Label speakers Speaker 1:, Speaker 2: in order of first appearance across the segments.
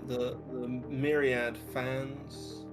Speaker 1: the myriad fans.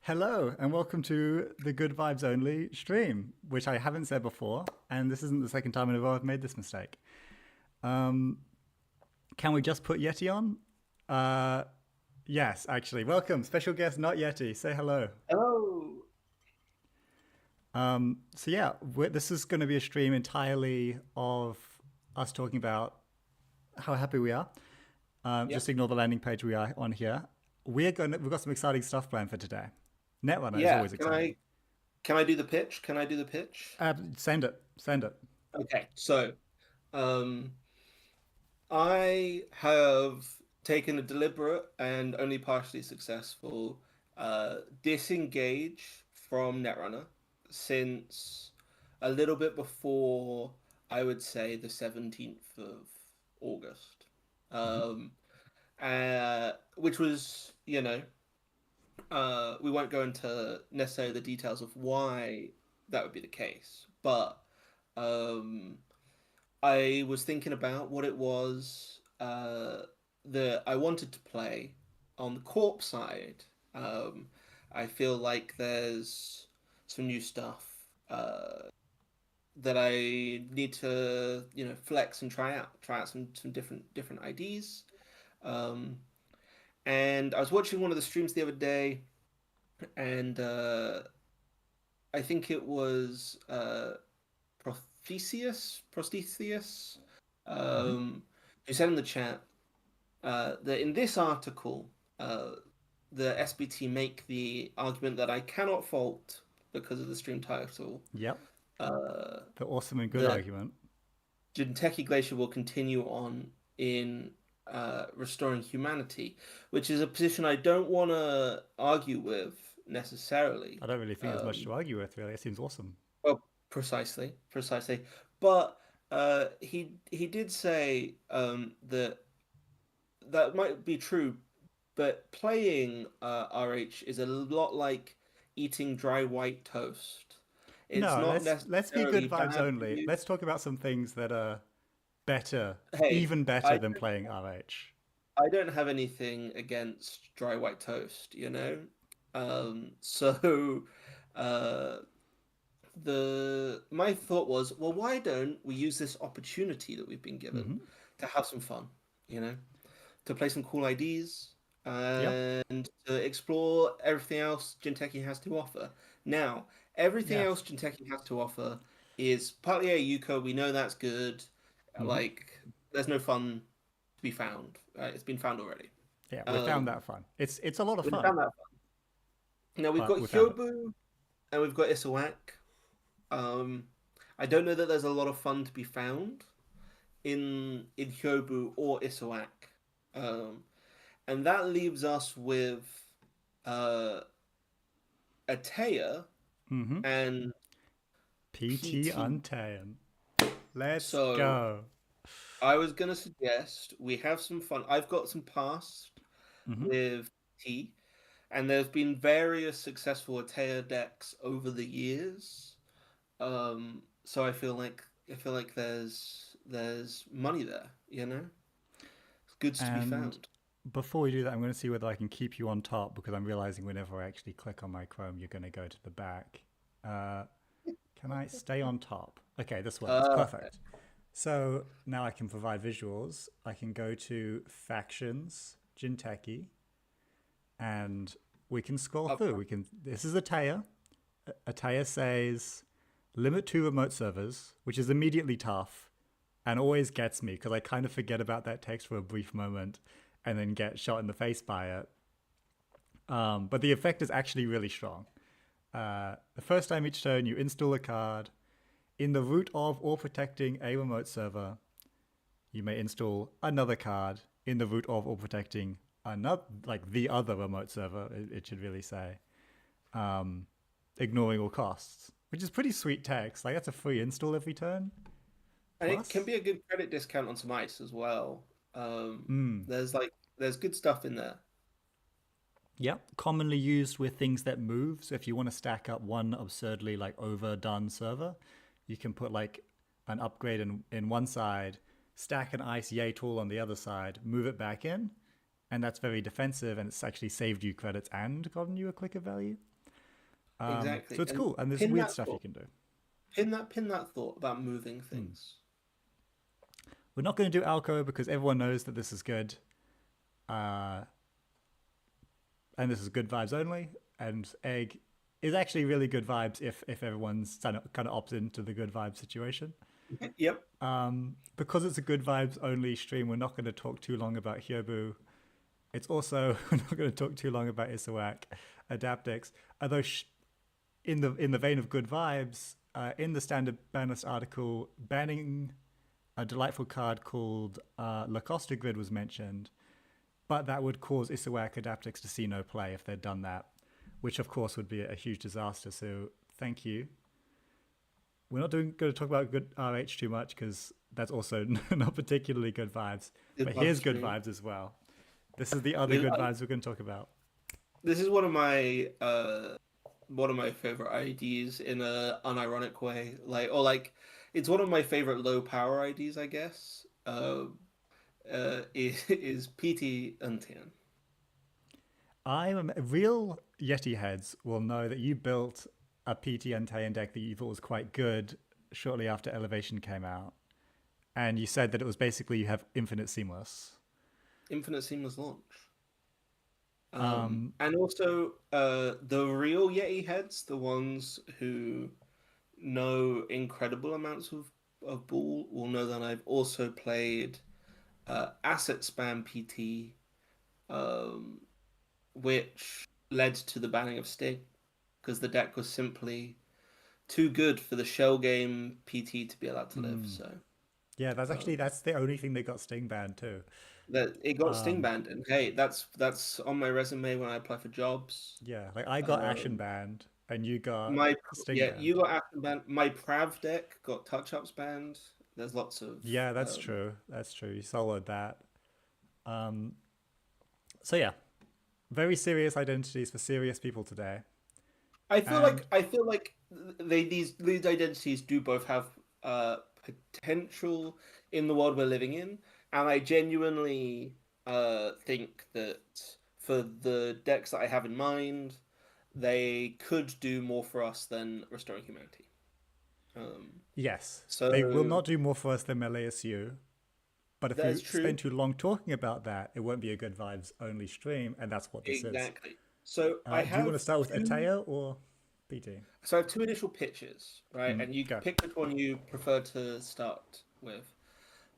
Speaker 2: Hello, and welcome to the Good Vibes Only stream, which I haven't said before, and this isn't the second time in a row I've made this mistake. Um, can we just put Yeti on? Uh, yes, actually. Welcome, special guest, not Yeti. Say hello.
Speaker 1: Oh,
Speaker 2: This is going to be a stream entirely of us talking about how happy we are.
Speaker 1: yeah,
Speaker 2: Just ignore the landing page we are on here. We've got some exciting stuff planned for today. Netrunner is
Speaker 1: yeah.
Speaker 2: always
Speaker 1: Can
Speaker 2: exciting.
Speaker 1: I do the pitch? Can I do the pitch?
Speaker 2: Send it, send it.
Speaker 1: Okay, so um, I have taken a deliberate and only partially successful disengage from Netrunner since a little bit before I would say the 17th of August.
Speaker 2: Mhm.
Speaker 1: Um, which was, we won't go into necessarily the details of why that would be the case, but um, I was thinking about what it was that I wanted to play on the corp side. Um, I feel like there's some new stuff that I need to, flex and try out some different IDs. Um, and I was watching one of the streams the other day, and I think it was Prostheus,
Speaker 2: Mhm.
Speaker 1: who said in the chat that in this article, uh, the SBT make the argument that I cannot fault because of the stream title,
Speaker 2: Yep.
Speaker 1: uh,
Speaker 2: The awesome and good
Speaker 1: that
Speaker 2: argument.
Speaker 1: Jinteki Glacier will continue on in restoring humanity, which is a position I don't want to argue with necessarily.
Speaker 2: I don't really think there's much
Speaker 1: Um,
Speaker 2: to argue with, really. It seems awesome.
Speaker 1: Well, precisely. But he did say that that might be true, but playing RH is a lot like eating dry white toast. It's
Speaker 2: No,
Speaker 1: not
Speaker 2: let's be good
Speaker 1: necessarily
Speaker 2: vibes
Speaker 1: bad for
Speaker 2: only.
Speaker 1: you.
Speaker 2: Let's talk about some things that are better,
Speaker 1: Hey,
Speaker 2: even better
Speaker 1: I
Speaker 2: than playing RH.
Speaker 1: I don't have anything against dry white toast, you know. So uh, the my thought was, well, why don't we use this opportunity that we've been given
Speaker 2: Hmm.
Speaker 1: to have some fun, you know, to play some cool IDs
Speaker 2: Yep.
Speaker 1: and to explore everything else Jinteki has to offer. Now, everything
Speaker 2: Yes.
Speaker 1: else Jinteki has to offer is partly a Yuko. We know that's good.
Speaker 2: Hmm.
Speaker 1: Like, there's no fun to be found. It's been found already.
Speaker 2: Yeah, we found
Speaker 1: Um,
Speaker 2: that fun. It's a lot of
Speaker 1: we
Speaker 2: fun,
Speaker 1: found that fun. Now we've
Speaker 2: but
Speaker 1: got
Speaker 2: we found it.
Speaker 1: Hyobu and we've got Isawak. Um, I don't know that there's a lot of fun to be found in Hyobu or Isawak. Um, and that leaves us with uh, Atea
Speaker 2: Hmm.
Speaker 1: and
Speaker 2: PT
Speaker 1: PT.
Speaker 2: Untamed. Let's
Speaker 1: So
Speaker 2: go.
Speaker 1: I was gonna suggest we have some fun. I've got some past
Speaker 2: Hmm.
Speaker 1: with T, and there's been various successful Atea decks over the years. So I feel like there's money there. It's goods to be
Speaker 2: And
Speaker 1: found.
Speaker 2: before we do that, I'm going to see whether I can keep you on top because I'm realizing whenever I actually click on my Chrome, you're going to go to the back. Uh, can I stay on top? Okay, this works.
Speaker 1: Uh,
Speaker 2: Perfect. So now I can provide visuals. I can go to Factions, Jinteki, and we can scroll
Speaker 1: up
Speaker 2: through.
Speaker 1: front.
Speaker 2: This is Ataya. Ataya says limit 2 remote servers, which is immediately tough and always gets me because I kind of forget about that text for a brief moment and then get shot in the face by it. But the effect is actually really strong. The first time each turn, you install a card. In the root of or protecting a remote server, you may install another card in the root of or protecting another, like the other remote server, it should really say, um, ignoring all costs, which is pretty sweet text. Like that's a free install every turn.
Speaker 1: And it can
Speaker 2: Plus,
Speaker 1: be a good credit discount on some ice as well.
Speaker 2: mm,
Speaker 1: There's good stuff in there.
Speaker 2: yeah, commonly used with things that move. So if you want to stack up one absurdly like overdone server, you can put like an upgrade in one side, stack an ice yay tool on the other side, move it back in, and that's very defensive and it's actually saved you credits and gotten you a clicker value. So
Speaker 1: exactly.
Speaker 2: it's
Speaker 1: And
Speaker 2: cool, and there's
Speaker 1: pin
Speaker 2: weird
Speaker 1: that
Speaker 2: stuff you
Speaker 1: thought.
Speaker 2: can do.
Speaker 1: Pin that thought about moving
Speaker 2: Hmm.
Speaker 1: things.
Speaker 2: We're not going to do Alco because everyone knows that this is good, uh, and this is good vibes only. And Egg is actually really good vibes if everyone's kind of opts into the good vibe situation.
Speaker 1: Yep.
Speaker 2: Because it's a good vibes only stream, we're not going to talk too long about Hyobu. It's also we're not going to talk too long about Isawak Adaptix. Although in the vein of good vibes, in the standard ban list article, banning a delightful card called Lacosta Grid was mentioned, but that would cause Isawak Adaptix to see no play if they'd done that, which of course would be a huge disaster. So thank you. We're not going to talk about good RH too much because that's also not particularly good vibes.
Speaker 1: Good
Speaker 2: But here's
Speaker 1: vibes
Speaker 2: good
Speaker 1: stream.
Speaker 2: vibes as well. This is the other
Speaker 1: This,
Speaker 2: good vibes we're going to talk about.
Speaker 1: this is one of my favorite IDs in a unironic way. It's one of my favorite low power IDs, I guess. Is PT Untian.
Speaker 2: Real Yeti heads will know that you built a PT Untayan deck that you thought was quite good shortly after Elevation came out. And you said that it was basically you have infinite seamless.
Speaker 1: Infinite Seamless launch. And also the real Yeti heads, the ones who know incredible amounts of ball, will know that I've also played Asset Spam PT, which led to the banning of Sting because the deck was simply too good for the shell game PT to be allowed to live. So
Speaker 2: Yeah, that's the only thing that got Sting banned too.
Speaker 1: that it got Sting banned, and hey, that's on my resume when I apply for jobs.
Speaker 2: Yeah, like I got Ashen banned and you got
Speaker 1: My
Speaker 2: Sting
Speaker 1: Yeah, you
Speaker 2: banned.
Speaker 1: got Ashen banned. My Prav deck got touch ups banned. There's lots of
Speaker 2: Yeah, that's true. That's true. You soloed that. So yeah, very serious identities for serious people today. And
Speaker 1: I feel like these identities do both have potential in the world we're living in, and I genuinely think that for the decks that I have in mind, they could do more for us than restoring humanity.
Speaker 2: yes, they will
Speaker 1: So
Speaker 2: not do more for us than MeleSU. But if
Speaker 1: that
Speaker 2: we
Speaker 1: is true.
Speaker 2: spend too long talking about that, it won't be a good vibes only stream, and that's what this is.
Speaker 1: Exactly. So I
Speaker 2: Do you want to
Speaker 1: have
Speaker 2: start with
Speaker 1: two.
Speaker 2: Ateo or PT?
Speaker 1: So I have two initial pitches, right? And you
Speaker 2: Go.
Speaker 1: pick which one you prefer to start with.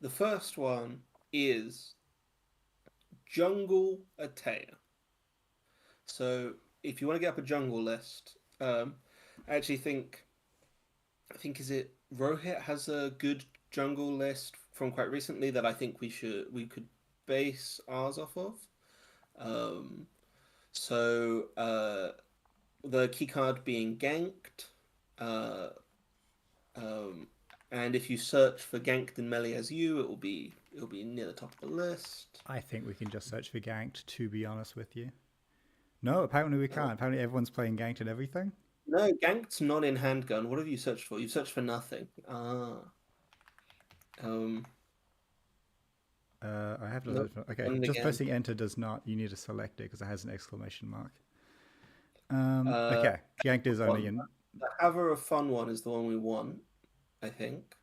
Speaker 1: The first one is Jungle Atea. So if you want to get up a jungle list, I actually think is it Rohit has a good jungle list from quite recently that I think we could base ours off of. Um, so the key card being ganked, uh, um, and if you search for ganked in melee as you, it'll be near the top of the list.
Speaker 2: I think we can just search for ganked, to be honest with you. No, apparently we can't. Apparently everyone's playing ganked and everything.
Speaker 1: No, ganked's not in handgun. What have you searched for? You've searched for nothing. Ah. Um,
Speaker 2: I have to.
Speaker 1: nope.
Speaker 2: Okay,
Speaker 1: Done it
Speaker 2: just
Speaker 1: again.
Speaker 2: pressing enter does not. You need to select it because it has an exclamation mark.
Speaker 1: Uh,
Speaker 2: Okay, ganked is only in.
Speaker 1: the Haver of Fun one is the one we want, I think.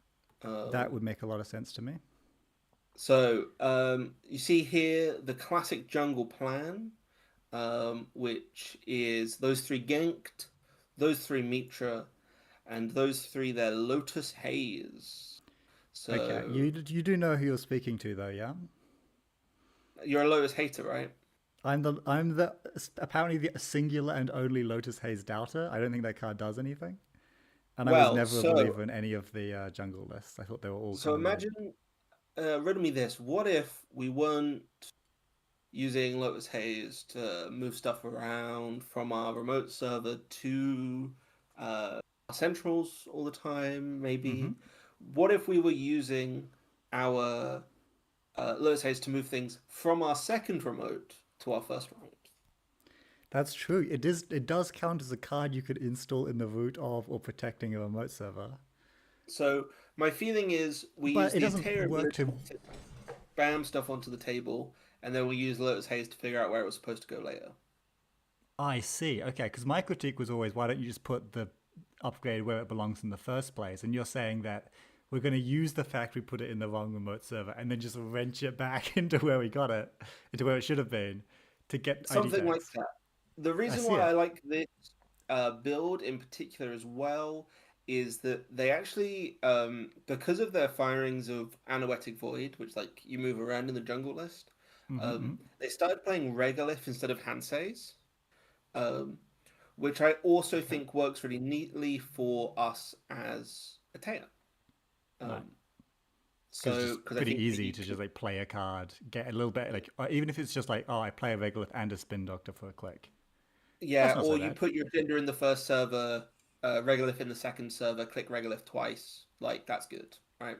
Speaker 2: That would make a lot of sense to me.
Speaker 1: So you see here the classic jungle plan, which is those three ganked, those three Mitra, and those three there Lotus Haze. So
Speaker 2: Okay, you do know who you're speaking to though, yeah?
Speaker 1: you're a Lotus hater, right?
Speaker 2: I'm the apparently the singular and only Lotus Haze doubter. I don't think that card does anything, and I was
Speaker 1: Well,
Speaker 2: never a
Speaker 1: so
Speaker 2: believer in any of the jungle lists. I thought they were all
Speaker 1: so
Speaker 2: kind of weird.
Speaker 1: imagine, riddle me this: what if we weren't using Lotus Haze to move stuff around from our remote server to our centrals all the time, maybe? What if we were using our Lotus Haze to move things from our second remote to our first remote?
Speaker 2: That's true. It is. It does count as a card you could install in the root of or protecting a remote server,
Speaker 1: So my feeling is we use
Speaker 2: but it
Speaker 1: the
Speaker 2: doesn't
Speaker 1: entire
Speaker 2: work to.
Speaker 1: ability to spam stuff onto the table, and then we use Lotus Haze to figure out where it was supposed to go later.
Speaker 2: I see. Okay, because my critique was always, why don't you just put the upgrade where it belongs in the first place? And you're saying that we're going to use the fact we put it in the wrong remote server and then just wrench it back into where we got it, into where it should have been to get ID
Speaker 1: Something like
Speaker 2: tags.
Speaker 1: that. The
Speaker 2: I
Speaker 1: reason
Speaker 2: see
Speaker 1: why I
Speaker 2: it.
Speaker 1: like this build in particular as well is that they actually, because of their firings of Anoetic Void, which like you move around in the jungle list,
Speaker 2: Mm-hmm.
Speaker 1: they started playing Regolith instead of Hanseis, um, which I also
Speaker 2: Okay.
Speaker 1: think works really neatly for us as a Taya.
Speaker 2: Right.
Speaker 1: Um,
Speaker 2: Because it's
Speaker 1: so,
Speaker 2: just
Speaker 1: because I
Speaker 2: pretty
Speaker 1: think that
Speaker 2: easy
Speaker 1: you
Speaker 2: to
Speaker 1: can,
Speaker 2: just like play a card, get a little bit like, or even if it's just like, oh, I play a Regolith and a Spin Doctor for a click. That's
Speaker 1: yeah,
Speaker 2: not so
Speaker 1: or you
Speaker 2: bad.
Speaker 1: put your Cinder in the first server, Regolith in the second server, click Regolith twice. Like, that's good, right?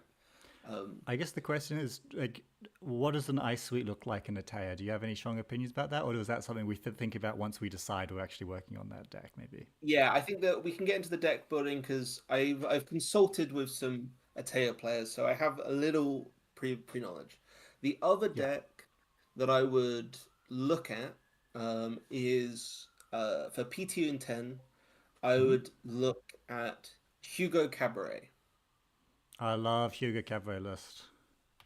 Speaker 1: Um,
Speaker 2: I guess the question is like, what does an ice suite look like in a Taya? Do you have any strong opinions about that, or is that something we think about once we decide we're actually working on that deck? Maybe.
Speaker 1: yeah, I think that we can get into the deck building because I've consulted with some Atea players, so I have a little pre knowledge. The other
Speaker 2: Yeah.
Speaker 1: deck that I would look at is for PTU in 10, I
Speaker 2: Hmm.
Speaker 1: would look at Hugo Cabaret.
Speaker 2: I love Hugo Cabaret list.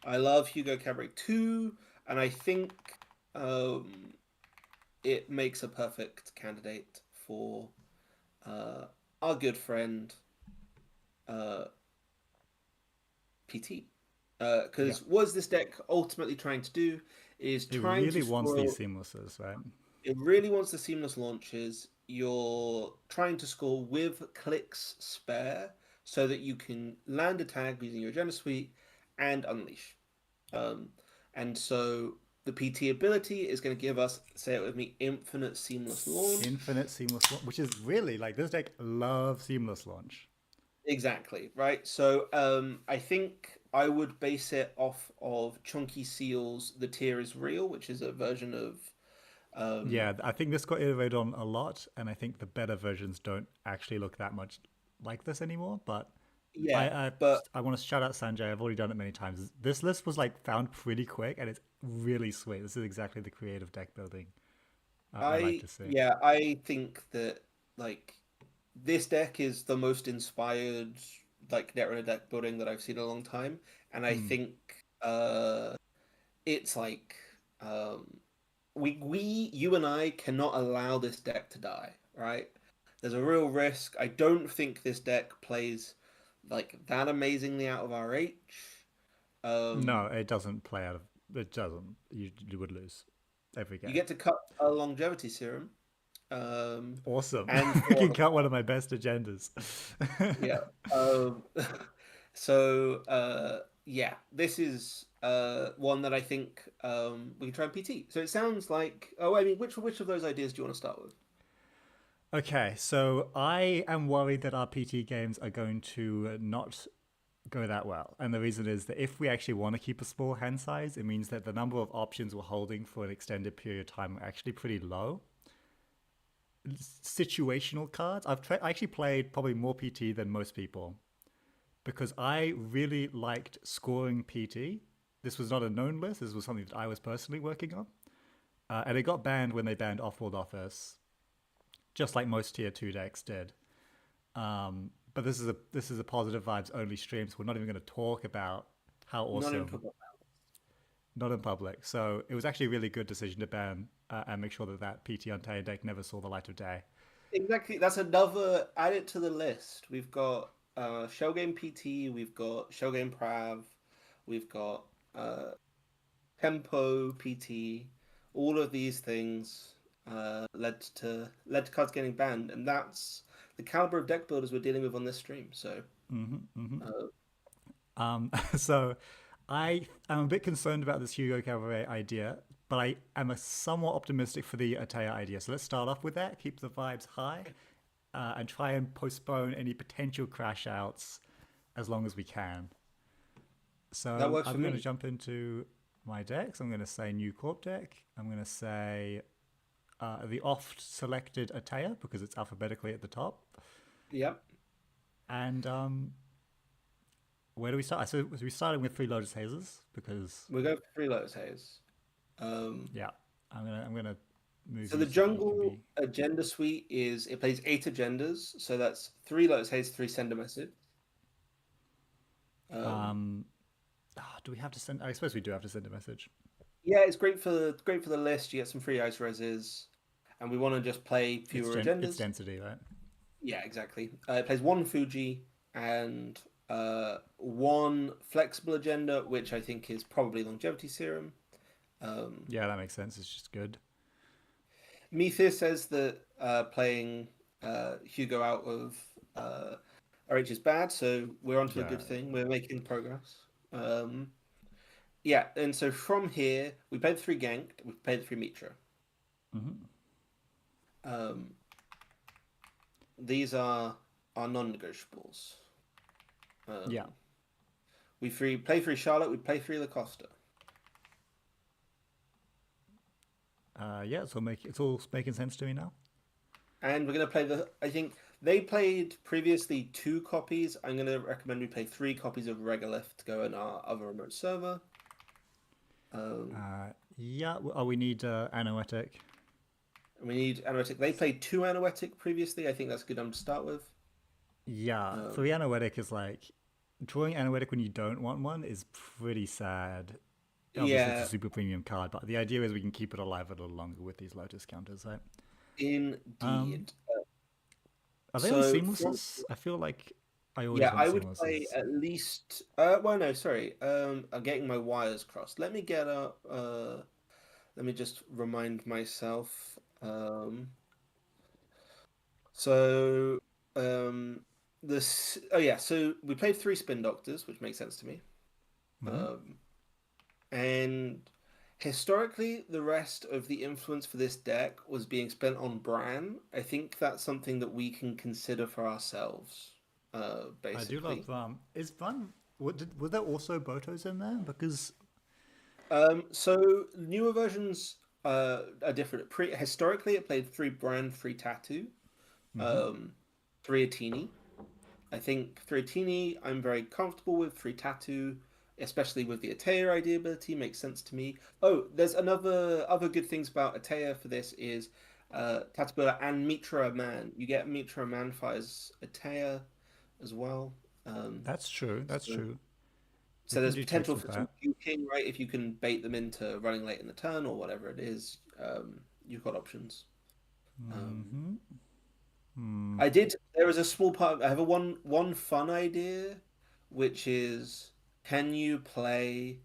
Speaker 1: I love Hugo Cabaret too, and I think um, it makes a perfect candidate for uh, our good friend uh, PT.
Speaker 2: Yeah.
Speaker 1: Because what is this deck ultimately trying to do is
Speaker 2: It
Speaker 1: trying to
Speaker 2: really wants these
Speaker 1: score.
Speaker 2: seamlesses, right?
Speaker 1: It really wants the seamless launches. You're trying to score with clicks spare so that you can land a tag using your Agenda Suite and unleash. Um, and so the PT ability is going to give us, say it with me, infinite seamless launch.
Speaker 2: Infinite seamless launch, which is really like this deck loves seamless launch.
Speaker 1: Exactly, right? So I think I would base it off of Chunky Seal's The Tier is Real, which is a version of um,
Speaker 2: Yeah, I think this got iterated on a lot, and I think the better versions don't actually look that much like this anymore. But I
Speaker 1: yeah,
Speaker 2: I,
Speaker 1: but
Speaker 2: I want to shout out Sanjay. I've already done it many times. This list was like found pretty quick, and it's really sweet. This is exactly the creative deck building I like to see.
Speaker 1: I think that like this deck is the most inspired like Netrunner deck building that I've seen in a long time, and I
Speaker 2: Mm.
Speaker 1: think it's like um we you and I cannot allow this deck to die, right? There's a real risk. I don't think this deck plays like that amazingly out of RH.
Speaker 2: No,
Speaker 1: Um,
Speaker 2: it doesn't play out of. It doesn't. You would lose every
Speaker 1: you
Speaker 2: game.
Speaker 1: get to cut a longevity serum, um,
Speaker 2: Awesome.
Speaker 1: and
Speaker 2: I can
Speaker 1: for
Speaker 2: cut one of my best agendas.
Speaker 1: yeah, um, so yeah, this is one that I think we can try and PT. So it sounds like I mean, which of those ideas do you want to start with?
Speaker 2: Okay, so I am worried that our PT games are going to not go that well. And the reason is that if we actually want to keep a small hand size, it means that the number of options we're holding for an extended period of time are actually pretty low. Situational cards, I actually played probably more PT than most people because I really liked scoring PT. This was not a known list, this was something that I was personally working on. And it got banned when they banned Off-World Office, just like most tier 2 decks did. But this is a positive vibes only stream, so we're not even going to talk about how
Speaker 1: Not in
Speaker 2: awesome,
Speaker 1: football.
Speaker 2: not in public. So it was actually a really good decision to ban and make sure that that PT Untamed deck never saw the light of day.
Speaker 1: Exactly. That's another. Add it to the list. We've got Shell Game PT. We've got Shell Game Prav. We've got uh, Tempo PT. All of these things led to cards getting banned, and that's the caliber of deck builders we're dealing with on this stream. So uh,
Speaker 2: So I am a bit concerned about this Hugo Cabaret idea, but I am a somewhat optimistic for the Atea idea. So let's start off with that, keep the vibes high, and try and postpone any potential crash outs as long as we can.
Speaker 1: that
Speaker 2: So
Speaker 1: works for
Speaker 2: I'm going to
Speaker 1: me.
Speaker 2: jump into my decks. I'm going to say New Corp deck. I'm going to say the oft selected Atea because it's alphabetically at the top.
Speaker 1: Yep.
Speaker 2: And where do we start? So we started with three Lotus Hazes because
Speaker 1: We're going for three Lotus Haze. Um,
Speaker 2: yeah, I'm gonna
Speaker 1: So the
Speaker 2: movies that you can
Speaker 1: jungle
Speaker 2: be.
Speaker 1: agenda suite is it plays 8 agendas, so that's 3 Lotus Haze, 3 Send a Message. Um,
Speaker 2: Um, do we have to send? I suppose we do have to send a message.
Speaker 1: yeah, it's great for the list. You get some free ice reses, and we want to just play fewer
Speaker 2: It's
Speaker 1: agendas.
Speaker 2: density, right?
Speaker 1: Yeah, exactly. It plays one Fuji and one flexible agenda, which I think is probably longevity serum. Um,
Speaker 2: Yeah, that makes sense. It's just good.
Speaker 1: Methir says that playing Hugo out of RH is bad, so we're onto a
Speaker 2: Yeah.
Speaker 1: good thing. We're making progress. Um, yeah, and so from here, we played the 3 Ganked, we played the 3 Mitra.
Speaker 2: Hmm.
Speaker 1: Um, these are our non-negotiables.
Speaker 2: Yeah.
Speaker 1: Um, play 3 Charlotte, we play 3 Lacosta.
Speaker 2: Yeah. It's all making sense to me now.
Speaker 1: And we're going to play I think they played previously 2 copies. I'm going to recommend we play 3 copies of Regolith to go in our other remote server. Um,
Speaker 2: Yeah. Oh, we need Anoetic.
Speaker 1: and we need Anoetic. They played 2 Anoetic previously. I think that's a good number to start with.
Speaker 2: Yeah.
Speaker 1: Um,
Speaker 2: Three Anoetic is like drawing Anoetic when you don't want one is pretty sad. Obviously, it's a
Speaker 1: yeah,
Speaker 2: super premium card, but the idea is we can keep it alive a little longer with these Lotus counters, right? Um,
Speaker 1: indeed.
Speaker 2: are they on
Speaker 1: So,
Speaker 2: seamlesses? I feel like I always
Speaker 1: yeah,
Speaker 2: want
Speaker 1: I would play
Speaker 2: seamlesses.
Speaker 1: at least. Well, no, sorry. I'm getting my wires crossed. Let me get up. Let me just remind myself. So, um, this. Oh yeah. So we played 3 Spin Doctors, which makes sense to me.
Speaker 2: Hmm.
Speaker 1: Um, and historically, the rest of the influence for this deck was being spent on Bran. I think that's something that we can consider for ourselves.
Speaker 2: I do love
Speaker 1: Basically.
Speaker 2: Is Van were there also Botos in there? Because
Speaker 1: So newer versions are different. Historically, it played 3 Brand, 3 Tattoo,
Speaker 2: hmm.
Speaker 1: um, 3 Atini. I think 3 Atini, I'm very comfortable with. 3 Tattoo, especially with the Atea ID ability, makes sense to me. Oh, there's other good things about Atea for this is Tatabula and Mitra Man. You get Mitra Man fires Atea as well. Um,
Speaker 2: That's true. That's
Speaker 1: so
Speaker 2: true. We
Speaker 1: So
Speaker 2: can
Speaker 1: there's
Speaker 2: do takes
Speaker 1: potential
Speaker 2: with
Speaker 1: for some
Speaker 2: that.
Speaker 1: juking, right? If you can bait them into running late in the turn or whatever it is, you've got options. Um,
Speaker 2: Hmm. Hmm.
Speaker 1: I did. There was a small part. I have a one fun idea, which is, can you play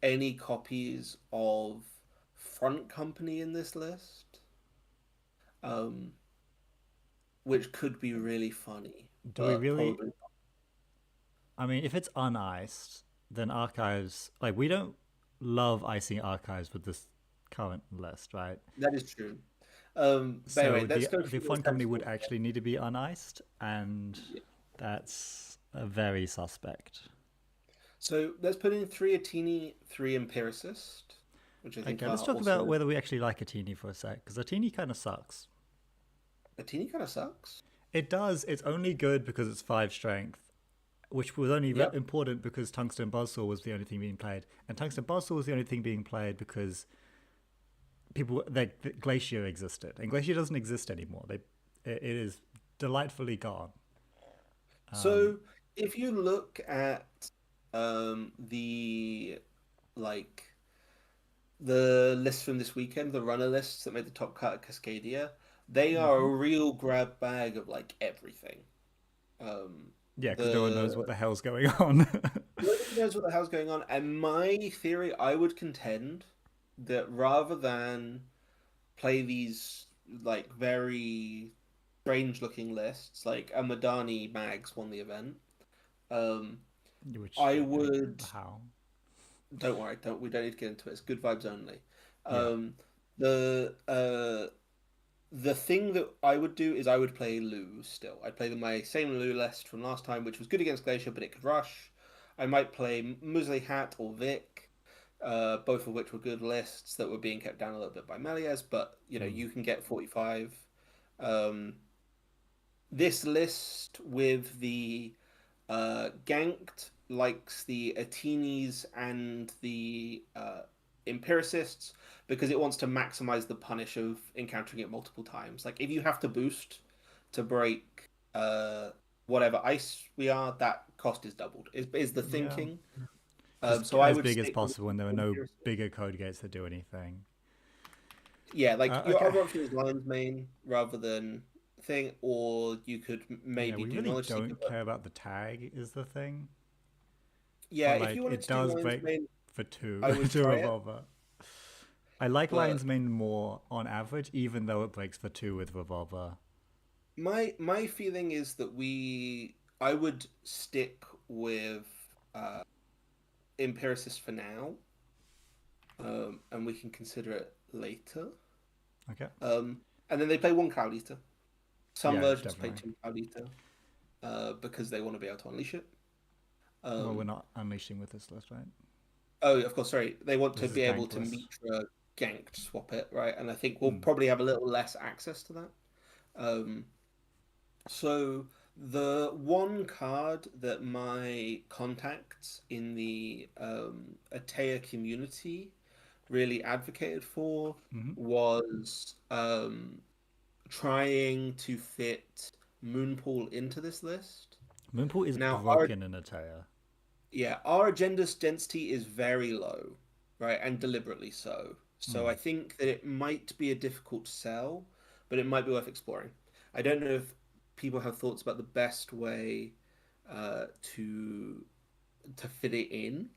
Speaker 1: any copies of Front Company in this list? Um, which could be really funny,
Speaker 2: Do we
Speaker 1: but
Speaker 2: really?
Speaker 1: probably
Speaker 2: I mean, if it's uniced, then archives like we don't love icing archives with this current list, right?
Speaker 1: that is true. But
Speaker 2: So
Speaker 1: anyway, let's go
Speaker 2: the
Speaker 1: through the
Speaker 2: fun company would
Speaker 1: sensible.
Speaker 2: actually need to be uniced, and
Speaker 1: Yeah.
Speaker 2: that's very suspect.
Speaker 1: So let's put in 3 Atini, 3 Empiricist, which I think
Speaker 2: Okay,
Speaker 1: are
Speaker 2: let's talk about
Speaker 1: also.
Speaker 2: whether we actually like Atini for a sec, because Atini kind of sucks.
Speaker 1: Atini kind of sucks.
Speaker 2: It does. It's only good because it's 5 strength, which was only
Speaker 1: Yep.
Speaker 2: important because Tungsten Buzzsaw was the only thing being played, and Tungsten Buzzsaw was the only thing being played because people like Glacier existed, and Glacier doesn't exist anymore. It is delightfully gone. Um,
Speaker 1: So if you look at the like the list from this weekend, the runner lists that made the top cut at Cascadia, they are
Speaker 2: mhm.
Speaker 1: a real grab bag of like everything. Um,
Speaker 2: Yeah, because no one knows what
Speaker 1: the
Speaker 2: the hell's going on.
Speaker 1: Nobody knows what the hell's going on, and my theory, I would contend that rather than play these like very strange looking lists, like a Madani Mags won the event. Um,
Speaker 2: Which
Speaker 1: I would
Speaker 2: how?
Speaker 1: don't worry, we don't need to get into it. It's good vibes only.
Speaker 2: Yeah.
Speaker 1: Um, the the thing that I would do is I would play Lou still. I'd play my same Lou list from last time, which was good against Glacier, but it could rush. I might play Muesli Hat or Vic, both of which were good lists that were being kept down a little bit by Melies, but
Speaker 2: Mm.
Speaker 1: you can get 45. Um, this list with the Ganked likes the Atinis and the empiricists because it wants to maximize the punish of encountering it multiple times. Like if you have to boost to break whatever ice we are, that cost is doubled. Is the
Speaker 2: Yeah.
Speaker 1: thinking.
Speaker 2: Just
Speaker 1: So I
Speaker 2: as
Speaker 1: would
Speaker 2: big as
Speaker 1: stick with
Speaker 2: possible, and there are no
Speaker 1: empiricists.
Speaker 2: bigger code gates that do anything.
Speaker 1: Yeah, like your
Speaker 2: Okay.
Speaker 1: other option is Lion's Mane rather than thing, or you could
Speaker 2: Yeah,
Speaker 1: maybe
Speaker 2: we
Speaker 1: do
Speaker 2: really
Speaker 1: Knowledge Seeker.
Speaker 2: don't care about the tag, is the thing.
Speaker 1: Yeah,
Speaker 2: But
Speaker 1: if you
Speaker 2: like,
Speaker 1: wanted
Speaker 2: it
Speaker 1: to do
Speaker 2: does
Speaker 1: Lion's
Speaker 2: break
Speaker 1: Mane,
Speaker 2: for two
Speaker 1: I would
Speaker 2: to
Speaker 1: try it.
Speaker 2: revolver. I like
Speaker 1: But
Speaker 2: Lion's Mane more on average, even though it breaks for two with revolver.
Speaker 1: my feeling is that I would stick with uh, Empiricist for now, and we can consider it later.
Speaker 2: Okay.
Speaker 1: And then they play one Cloud Eater. Some
Speaker 2: Yeah,
Speaker 1: versions play
Speaker 2: definitely.
Speaker 1: two Cloud Eater, because they want to be able to unleash it.
Speaker 2: Well, we're
Speaker 1: Um,
Speaker 2: not unleashing with this list, right?
Speaker 1: oh, of course, sorry. They want to
Speaker 2: This is
Speaker 1: be able to
Speaker 2: gankless.
Speaker 1: Mitra ganked swap it, right? And I think we'll
Speaker 2: Hmm.
Speaker 1: probably have a little less access to that. Um, So the one card that my contacts in the Atea community really advocated for
Speaker 2: Mm-hmm.
Speaker 1: was trying to fit Moonpool into this list.
Speaker 2: Moonpool is
Speaker 1: Now,
Speaker 2: broken in Atea.
Speaker 1: our agenda's density is very low, right, and deliberately so. So I
Speaker 2: Mm.
Speaker 1: think that it might be a difficult sell, but it might be worth exploring. I don't know if people have thoughts about the best way to fit it in,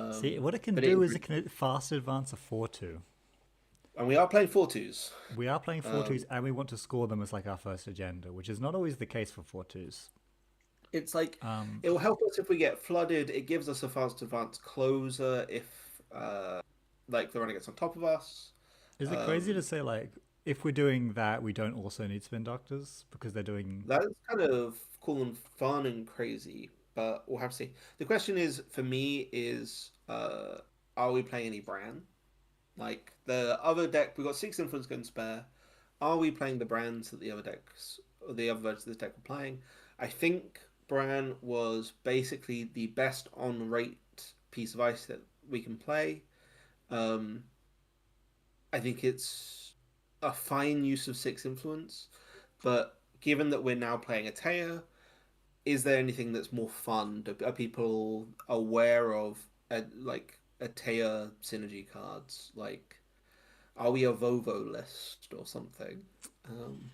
Speaker 2: See,
Speaker 1: um,
Speaker 2: what it can
Speaker 1: but it
Speaker 2: do is it can fast advance a 4-2.
Speaker 1: and we are playing 4-2s.
Speaker 2: We are playing 4-2s
Speaker 1: Um,
Speaker 2: and we want to score them as like our first agenda, which is not always the case for 4-2s.
Speaker 1: it's like
Speaker 2: Um,
Speaker 1: it will help us if we get flooded. It gives us a fast advance closer if like the runner gets on top of us.
Speaker 2: is it crazy to
Speaker 1: Um,
Speaker 2: say like if we're doing that, we don't also need spin doctors because they're doing?
Speaker 1: That's kind of cool and fun and crazy, but we'll have to see. The question is, for me, is are we playing any Bran? Like the other deck, we've got six influence going spare. Are we playing the Brands that the other decks or the other versions of this deck were playing? I think Bran was basically the best on rate piece of ice that we can play. Um, I think it's a fine use of six influence, but given that we're now playing Atea, is there anything that's more fun? Are people aware of like Atea synergy cards? Like, are we a Vovo list or something? Um,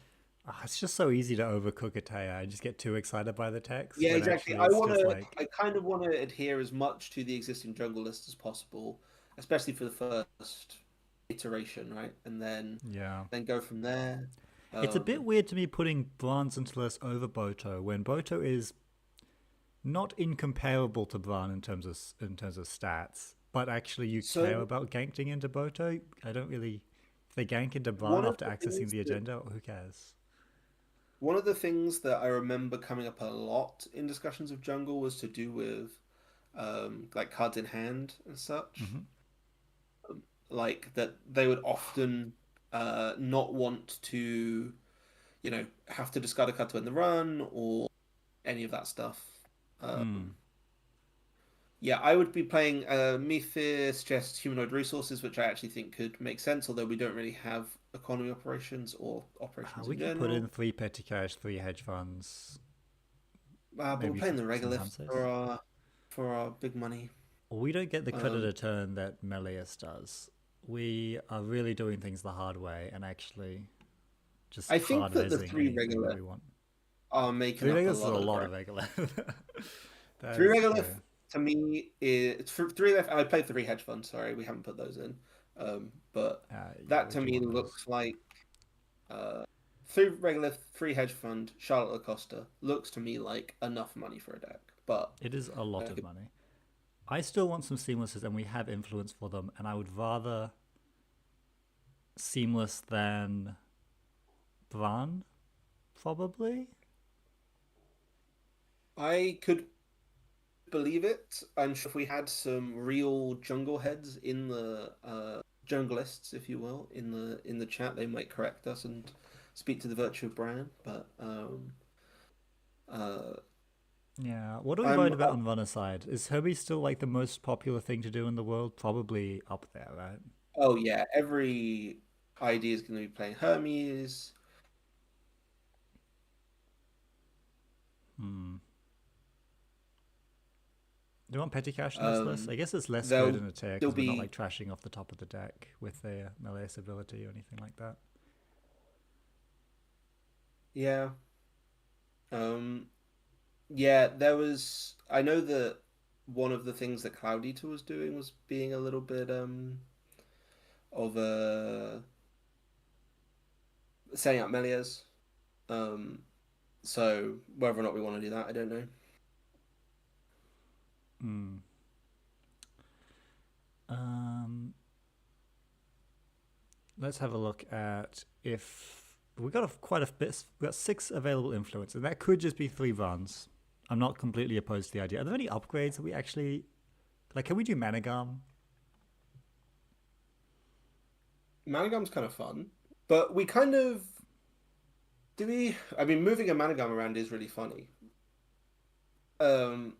Speaker 2: It's just so easy to overcook Atea. I just get too excited by the text
Speaker 1: yeah,
Speaker 2: when
Speaker 1: exactly.
Speaker 2: actually it's just like,
Speaker 1: I kind of want to adhere as much to the existing jungle list as possible, especially for the first iteration, right? And
Speaker 2: yeah.
Speaker 1: then go from there.
Speaker 2: It's a bit
Speaker 1: Um,
Speaker 2: weird to me putting Bronze and Celeste over Boto when Boto is not incomparable to Bran in terms of stats, but actually you care
Speaker 1: so
Speaker 2: about ganking into Boto. I don't really. If they gank into Bran
Speaker 1: one of
Speaker 2: after
Speaker 1: the
Speaker 2: accessing
Speaker 1: things
Speaker 2: the
Speaker 1: that
Speaker 2: agenda, who cares?
Speaker 1: One of the things that I remember coming up a lot in discussions of jungle was to do with like cards in hand and such.
Speaker 2: Hmm.
Speaker 1: Like that they would often not want to, have to discard a card to win the run or any of that stuff.
Speaker 2: Mm.
Speaker 1: Yeah, I would be playing Methir suggests humanoid resources, which I actually think could make sense, although we don't really have economy operations or operations
Speaker 2: We
Speaker 1: in
Speaker 2: could put
Speaker 1: general.
Speaker 2: in three petty cash, three hedge funds,
Speaker 1: But we're
Speaker 2: maybe
Speaker 1: playing the
Speaker 2: some
Speaker 1: regolith
Speaker 2: Hanses.
Speaker 1: for our big money.
Speaker 2: We don't get the credit
Speaker 1: Um,
Speaker 2: a turn that Melius does. We are really doing things the hard way and actually just
Speaker 1: I think
Speaker 2: hard
Speaker 1: that the
Speaker 2: resing
Speaker 1: three
Speaker 2: anything that
Speaker 1: regolith
Speaker 2: we want.
Speaker 1: are making
Speaker 2: Three
Speaker 1: up a
Speaker 2: Vegas is a
Speaker 1: lot of the
Speaker 2: lot
Speaker 1: ground.
Speaker 2: of regular. That
Speaker 1: Three
Speaker 2: is
Speaker 1: regolith
Speaker 2: true.
Speaker 1: to me is for three left. I played three hedge funds. Sorry, we haven't put those in. But
Speaker 2: Yeah,
Speaker 1: that
Speaker 2: we
Speaker 1: to
Speaker 2: do
Speaker 1: me
Speaker 2: want those.
Speaker 1: looks like uh, three regolith, three hedge fund, Charlotte Acosta looks to me like enough money for a deck. But
Speaker 2: It is a lot
Speaker 1: I
Speaker 2: of
Speaker 1: could,
Speaker 2: money. I still want some seamlesses, and we have influence for them. And I would rather seamless than Bran, probably.
Speaker 1: I could believe it. I'm sure if we had some real jungle heads in the junglists, if you will, in the chat, they might correct us and speak to the virtue of Bran. But uh,
Speaker 2: Yeah. What are we
Speaker 1: I'm
Speaker 2: worried about on runner side? Is Herbie still like the most popular thing to do in the world? Probably up there, right?
Speaker 1: Oh yeah, every ID is going to be playing Hermes.
Speaker 2: Hmm. Do you want petty cash in this list?
Speaker 1: Um,
Speaker 2: I guess it's less good
Speaker 1: there'll
Speaker 2: in a tier
Speaker 1: there'll
Speaker 2: because we're not
Speaker 1: be
Speaker 2: like trashing off the top of the deck with their Melee's ability or anything like that.
Speaker 1: yeah. Um, yeah, there was. I know that one of the things that Cloud Eater was doing was being a little bit of a setting up Melias. Um, so whether or not we want to do that, I don't know.
Speaker 2: Hmm. Um, let's have a look at if we got quite a bit. We got 6 available influence, and that could just be 3 runs. I'm not completely opposed to the idea. Are there any upgrades that we actually like? Can we do Managam?
Speaker 1: Managam's kind of fun, but we kind of do we. I mean, moving a Managam around is really funny. Um,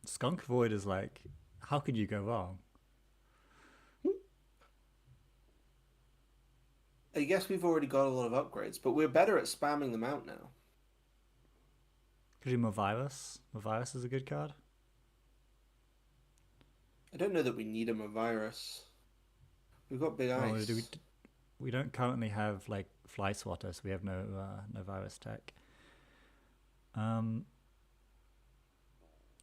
Speaker 2: Skunk Void is like, how could you go wrong?
Speaker 1: I guess we've already got a lot of upgrades, but we're better at spamming them out now.
Speaker 2: Could you do Mavirus? Mavirus is a good card.
Speaker 1: I don't know that we need a virus. We've got big
Speaker 2: Well, do we?
Speaker 1: ice.
Speaker 2: We don't currently have like Fly Swatter, so we have no virus tech. Um,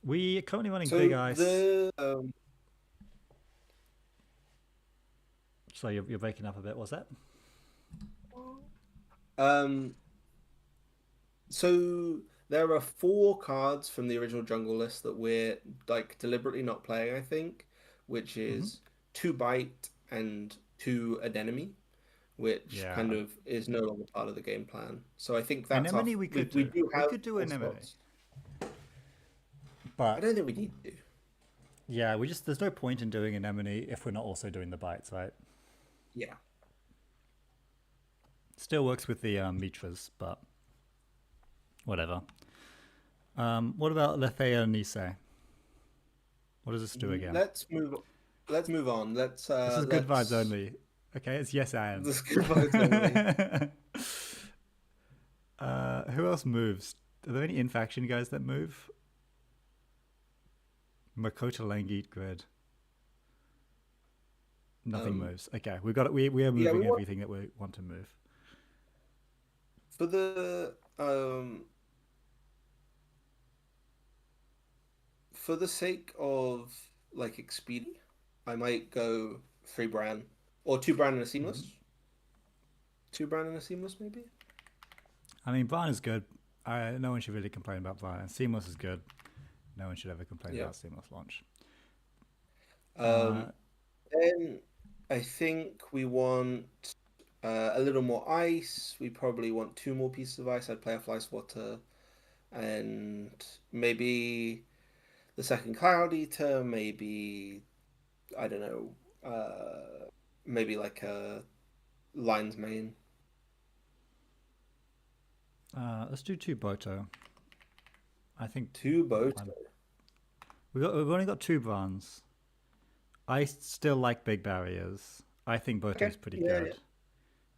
Speaker 2: we are currently running Big
Speaker 1: So
Speaker 2: Ice.
Speaker 1: the
Speaker 2: So you're breaking up a bit. Was that?
Speaker 1: um so there are 4 cards from the original jungle list that we're like deliberately not playing, I think, which
Speaker 2: Mm-hmm.
Speaker 1: is 2 bite and 2 anemone, which
Speaker 2: Yeah,
Speaker 1: kind of is no longer part of the game plan. So I think that's
Speaker 2: Anemone we could
Speaker 1: we
Speaker 2: do.
Speaker 1: do
Speaker 2: We
Speaker 1: have
Speaker 2: could do
Speaker 1: 4
Speaker 2: Anemone,
Speaker 1: slots. I
Speaker 2: but
Speaker 1: don't think we need to.
Speaker 2: yeah, we just there's no point in doing Anemone if we're not also doing the bites, right?
Speaker 1: Yeah.
Speaker 2: Still works with the Mitras, but whatever. What about Lethea Nisei? What does this do again?
Speaker 1: Let's move on.
Speaker 2: This is good vibes
Speaker 1: Let's
Speaker 2: only. Okay, it's yes and.
Speaker 1: Let's go vibes only.
Speaker 2: Who else moves? Are there any in-faction guys that move? Makota Langit Grid. Nothing
Speaker 1: Um,
Speaker 2: moves. Okay, we are
Speaker 1: yeah, we
Speaker 2: moving
Speaker 1: want
Speaker 2: everything that we want to move.
Speaker 1: for the sake of like expedient, I might go 3 Bran or 2 Bran and a
Speaker 2: Mm-hmm.
Speaker 1: seamless. 2 Bran and a seamless, maybe.
Speaker 2: I mean, Vine is good. No one should really complain about Vine. And Seamless is good. No one should ever complain
Speaker 1: Yeah.
Speaker 2: about Seamless launch.
Speaker 1: Um,
Speaker 2: Uh,
Speaker 1: then I think we want a little more ice. We probably want 2 more pieces of ice. I'd play a fly swatter and maybe the second Cloud Eater. Maybe I don't know. Maybe like a Lion's Mane.
Speaker 2: let's do 2 Boto. I think
Speaker 1: 2 Boto.
Speaker 2: one. We've only got 2 bronze. I still like big barriers. I think Boto
Speaker 1: Okay.
Speaker 2: is pretty
Speaker 1: Yeah, yeah.
Speaker 2: good.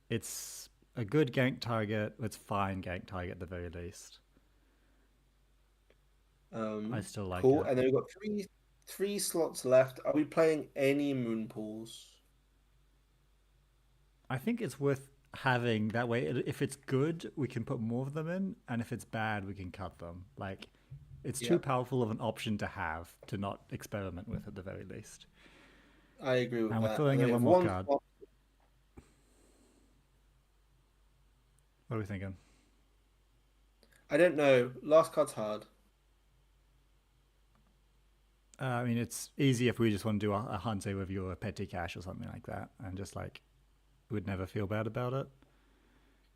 Speaker 2: It's a good gank target. It's fine gank target at the very least. I still like
Speaker 1: Cool.
Speaker 2: it.
Speaker 1: And then we've got three slots left. Are we playing any moon pools?
Speaker 2: I think it's worth having that way. If it's good, we can put more of them in, and if it's bad, we can cut them. Like, it's
Speaker 1: Yeah,
Speaker 2: too powerful of an option to have to not experiment with at the very least.
Speaker 1: I agree with
Speaker 2: And we're
Speaker 1: that. And
Speaker 2: throwing
Speaker 1: then
Speaker 2: in
Speaker 1: we
Speaker 2: one
Speaker 1: have
Speaker 2: more
Speaker 1: one
Speaker 2: card.
Speaker 1: slot.
Speaker 2: What are we thinking?
Speaker 1: I don't know. Last card's hard.
Speaker 2: I mean, it's easy if we just want to do a Hanse review or a petty cash or something like that, and just like would never feel bad about it.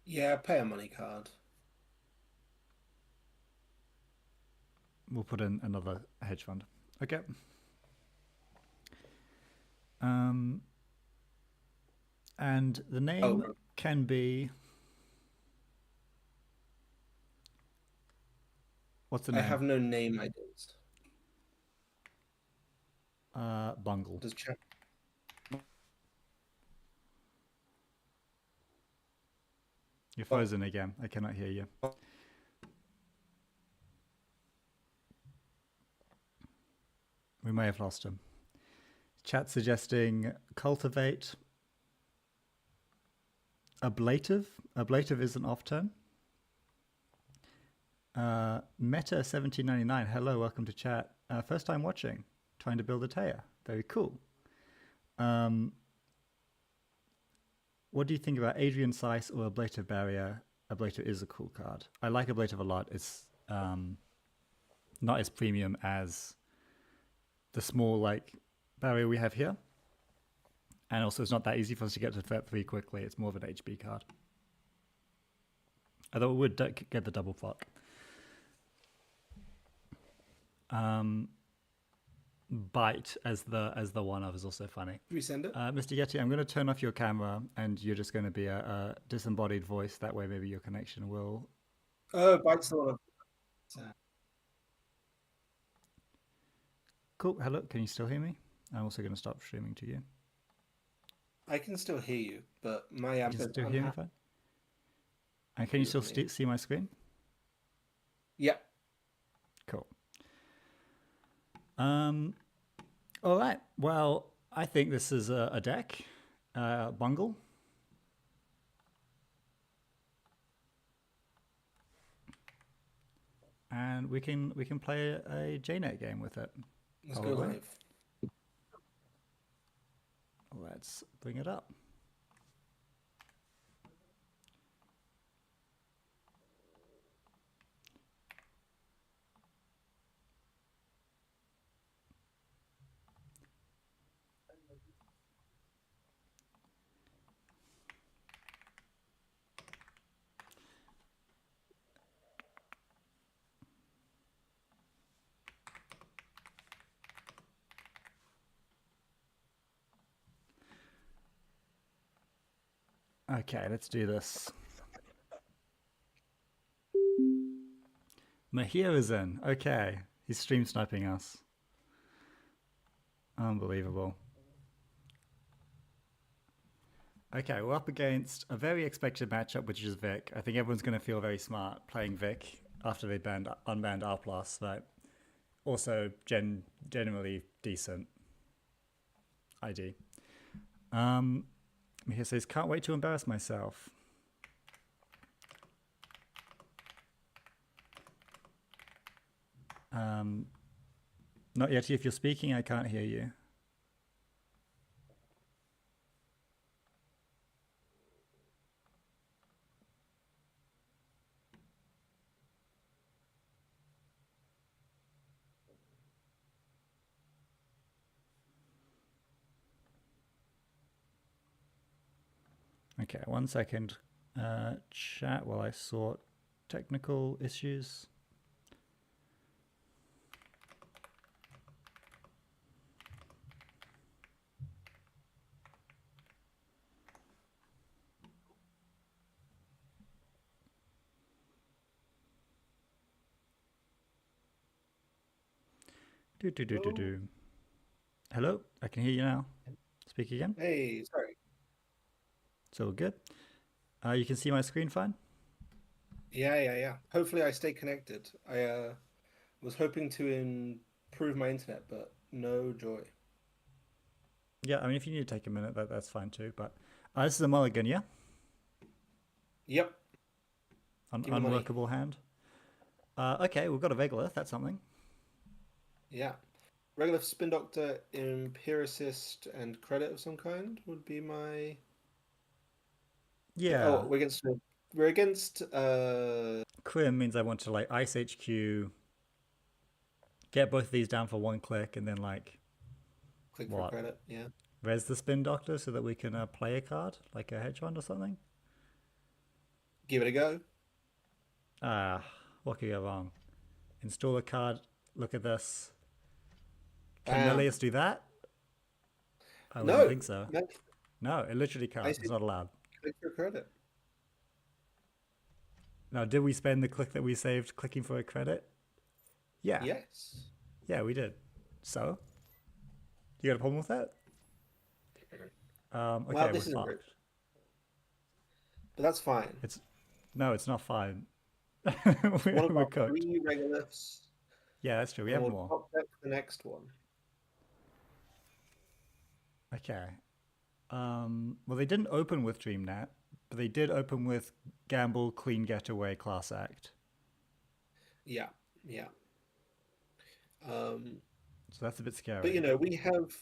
Speaker 1: Yeah, pay a money card.
Speaker 2: We'll put in another hedge fund. Okay. Um, and the name
Speaker 1: Oh,
Speaker 2: can be What's the
Speaker 1: I
Speaker 2: name?
Speaker 1: have no name ideas.
Speaker 2: Bungle.
Speaker 1: Does chat?
Speaker 2: You're frozen again. I cannot hear you. We may have lost him. Chat suggesting cultivate. Ablative. Ablative is an off turn. Meta 1799. Hello, welcome to chat. First time watching. Trying to build a Taya. Very cool. What do you think about Adrian Sice or Ablative Barrier? Ablative is a cool card. I like Ablative a lot. It's not as premium as the small like barrier we have here. And also it's not that easy for us to get to threat 3 quickly. It's more of an HB card. Although it would get the double fuck. Bite as the one of is also funny.
Speaker 1: Resend it.
Speaker 2: Mr. Yeti, I'm going to turn off your camera and you're just going to be a disembodied voice. That way maybe your connection will...
Speaker 1: Bite's the one.
Speaker 2: Cool. Hello, can you still hear me? I'm also going to stop streaming to you.
Speaker 1: I can still hear you, but my amp
Speaker 2: You
Speaker 1: is
Speaker 2: can still hear me fine? And can you still see my screen?
Speaker 1: Yeah.
Speaker 2: Cool. All right. Well, I think this is a deck. Bungle. And we can play a JNet game with it.
Speaker 1: Let's go live.
Speaker 2: Let's bring it up. Okay, let's do this. Mahir is in. Okay, he's stream sniping us. Unbelievable. Okay, we're up against a very expected matchup, which is Vic. I think everyone's going to feel very smart playing Vic after they unbanned R+, but also generally decent ID. Mahir says, can't wait to embarrass myself. Not yet. If you're speaking, I can't hear you. Okay, 1 second. Chat while I sort technical issues. Hello, I can hear you now. Speak again.
Speaker 1: Hey, sorry.
Speaker 2: So good. You can see my screen fine?
Speaker 1: Yeah. Hopefully I stay connected. I was hoping to improve my internet, but no joy.
Speaker 2: Yeah, I mean, if you need to take a minute, that's fine too. But this is a mulligan, yeah?
Speaker 1: Yep.
Speaker 2: Unworkable hand. Okay, we've got a Regolith. That's something.
Speaker 1: Yeah. Regolith, Spin Doctor, Empiricist, and credit of some kind would be my...
Speaker 2: Yeah.
Speaker 1: Oh, we're against
Speaker 2: Crim means I want to like Ice HQ, get both of these down for 1 click, and then like
Speaker 1: click for credit, yeah.
Speaker 2: Res the Spin Doctor so that we can play a card, like a hedge fund or something.
Speaker 1: Give it a go.
Speaker 2: What could go wrong? Install a card, look at this. Can Melius do that? I wouldn't think so. No, it literally can't. It's not allowed.
Speaker 1: Click for credit.
Speaker 2: Now, did we spend the click that we saved clicking for a credit? Yeah,
Speaker 1: Yes.
Speaker 2: yeah, we did. So, you got a problem with that?
Speaker 1: Well,
Speaker 2: Okay, we're
Speaker 1: this isn't very,
Speaker 2: fucked.
Speaker 1: but that's fine.
Speaker 2: It's no, it's not fine.
Speaker 1: One of
Speaker 2: We're
Speaker 1: our
Speaker 2: cooked.
Speaker 1: three regoliths,
Speaker 2: Yeah, that's true. We
Speaker 1: and
Speaker 2: have
Speaker 1: we'll
Speaker 2: more.
Speaker 1: top deck the next one.
Speaker 2: Okay. Well, they didn't open with DreamNet, but they did open with Gamble, Clean Getaway, Class Act.
Speaker 1: Yeah, yeah. Um,
Speaker 2: So that's a bit
Speaker 1: but
Speaker 2: scary.
Speaker 1: we have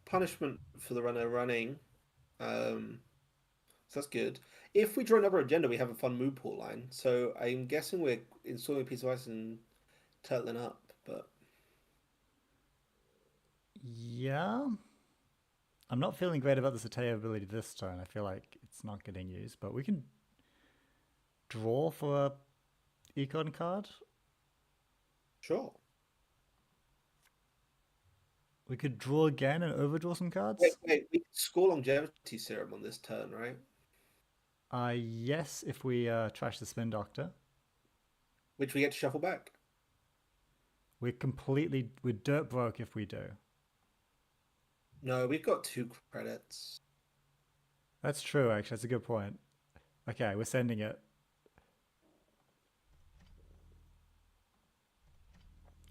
Speaker 1: punishment for the runner running. Um, so that's good. If we draw another agenda, we have a fun mood pool line. So I'm guessing we're installing a piece of ice and turtling up. But
Speaker 2: Yeah, I'm not feeling great about the Sateo ability this turn. I feel like it's not getting used, but we can draw for a econ card.
Speaker 1: sure.
Speaker 2: We could draw again and overdraw some
Speaker 1: Wait,
Speaker 2: cards.
Speaker 1: wait. We can score longevity serum on this turn, right?
Speaker 2: Yes, if we trash the Spin Doctor.
Speaker 1: Which we get to shuffle back.
Speaker 2: We're dirt broke if we do.
Speaker 1: No, we've got 2 credits.
Speaker 2: That's true, actually. That's a good point. Okay, we're sending it.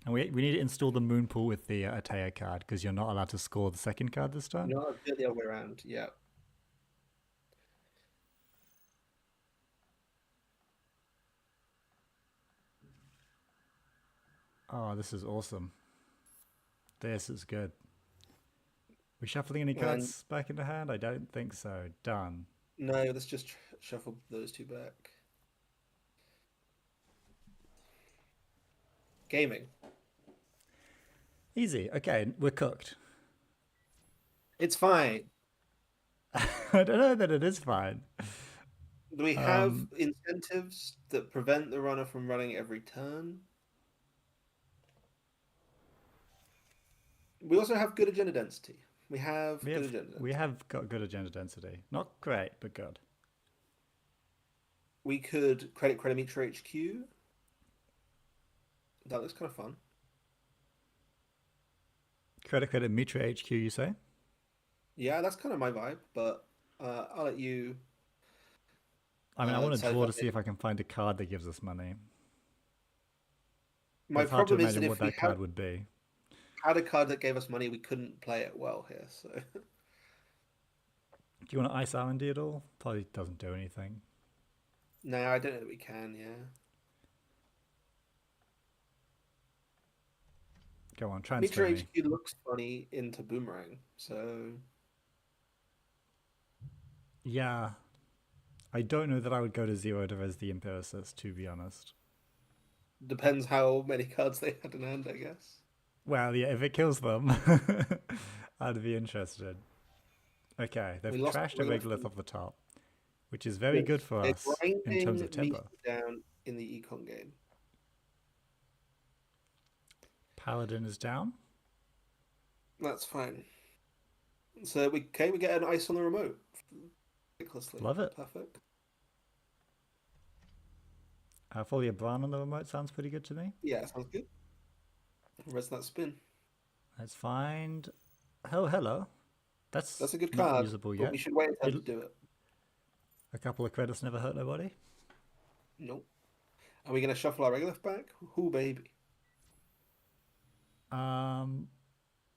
Speaker 2: And we need to install the moon pool with the Atea card because you're not allowed to score the second card this turn.
Speaker 1: No, a bit the other way around. Yeah.
Speaker 2: Oh, this is awesome. This is good. We shuffling any
Speaker 1: And
Speaker 2: cards back into hand? I don't think so. Done.
Speaker 1: no, let's just shuffle those 2 back. Gaming.
Speaker 2: Easy. Okay, we're cooked.
Speaker 1: It's fine.
Speaker 2: I don't know that it is fine.
Speaker 1: We have incentives that prevent the runner from running every turn. We also have good agenda density. We have good agenda density.
Speaker 2: We have got good agenda density. Not great, but good.
Speaker 1: We could credit Credimeter HQ. That looks kind of fun.
Speaker 2: Credit Mitra HQ, you say?
Speaker 1: Yeah, that's kind of my vibe, but I'll let you.
Speaker 2: I mean, I want to
Speaker 1: decide
Speaker 2: draw
Speaker 1: what
Speaker 2: to see if I can find a card that gives us money.
Speaker 1: My
Speaker 2: It's hard to
Speaker 1: problem is that
Speaker 2: imagine what
Speaker 1: if we
Speaker 2: that card would be.
Speaker 1: had a card that gave us money, we couldn't play it well here. So
Speaker 2: Do you want to ice R&D at all? Probably doesn't do anything.
Speaker 1: no, I don't know that we can. Yeah,
Speaker 2: Go on,
Speaker 1: Mitra
Speaker 2: transfer me.
Speaker 1: HQ looks funny into Boomerang, so
Speaker 2: Yeah. I don't know that I would go to 0 to res the Empiricist, to be honest.
Speaker 1: depends how many cards they had in hand, I guess.
Speaker 2: Well, yeah, if it kills them, I'd be interested. Okay, they've
Speaker 1: We lost
Speaker 2: trashed a
Speaker 1: Regolith.
Speaker 2: Regolith off the top, which is very good for
Speaker 1: They're
Speaker 2: us in terms
Speaker 1: grinding
Speaker 2: of tempo.
Speaker 1: Mista down in the econ game.
Speaker 2: Paladin is down.
Speaker 1: That's fine. So we get an ice on the remote. Ridiculously.
Speaker 2: Love it.
Speaker 1: Perfect.
Speaker 2: Folia Bran on the remote sounds pretty good to me.
Speaker 1: Yeah, sounds good. Rest that spin.
Speaker 2: Let's find. Oh, hello.
Speaker 1: That's a good
Speaker 2: not
Speaker 1: card,
Speaker 2: usable
Speaker 1: but
Speaker 2: yet.
Speaker 1: we should wait until to do it.
Speaker 2: A couple of credits never hurt nobody.
Speaker 1: Nope. Are we going to shuffle our Regolith back? Ooh, baby.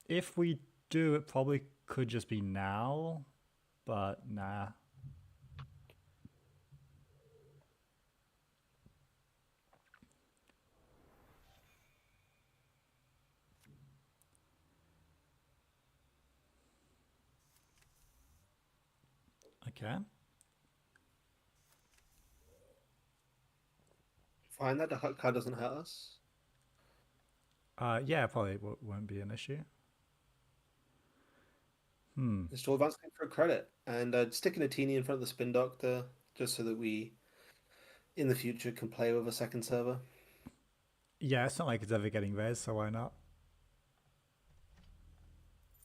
Speaker 2: If we do, it probably could just be now, but nah. Okay.
Speaker 1: Fine, that card doesn't hurt us.
Speaker 2: Yeah, probably won't be an issue.
Speaker 1: Install advanced for a credit. And sticking a teeny in front of the Spin Doctor, just so that we, in the future, can play with a second server.
Speaker 2: Yeah, it's not like it's ever getting res, so why not?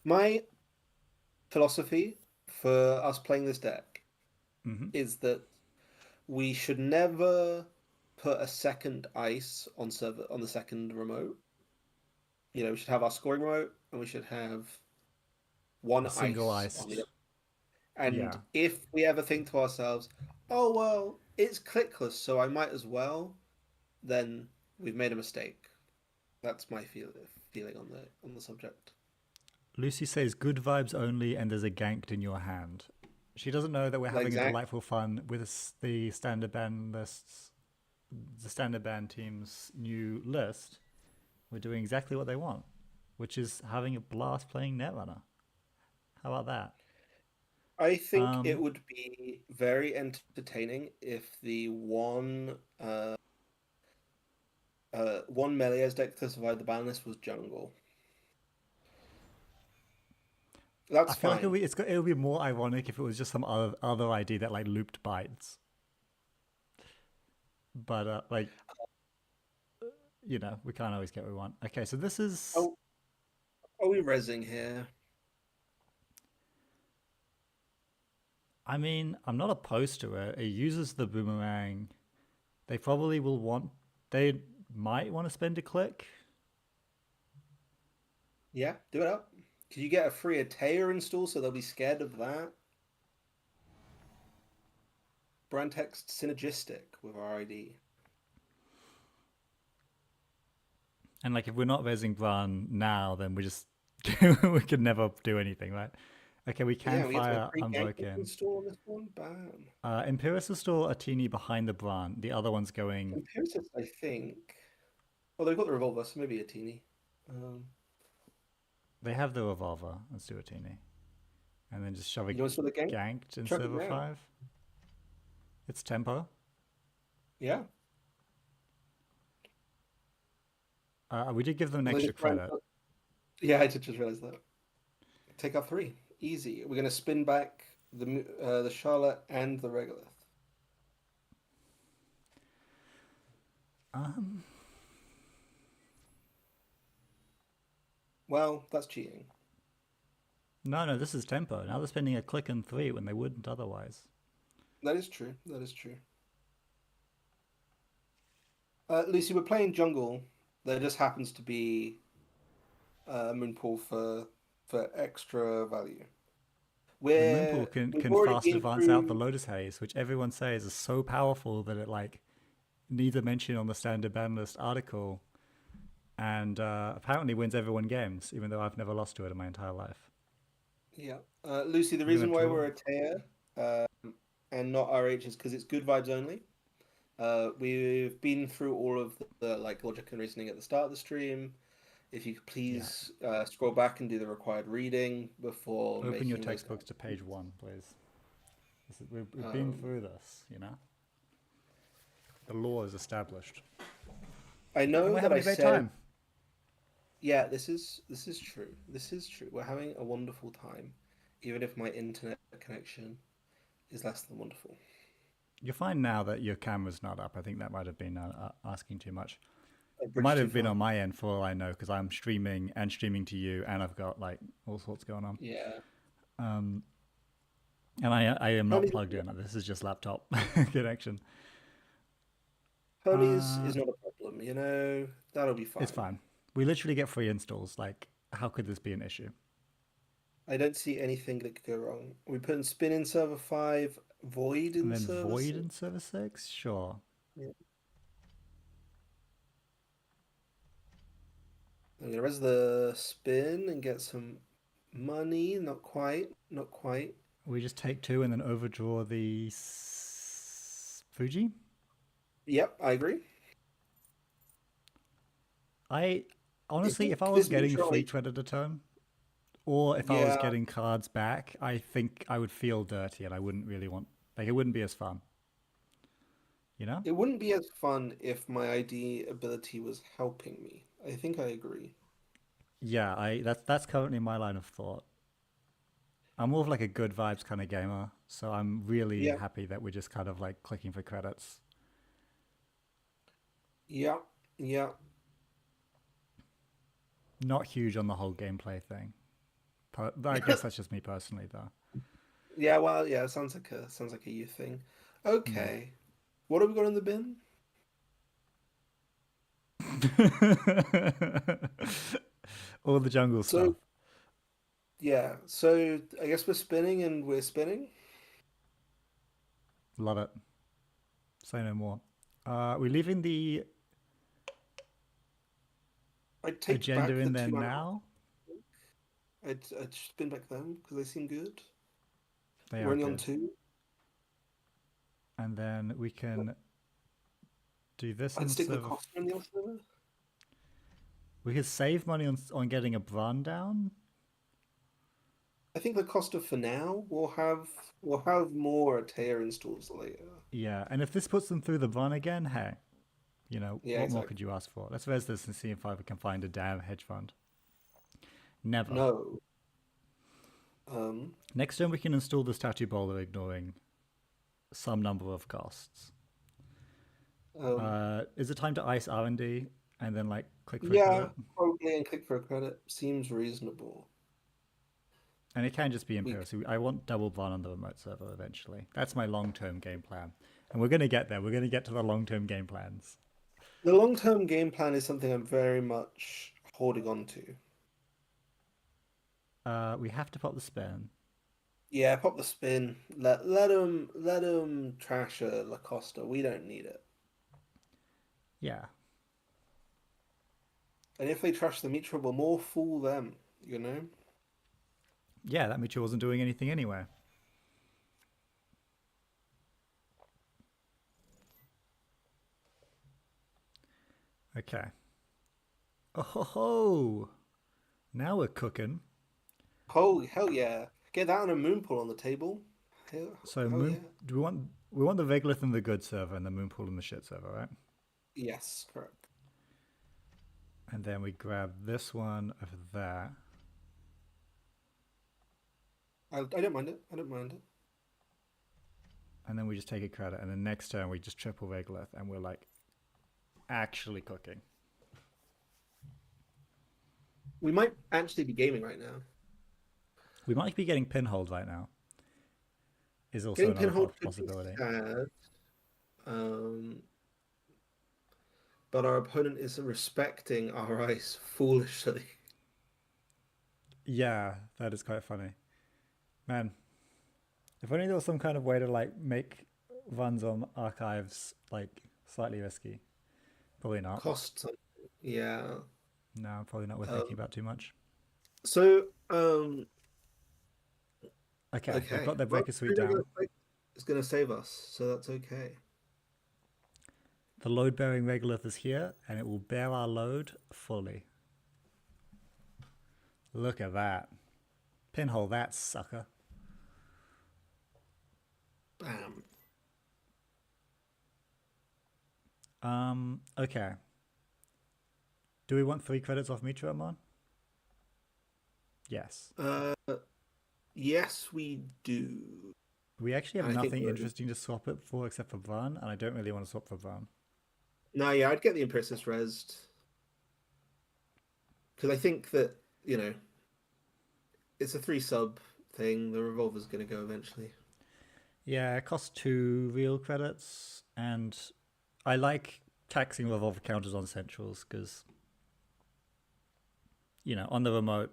Speaker 1: My philosophy for us playing this deck is that we should never put a second ice on the second remote. We should have our scoring remote, and we should have one
Speaker 2: A single
Speaker 1: ice on the.
Speaker 2: iced.
Speaker 1: And
Speaker 2: Yeah.
Speaker 1: if we ever think to ourselves, "Oh well, it's clickless, so I might as well," then we've made a mistake. That's my feeling on the subject.
Speaker 2: Lucy says good vibes only, and there's a ganked in your hand. She doesn't know that we're having a
Speaker 1: Exact.
Speaker 2: delightful fun with the standard band lists, the standard band team's new list. We're doing exactly what they want, which is having a blast playing Netrunner. How about that?
Speaker 1: I think it
Speaker 2: Um,
Speaker 1: would be very entertaining if the one Melies deck to survive the ban list was jungle.
Speaker 2: I
Speaker 1: That's
Speaker 2: feel like
Speaker 1: fine.
Speaker 2: it would be more ironic if it was just some other ID that like looped bites, but like we can't always get what we want. Okay, so this is.
Speaker 1: Oh, are we rezzing here?
Speaker 2: I mean, I'm not opposed to it. It uses the boomerang. They probably will want. They might want to spend a click.
Speaker 1: Yeah, do it up. Could you get a free Atea install so they'll be scared of that? Brand text synergistic with our ID.
Speaker 2: And like, if we're not raising Bran now, then we just we could never do anything, right? Okay, we can
Speaker 1: Yeah, we get a
Speaker 2: fire
Speaker 1: free ganking
Speaker 2: Unbroken.
Speaker 1: install on this one. Bam.
Speaker 2: Imperius will store a teeny behind the Bran. The other one's going.
Speaker 1: Imperius, I think. Well, they've got the revolver, so maybe a teeny. Um,
Speaker 2: They have the revolver. Let's do a teeny, and then just shove
Speaker 1: you
Speaker 2: it
Speaker 1: want to the gank?
Speaker 2: ganked in
Speaker 1: Chuck it
Speaker 2: server
Speaker 1: now.
Speaker 2: 5. It's tempo.
Speaker 1: Yeah.
Speaker 2: We did give them an
Speaker 1: Well, they
Speaker 2: extra
Speaker 1: just ran.
Speaker 2: credit.
Speaker 1: Yeah, I did just realize that. Take off three. Easy. We're going to spin back the Charlotte and the Regolith.
Speaker 2: Um,
Speaker 1: Well, that's cheating.
Speaker 2: no, this is tempo. Now they're spending a click and 3 when they wouldn't otherwise.
Speaker 1: That is true. That is true. Lucy, we're playing jungle. There just happens to be a Moonpool for extra value.
Speaker 2: The Moonpool
Speaker 1: We've
Speaker 2: can
Speaker 1: already
Speaker 2: fast
Speaker 1: been
Speaker 2: advance out the
Speaker 1: through.
Speaker 2: Lotus Haze, which everyone says is so powerful that it like needs a mention on the standard ban list article, and apparently wins everyone games, even though I've never lost to it in my entire life.
Speaker 1: Yeah, Lucy. The
Speaker 2: We're gonna
Speaker 1: reason why
Speaker 2: draw.
Speaker 1: we're a Taya and not RH is because it's good vibes only. We've been through all of the like logic and reasoning at the start of the stream. If you could
Speaker 2: Yeah.
Speaker 1: please scroll back and do the required reading before
Speaker 2: Open your
Speaker 1: making those
Speaker 2: textbooks to page
Speaker 1: comments.
Speaker 2: 1, please. We've been
Speaker 1: Um,
Speaker 2: through this, you know. The law is established,
Speaker 1: I
Speaker 2: and
Speaker 1: know
Speaker 2: we're
Speaker 1: that
Speaker 2: having
Speaker 1: I
Speaker 2: a great
Speaker 1: said,
Speaker 2: time.
Speaker 1: yeah, this is true. This is true. We're having a wonderful time, even if my internet connection is less than wonderful.
Speaker 2: You'll find now that your camera's not up. I think that might have been asking too much.
Speaker 1: A
Speaker 2: It
Speaker 1: bridge
Speaker 2: might
Speaker 1: too
Speaker 2: have been
Speaker 1: far.
Speaker 2: on my end for all I know because I'm streaming and streaming to you, and I've got like all sorts going on.
Speaker 1: Yeah.
Speaker 2: Um, and I am not
Speaker 1: Hermes,
Speaker 2: plugged in. This is just laptop connection.
Speaker 1: Hermes
Speaker 2: Uh,
Speaker 1: is not a problem. That'll be
Speaker 2: it's
Speaker 1: fine.
Speaker 2: fine. We literally get free installs. Like, how could this be an issue?
Speaker 1: I don't see anything that could go wrong. We put in spin in server 5, void
Speaker 2: And
Speaker 1: in
Speaker 2: then
Speaker 1: server
Speaker 2: void
Speaker 1: 6.
Speaker 2: in server 6? Sure.
Speaker 1: Yeah. I'm gonna res the spin and get some money. Not quite. Not quite.
Speaker 2: We just take 2 and then overdraw the Fuji.
Speaker 1: Yep, I agree.
Speaker 2: I
Speaker 1: I
Speaker 2: honestly, if
Speaker 1: think
Speaker 2: I was
Speaker 1: this
Speaker 2: getting free
Speaker 1: neutrality.
Speaker 2: credit a turn, or if I was
Speaker 1: Yeah,
Speaker 2: getting cards back, I think I would feel dirty and I wouldn't really want, like, it wouldn't be as fun, you know?
Speaker 1: it wouldn't be as fun if my ID ability was helping me. I think I agree.
Speaker 2: Yeah, that's currently my line of thought. I'm more of like a good vibes kind of gamer, so I'm really
Speaker 1: Yeah,
Speaker 2: happy that we're just kind of like clicking for credits.
Speaker 1: yeah, yeah.
Speaker 2: Not huge on the whole gameplay thing. I guess that's just me personally, though.
Speaker 1: Yeah, well, yeah, sounds like a you thing.
Speaker 2: Mm.
Speaker 1: Okay. What have we got in the bin?
Speaker 2: All the jungle stuff.
Speaker 1: So yeah, so I guess we're spinning and we're spinning.
Speaker 2: Love it. Say no more. We're leaving the
Speaker 1: I'd take
Speaker 2: agenda
Speaker 1: back the
Speaker 2: in there
Speaker 1: two mana.
Speaker 2: now.
Speaker 1: I'd spin back them because they seem good.
Speaker 2: They
Speaker 1: We're
Speaker 2: are
Speaker 1: only on
Speaker 2: good.
Speaker 1: two.
Speaker 2: And then we can do this
Speaker 1: I'd
Speaker 2: in
Speaker 1: stick the
Speaker 2: server.
Speaker 1: cost in the other server.
Speaker 2: We could save money on getting a Bran down.
Speaker 1: I think the cost of for now we'll have more Atea installs later.
Speaker 2: Yeah, and if this puts them through the Bran again, hey,
Speaker 1: Yeah,
Speaker 2: what more
Speaker 1: exactly.
Speaker 2: could you ask for? Let's res this and see if I can find a damn hedge fund. Never.
Speaker 1: No. Um,
Speaker 2: Next turn we can install the statue bowler ignoring some number of costs.
Speaker 1: um,
Speaker 2: Is it time to ice R&D and then like click for a
Speaker 1: yeah,
Speaker 2: credit?
Speaker 1: probably and click for a credit seems reasonable.
Speaker 2: And it can just be
Speaker 1: We
Speaker 2: Imperial. So I want double Bran on the remote server eventually. That's my long-term game plan. And we're going to get there. We're going to get to the long-term game plans.
Speaker 1: The long-term game plan is something I'm very much holding on to.
Speaker 2: We have to pop the spin.
Speaker 1: Yeah, pop the spin. Let him trash a Lacosta. We don't need it.
Speaker 2: Yeah.
Speaker 1: And if they trash the Mitra, we'll more fool them. You know.
Speaker 2: Yeah, that Mitchell wasn't doing anything anyway. Okay. Oh ho ho! Now we're cooking.
Speaker 1: Holy hell yeah! Get that on a moon pool on the table.
Speaker 2: So
Speaker 1: Hell
Speaker 2: moon,
Speaker 1: yeah.
Speaker 2: do we want the Veglith in the good server and the Moonpool in the shit server, right?
Speaker 1: Yes, correct.
Speaker 2: And then we grab this one over there.
Speaker 1: I don't mind it. I don't mind it.
Speaker 2: And then we just take a credit. And then next turn we just triple Veglith and we're like actually cooking.
Speaker 1: We might actually be gaming right now.
Speaker 2: We might be getting pinholed right now. Is also
Speaker 1: Getting
Speaker 2: another
Speaker 1: pinhold could be
Speaker 2: possibility.
Speaker 1: sad. Um, but our opponent is respecting our ice foolishly.
Speaker 2: Yeah, that is quite funny. Man, if only there was some kind of way to like make runs on archives like slightly risky. Probably not.
Speaker 1: Cost something. Yeah.
Speaker 2: No, probably not worth thinking
Speaker 1: Um,
Speaker 2: about too much.
Speaker 1: so,
Speaker 2: Okay, they've
Speaker 1: okay.
Speaker 2: got their
Speaker 1: Well,
Speaker 2: breaker suite down.
Speaker 1: it's going to save us, so that's okay.
Speaker 2: The load bearing regolith is here and it will bear our load fully. Look at that. Pinhole that sucker.
Speaker 1: Bam.
Speaker 2: Okay. Do we want 3 credits off Mitra Amon? Yes.
Speaker 1: Yes, we do.
Speaker 2: We actually have
Speaker 1: I think
Speaker 2: nothing
Speaker 1: we're...
Speaker 2: interesting to swap it for except for Vran, and I don't really want to swap for Vran.
Speaker 1: No, yeah, I'd get the Impersis resed. Because I think that, it's a 3 sub thing. The revolver's going to go eventually.
Speaker 2: Yeah, it costs 2 real credits, and I like taxing revolver counters on centrals because, on the remote,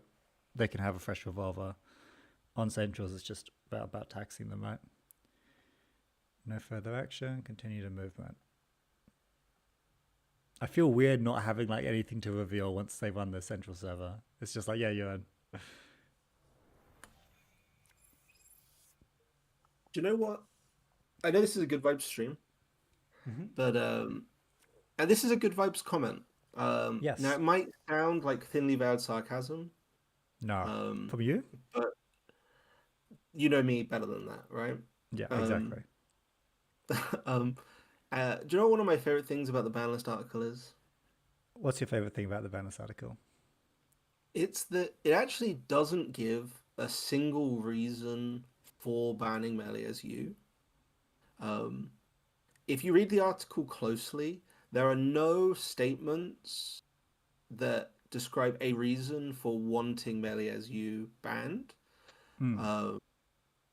Speaker 2: they can have a fresh revolver. On centrals, it's just about taxing them, right? No further action, continue to movement. I feel weird not having like anything to reveal once they run the central server. It's just like, yeah, you're in.
Speaker 1: Do you know what? I know this is a good vibes stream, but and this is a good vibes comment.
Speaker 2: Yes.
Speaker 1: Now it might sound like thinly veiled sarcasm,
Speaker 2: No. From you?
Speaker 1: but you know me better than that, right?
Speaker 2: Yeah,
Speaker 1: Um,
Speaker 2: exactly.
Speaker 1: do you know what one of my favorite things about the ban list article is?
Speaker 2: What's your favorite thing about the Bannis article?
Speaker 1: It's that it actually doesn't give a single reason for banning melee as you. Um, if you read the article closely, there are no statements that describe a reason for wanting melee as you banned.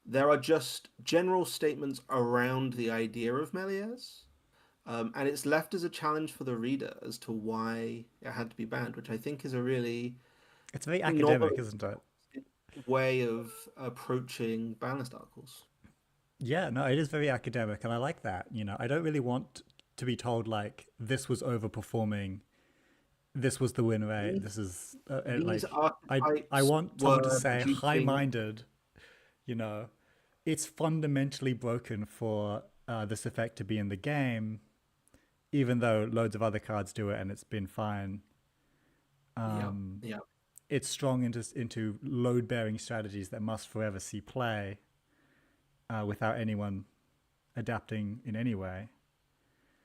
Speaker 1: There are just general statements around the idea of Melies, and it's left as a challenge for the reader as to why it had to be banned, which I think is a really
Speaker 2: It's very
Speaker 1: novel
Speaker 2: academic, isn't it?
Speaker 1: way of approaching balanced articles.
Speaker 2: Yeah, no, it is very academic, and I like that. I don't really want to be told like this was overperforming, this was the win rate, this is
Speaker 1: These
Speaker 2: like I
Speaker 1: archetypes
Speaker 2: want someone to
Speaker 1: were
Speaker 2: say
Speaker 1: duping.
Speaker 2: high-minded. You know, it's fundamentally broken for this effect to be in the game, even though loads of other cards do it and it's been fine.
Speaker 1: Yeah,
Speaker 2: Um,
Speaker 1: yeah.
Speaker 2: it's strong into load-bearing strategies that must forever see play without anyone adapting in any way.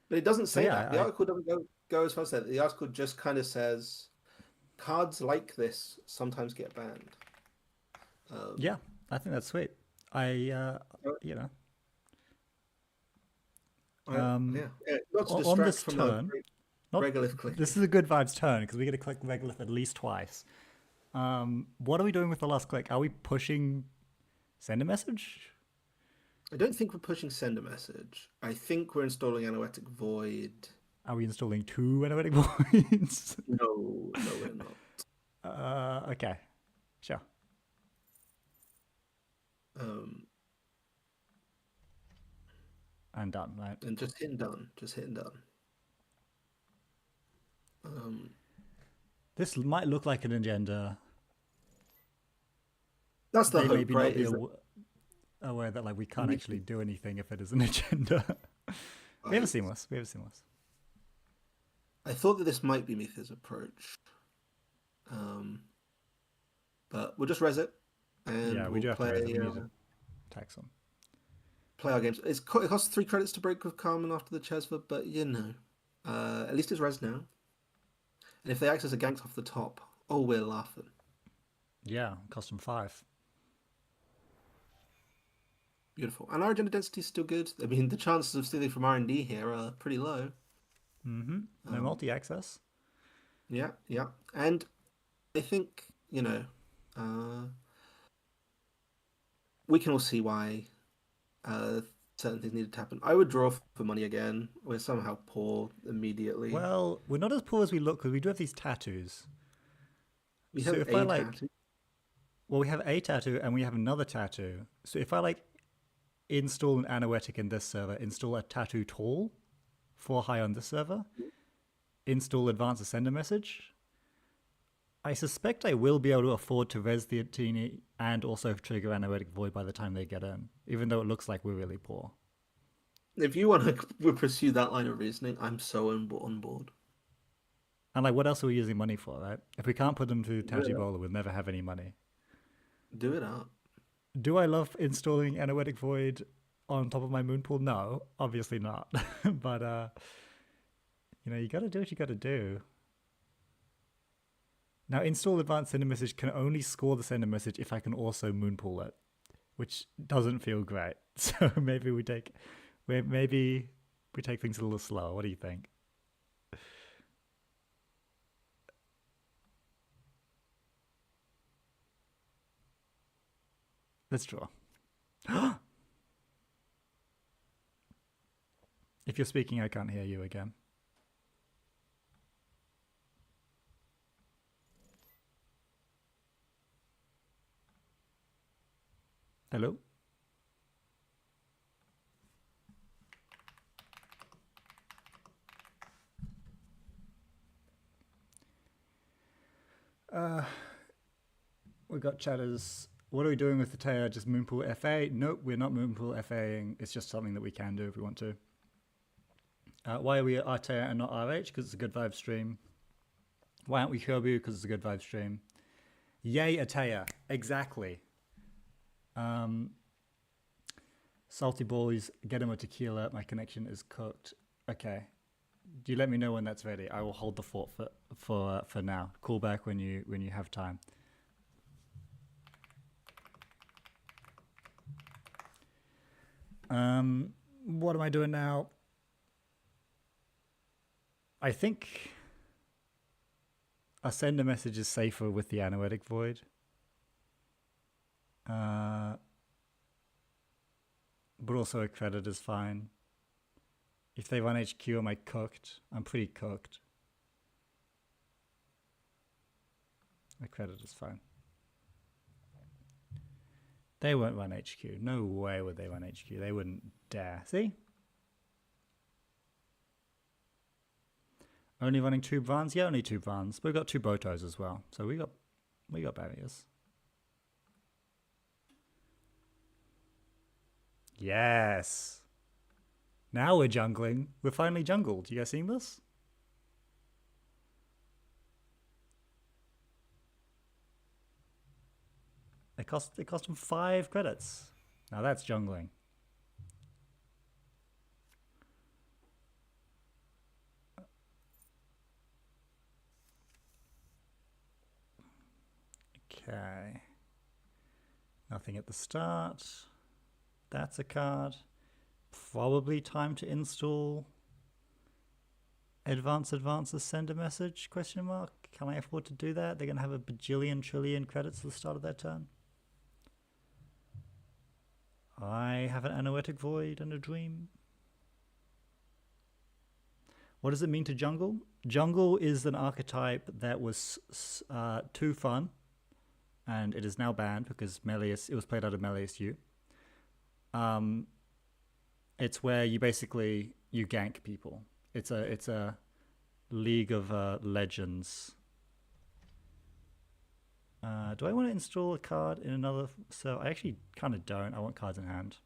Speaker 1: But it doesn't
Speaker 2: So
Speaker 1: say
Speaker 2: yeah,
Speaker 1: that. The article doesn't go as far as that. The article just kind of says cards like this sometimes get banned. Um,
Speaker 2: yeah, I think that's sweet. I
Speaker 1: uh,
Speaker 2: you know
Speaker 1: yeah, not to
Speaker 2: on
Speaker 1: distract
Speaker 2: this
Speaker 1: from a
Speaker 2: turn,
Speaker 1: great
Speaker 2: not
Speaker 1: regolith
Speaker 2: this
Speaker 1: click.
Speaker 2: is a good vibes turn because we get to click regolith at least twice. What are we doing with the last click? Are we pushing send a message?
Speaker 1: I don't think we're pushing send a message. I think we're installing Anoetic Void.
Speaker 2: Are we installing two energetic points?
Speaker 1: No, no, we're not.
Speaker 2: Okay, sure.
Speaker 1: Um,
Speaker 2: And done, right?
Speaker 1: and just hitting done. Just hitting done. Um,
Speaker 2: This might look like an agenda.
Speaker 1: that's the
Speaker 2: They
Speaker 1: hope,
Speaker 2: maybe
Speaker 1: right?
Speaker 2: not be
Speaker 1: Is that
Speaker 2: aware that like we can't
Speaker 1: we
Speaker 2: actually
Speaker 1: can,
Speaker 2: do anything if it is an agenda. We have a
Speaker 1: I,
Speaker 2: seamless. We have a seamless.
Speaker 1: I thought that this might be Mytha's approach. Um, but we'll just res it, and
Speaker 2: Yeah, we
Speaker 1: we'll
Speaker 2: do have to raise it. We need to tax them.
Speaker 1: play our games. It costs 3 credits to break with Carmen after the Chesva, but at least it's res now. And if they access a gank off the top, oh, we're laughing.
Speaker 2: Yeah, cost them 5.
Speaker 1: Beautiful. And our agenda density is still good. I mean, the chances of stealing from R&D here are pretty low.
Speaker 2: Mm-hmm. No
Speaker 1: Um,
Speaker 2: multi-access.
Speaker 1: yeah, yeah. And I think, uh, we can all see why uh, certain things needed to happen. I would draw for money again. We're somehow poor immediately.
Speaker 2: Well, we're not as poor as we look because we do have these tattoos.
Speaker 1: We
Speaker 2: So
Speaker 1: have
Speaker 2: if I
Speaker 1: a
Speaker 2: like,
Speaker 1: tattoo.
Speaker 2: well, we have a tattoo and we have another tattoo. So if I like install an anoetic in this server, install a tattoo tool for high on this server, install advanced sender message, I suspect I will be able to afford to res the Atini and also trigger Anoetic Void by the time they get in, even though it looks like we're really poor.
Speaker 1: If you want to pursue that line of reasoning, I'm so on board.
Speaker 2: And like, what else are we using money for, right? If we can't put them through
Speaker 1: Do it up.
Speaker 2: Tachibola, we'll never have any money.
Speaker 1: Do it up.
Speaker 2: Do I love installing Anoetic Void on top of my Moonpool? No, obviously not. But, you gotta do what you gotta do. Now, install advanced sender message can only score the sender message if I can also Moonpool it, which doesn't feel great. So maybe we take things a little slower. What do you think? Let's draw. If you're speaking, I can't hear you again. Hello? We got chatters. What are we doing with the Taya? Just Moonpool FA? Nope, we're not Moonpool FAing. It's just something that we can do if we want to. Why are we Artea and not RH? Because it's a good vibe stream. Why aren't we Kyobu? Because it's a good vibe stream. Yay, Atea. Exactly. Salty boys, get him a tequila. My connection is cooked. Okay. Do you let me know when that's ready? I will hold the fort for now. Call back when you have time. What am I doing now? I think a sender message is safer with the Anoetic Void. But also a credit is fine. If they run HQ, am I cooked? I'm pretty cooked. A credit is fine. They won't run HQ. No way would they run HQ. They wouldn't dare. See? Only running 2 Brans? Yeah, only 2 Brans. But we've got 2 Botos as well. So we got barriers. Yes. Now we're jungling. We're finally jungled. You guys seen this? It cost them 5 credits. Now that's jungling. Okay. Nothing at the start. That's a card. Probably time to install Advances send a message, question mark. Can I afford to do that? They're going to have a bajillion trillion credits at the start of their turn. I have an Anoetic Void and a Dream. What does it mean to jungle? Jungle is an archetype that was too fun, and it is now banned because it was played out of Meleus U. It's where you basically gank people. It's a League of Legends. Do I want to install a card in another? So I actually kind of don't. I want cards in hand.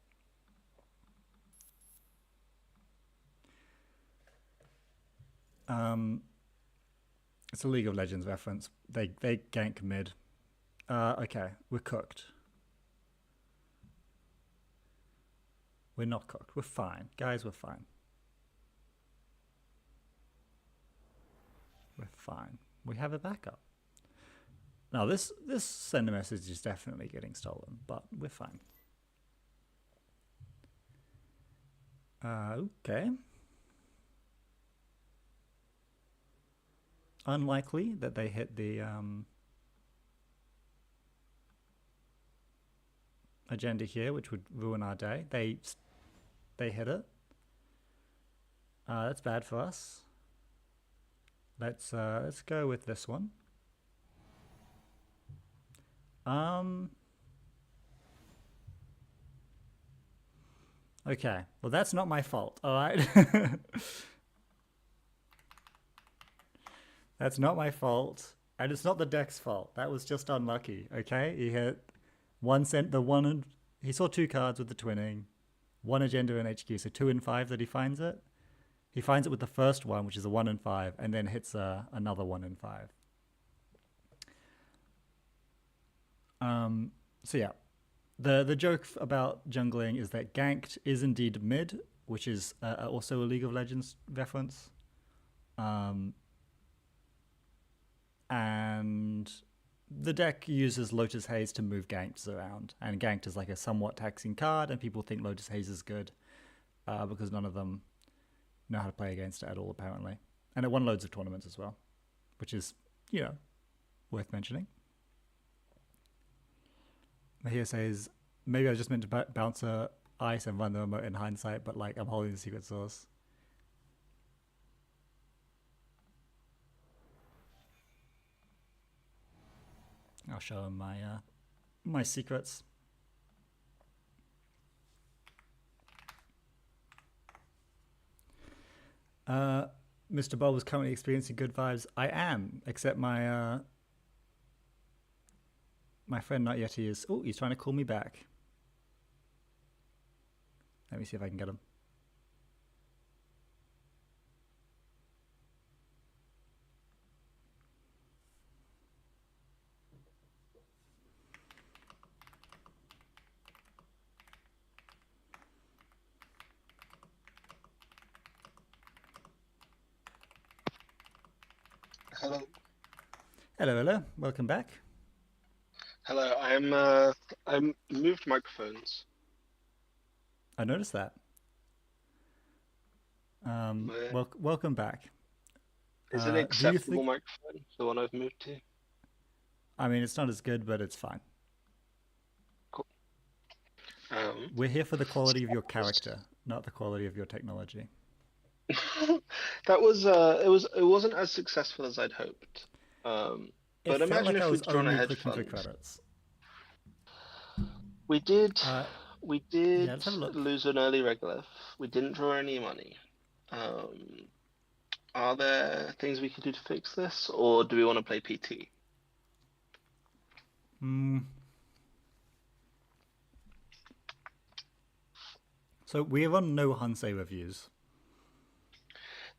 Speaker 2: It's a League of Legends reference. They gank mid. Okay, we're cooked. We're not cooked. We're fine. Guys, we're fine. We're fine. We have a backup. Now, this sender message is definitely getting stolen, but we're fine. Okay. Unlikely that they hit the agenda here, which would ruin our day. They hit it. That's bad for us. Let's go with this one. Okay. Well, that's not my fault. All right. That's not my fault, and it's not the deck's fault. That was just unlucky. Okay, he hit he saw 2 cards with the twinning, 1 agenda in HQ, so 2 and 5 that he finds it. He finds it with the first one, which is a 1 and 5, and then hits another 1 and 5. So yeah, the joke about jungling is that ganked is indeed mid, which is also a League of Legends reference. And the deck uses Lotus Haze to move ganked around, and ganked is like a somewhat taxing card, and people think Lotus Haze is good because none of them know how to play against it at all, apparently. And it won loads of tournaments as well, which is, worth mentioning. Mahir says, maybe I just meant to bounce a ice and run the remote in hindsight, but like I'm holding the secret source. I'll show him my secrets. Mr. Bob was currently experiencing good vibes. I am, except my friend Not Yeti is. Oh, he's trying to call me back. Let me see if I can get him.
Speaker 3: Hello.
Speaker 2: Hello. Welcome back.
Speaker 3: Hello. I'm moved microphones.
Speaker 2: I noticed that. Welcome back.
Speaker 3: Is it an acceptable microphone, the one I've moved to?
Speaker 2: I mean, it's not as good, but it's fine.
Speaker 3: Cool.
Speaker 2: We're here for the quality of your character, not the quality of your technology.
Speaker 3: That was it wasn't as successful as I'd hoped. But
Speaker 2: felt
Speaker 3: imagine
Speaker 2: like I
Speaker 3: if
Speaker 2: was
Speaker 3: we'd drawn
Speaker 2: only
Speaker 3: ahead
Speaker 2: clicking for
Speaker 3: funds.
Speaker 2: credits.
Speaker 3: We did.
Speaker 2: Uh,
Speaker 3: We
Speaker 2: yeah,
Speaker 3: did
Speaker 2: let's have a look.
Speaker 3: lose an early regolith. We didn't draw any money. Are there things we can do to fix this, or do we want to play PT?
Speaker 2: So we're on no Hansei reviews.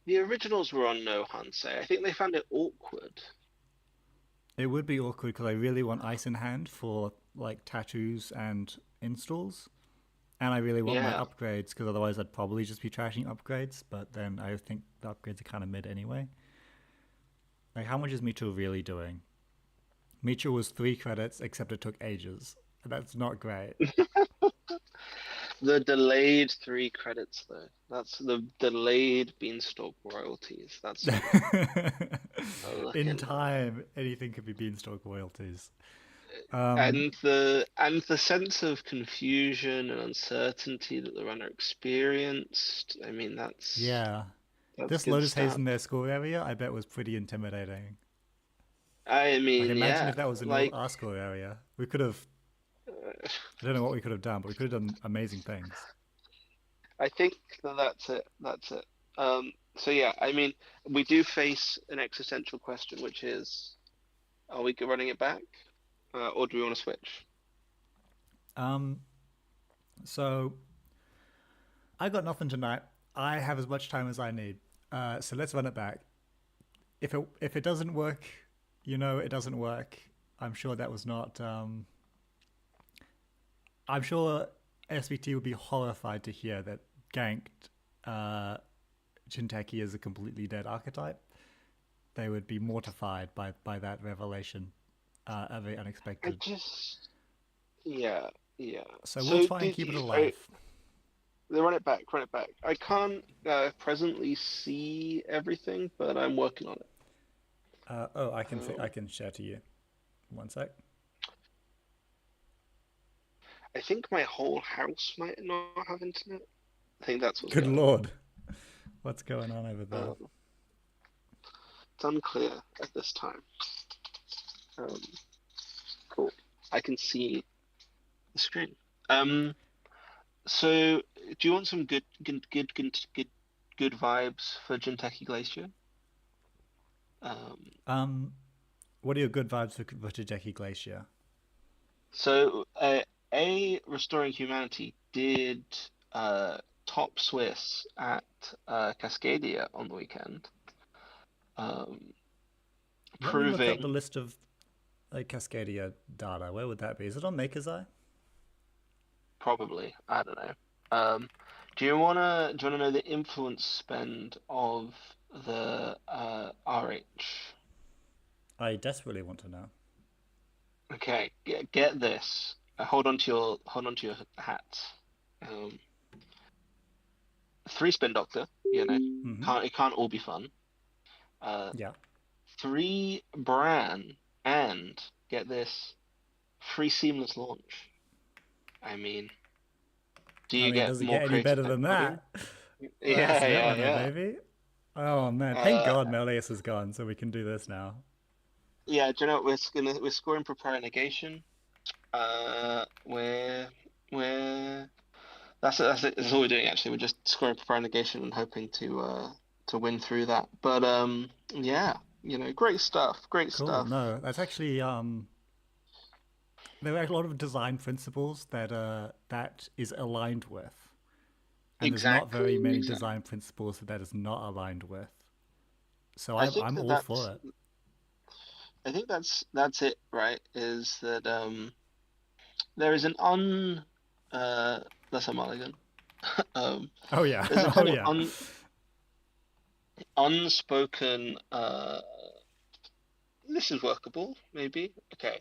Speaker 3: The originals were on no Hansei. I think they found it awkward.
Speaker 2: It would be awkward because I really want Ice in Hand for like tattoos and installs. And I really want my
Speaker 3: Yeah.
Speaker 2: upgrades because otherwise I'd probably just be trashing upgrades. But then I think the upgrades are kind of mid anyway. Like, how much is Micho really doing? Micho was 3 credits, except it took ages. That's not great.
Speaker 3: The delayed 3 credits, though. That's the delayed Beanstalk royalties. That's
Speaker 2: In
Speaker 3: looking.
Speaker 2: time, anything could be Beanstalk royalties.
Speaker 3: And the sense of confusion and uncertainty that the runner experienced. I mean, that's
Speaker 2: Yeah. This
Speaker 3: good
Speaker 2: Lotus Haze
Speaker 3: stuff.
Speaker 2: in their score area, I bet was pretty intimidating.
Speaker 3: I
Speaker 2: Like,
Speaker 3: mean,
Speaker 2: imagine
Speaker 3: yeah,
Speaker 2: if that was in
Speaker 3: like
Speaker 2: our score area. We could have, I don't know what we could have done, but we could have done amazing things.
Speaker 3: I think that's it. That's it. So yeah, I mean, we do face an existential question, which is, are we running it back, or do we want to switch?
Speaker 2: So, I got nothing tonight. I have as much time as I need. So let's run it back. If it doesn't work, it doesn't work. I'm sure that was not. I'm sure SVT would be horrified to hear that ganked Jinteki is a completely dead archetype. They would be mortified by that revelation. Very unexpected.
Speaker 3: Yeah.
Speaker 2: So we'll try and keep it alive.
Speaker 3: They run it back, run it back. I can't presently see everything, but I'm working on it.
Speaker 2: I can share to you. One sec.
Speaker 3: I think my whole house might not have internet. I think that's what's
Speaker 2: Good
Speaker 3: going
Speaker 2: lord. What's going on over there?
Speaker 3: It's unclear at this time. Cool. I can see the screen. So do you want some good vibes for Jinteki Glacier?
Speaker 2: What are your good vibes for Jinteki Glacier?
Speaker 3: So Restoring Humanity did top Swiss at Cascadia on the weekend.
Speaker 2: Let me look up the list of Cascadia data. Where would that be? Is it on Maker's Eye?
Speaker 3: Probably. I don't know. Do you wanna know the influence spend of the RH?
Speaker 2: I desperately want to know.
Speaker 3: Okay, get this. Hold on to your hats. 3 spin doctor. It can't all be fun.
Speaker 2: Yeah.
Speaker 3: 3 Bran, and get this, free seamless launch. I mean,
Speaker 2: does it get any better than that?
Speaker 3: Yeah.
Speaker 2: Baby. Oh man, thank God Melius is gone, so we can do this now.
Speaker 3: Yeah, do you know what? We're scoring Prepare Negation. We're that's it. That's all we're doing actually. We're just scoring Prepare Negation and hoping to win through that. But yeah, great stuff. Great
Speaker 2: cool.
Speaker 3: stuff.
Speaker 2: No, that's actually there are a lot of design principles that is aligned with. And there's not very many design principles that is not aligned with. So I'm all for it.
Speaker 3: I think that's it, right? Is that there is an that's a mulligan.
Speaker 2: Oh yeah.
Speaker 3: There's a kind of unspoken this is workable, maybe. Okay.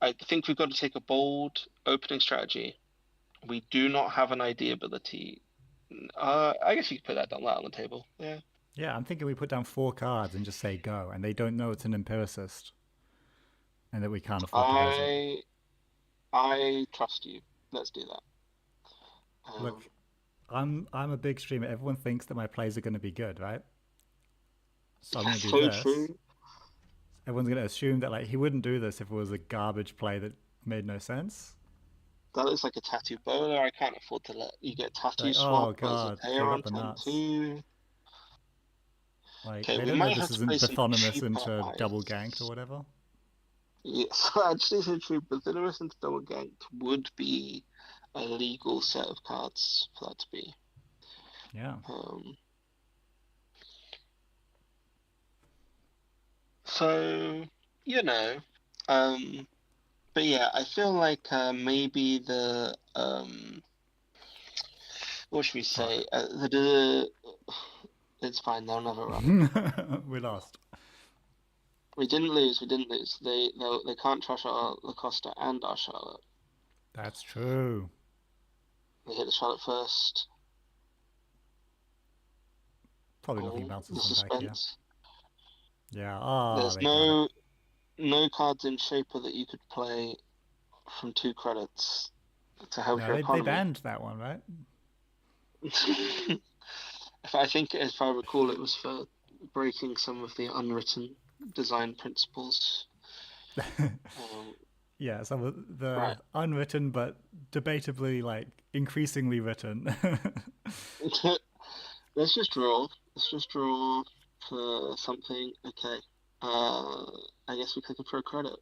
Speaker 3: I think we've got to take a bold opening strategy. We do not have an idea ability. I guess you could put that down on the table. Yeah.
Speaker 2: Yeah, I'm thinking we put down 4 cards and just say go, and they don't know it's an empiricist, and that we can't afford to lose it.
Speaker 3: I trust you. Let's do that.
Speaker 2: Look, I'm a big streamer. Everyone thinks that my plays are going to be good, right? So I'm going to do this.
Speaker 3: True.
Speaker 2: everyone's going to assume that like he wouldn't do this if it was a garbage play that made no sense.
Speaker 3: That looks like a tattoo bowler. I can't afford to let you get tattoo
Speaker 2: Like,
Speaker 3: swap
Speaker 2: oh
Speaker 3: as a
Speaker 2: god,
Speaker 3: player
Speaker 2: they've
Speaker 3: on
Speaker 2: got the
Speaker 3: turn
Speaker 2: nuts.
Speaker 3: 2.
Speaker 2: Like,
Speaker 3: Okay,
Speaker 2: I
Speaker 3: we
Speaker 2: don't know
Speaker 3: might
Speaker 2: if this
Speaker 3: have to play
Speaker 2: isn't
Speaker 3: some
Speaker 2: Bathynomus
Speaker 3: cheaper
Speaker 2: into double ganked or
Speaker 3: eyes.
Speaker 2: whatever.
Speaker 3: Yeah, so actually, so true. Bathynomus into double ganked would be a legal set of cards for that to be.
Speaker 2: Yeah.
Speaker 3: So, you know, but yeah, I feel like maybe the what should we say?
Speaker 2: Fuck.
Speaker 3: It's fine. They'll never run.
Speaker 2: We lost.
Speaker 3: We didn't lose. We didn't lose. They can't trash our Lacosta and our Charlotte.
Speaker 2: That's true.
Speaker 3: They hit the Charlotte first.
Speaker 2: Probably nothing
Speaker 3: Oh,
Speaker 2: bounces
Speaker 3: the
Speaker 2: them back here.
Speaker 3: suspense.
Speaker 2: Yeah. Ah,
Speaker 3: There's
Speaker 2: they got it.
Speaker 3: no cards in Shaper that you could play from 2 credits to help
Speaker 2: No,
Speaker 3: your
Speaker 2: they
Speaker 3: economy.
Speaker 2: banned that one, right?
Speaker 3: If I recall, it was for breaking some of the unwritten design principles.
Speaker 2: Yeah, some of the
Speaker 3: Right.
Speaker 2: unwritten but debatably like increasingly written.
Speaker 3: Let's just draw. Let's just draw for something. Okay. I guess we're clicking for a credit.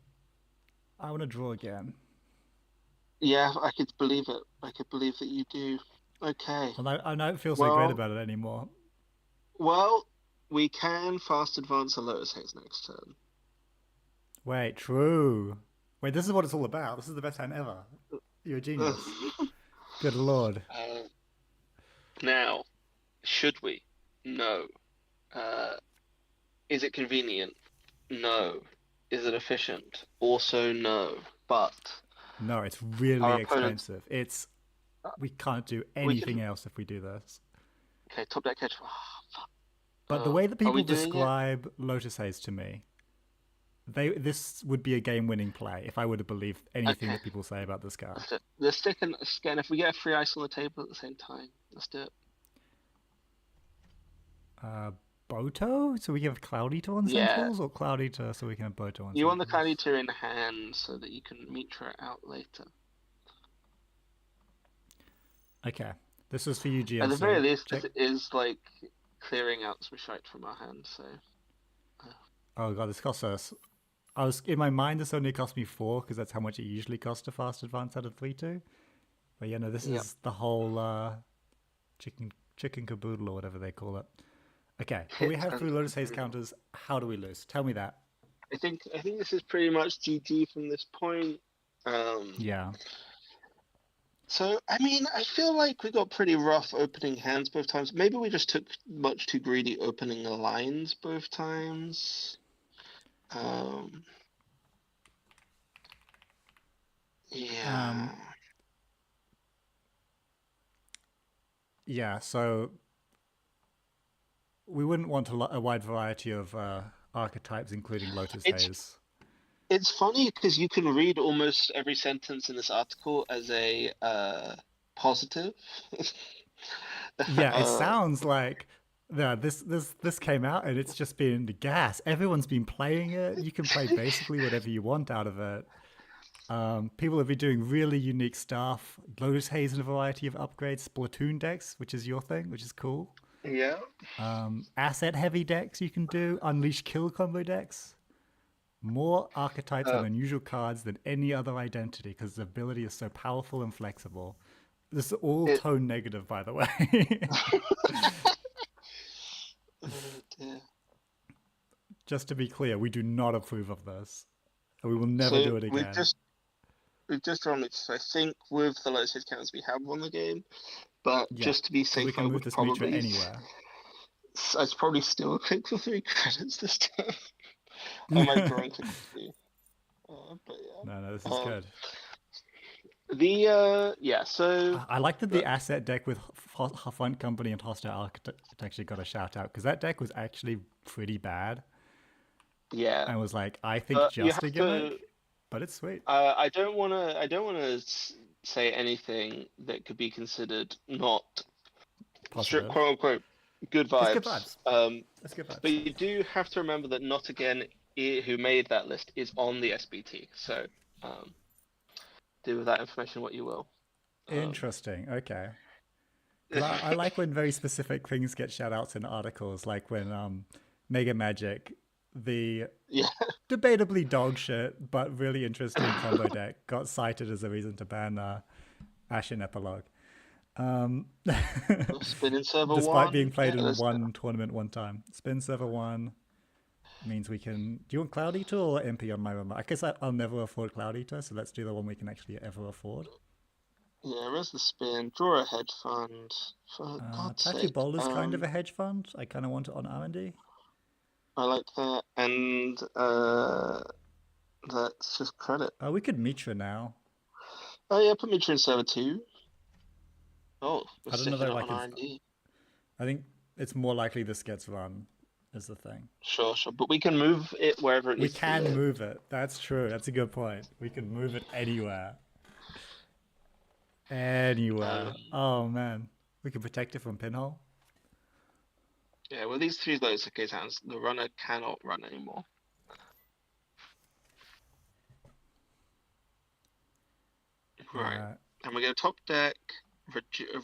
Speaker 2: I want to draw again.
Speaker 3: Yeah, I could believe it. I could believe that you do. Okay.
Speaker 2: I don't feel so great about it anymore.
Speaker 3: Well, we can fast advance a Lotus Haze next turn.
Speaker 2: Wait, true. Wait, this is what it's all about. This is the best hand ever. You're a genius. Good lord.
Speaker 3: Now, should we? No. Is it convenient? No. Is it efficient? Also no. But
Speaker 2: no, it's really expensive. We can't do anything else if we do this.
Speaker 3: Okay, top deck catch. Oh, fuck.
Speaker 2: But the way that people describe Lotus Haze to me, this would be a game-winning play if I would have believed anything that people say about this guy.
Speaker 3: Let's stick in again. If we get a free ice on the table at the same time, let's do it.
Speaker 2: Boto? So we have Cloud Eater on Centrals, or Cloud Eater so we can have Boto on Centrals?
Speaker 3: You want the Cloud Eater in hand so that you can Mitra it out later.
Speaker 2: Okay. This is for you, GMC.
Speaker 3: At the very least, it is like clearing out some shite from our hand, so...
Speaker 2: Oh god, this costs us... in my mind, this only cost me 4, because that's how much it usually costs to fast advance out of 3-2. But yeah, no, this is the whole chicken caboodle, or whatever they call it. Okay, but we have 3 Lotus Haze counters. How do we lose? Tell me that.
Speaker 3: I think this is pretty much GG from this point.
Speaker 2: Yeah.
Speaker 3: So, I mean, I feel like we got pretty rough opening hands both times. Maybe we just took much too greedy opening lines both times. Yeah.
Speaker 2: Yeah, so we wouldn't want a wide variety of archetypes, including Lotus Haze.
Speaker 3: It's funny because you can read almost every sentence in this article as a positive.
Speaker 2: Yeah, it sounds like this came out and it's just been the gas. Everyone's been playing it. You can play basically whatever you want out of it. People have been doing really unique stuff. Lotus Haze and a variety of upgrades. Splatoon decks, which is your thing, which is cool.
Speaker 3: Yeah.
Speaker 2: Asset heavy decks you can do. Unleash kill combo decks. More archetypes and unusual cards than any other identity because the ability is so powerful and flexible. This is all tone negative, by the way. Just to be clear, we do not approve of this. And we will never do it again.
Speaker 3: We've just drawn it. So I think with the Lotus Haze counters we have won the game. But just to be safe,
Speaker 2: we can move this Mitra anywhere.
Speaker 3: I'd probably still click for 3 credits this time. I might drawing click for 3. But yeah.
Speaker 2: No, this is good.
Speaker 3: So
Speaker 2: I like that the asset deck with Fun Company and Hostile Architecture got a shout out because that deck was actually pretty bad.
Speaker 3: Yeah.
Speaker 2: And was like, I think just a gimmick, but it's sweet.
Speaker 3: I don't want to say anything that could be considered not strict, quote unquote good vibes.
Speaker 2: It's good vibes.
Speaker 3: But you do have to remember that Not Again who made that list is on the SBT. So do with that information what you will.
Speaker 2: Interesting. Okay. 'Cause I like when very specific things get shout outs in articles, like when Mega Magic, the
Speaker 3: Yeah.
Speaker 2: debatably dog shit but really interesting combo deck, got cited as a reason to ban Ashen Epilogue.
Speaker 3: Spinning server
Speaker 2: Despite
Speaker 3: one.
Speaker 2: being played
Speaker 3: Yeah,
Speaker 2: in
Speaker 3: there's-
Speaker 2: one tournament one time. Spin server one means we can. Do you want Cloud Eater or MP on my remote? I guess I'll never afford Cloud Eater, so let's do the one we can actually ever afford.
Speaker 3: Yeah, where's the spin? Draw a hedge fund. For God's
Speaker 2: Tattoo
Speaker 3: sake.
Speaker 2: Bowl is kind of a hedge fund. I kind of want it on R&D.
Speaker 3: I like that. And that's just credit.
Speaker 2: We could Mitra now.
Speaker 3: Oh yeah, put Mitra in server 2. Oh, we're
Speaker 2: I don't know
Speaker 3: sticking
Speaker 2: though,
Speaker 3: it
Speaker 2: like
Speaker 3: on
Speaker 2: if-
Speaker 3: R&D.
Speaker 2: I think it's more likely this gets run, is the thing.
Speaker 3: Sure. But we can move it wherever it
Speaker 2: We
Speaker 3: needs to
Speaker 2: can
Speaker 3: be.
Speaker 2: move it. That's true. That's a good point. We can move it anywhere. Anywhere. Oh man. We can protect it from pinhole.
Speaker 3: Yeah, well, these 3 low Sake hands, the runner cannot run anymore. Right.
Speaker 2: Uh,
Speaker 3: And we go top deck,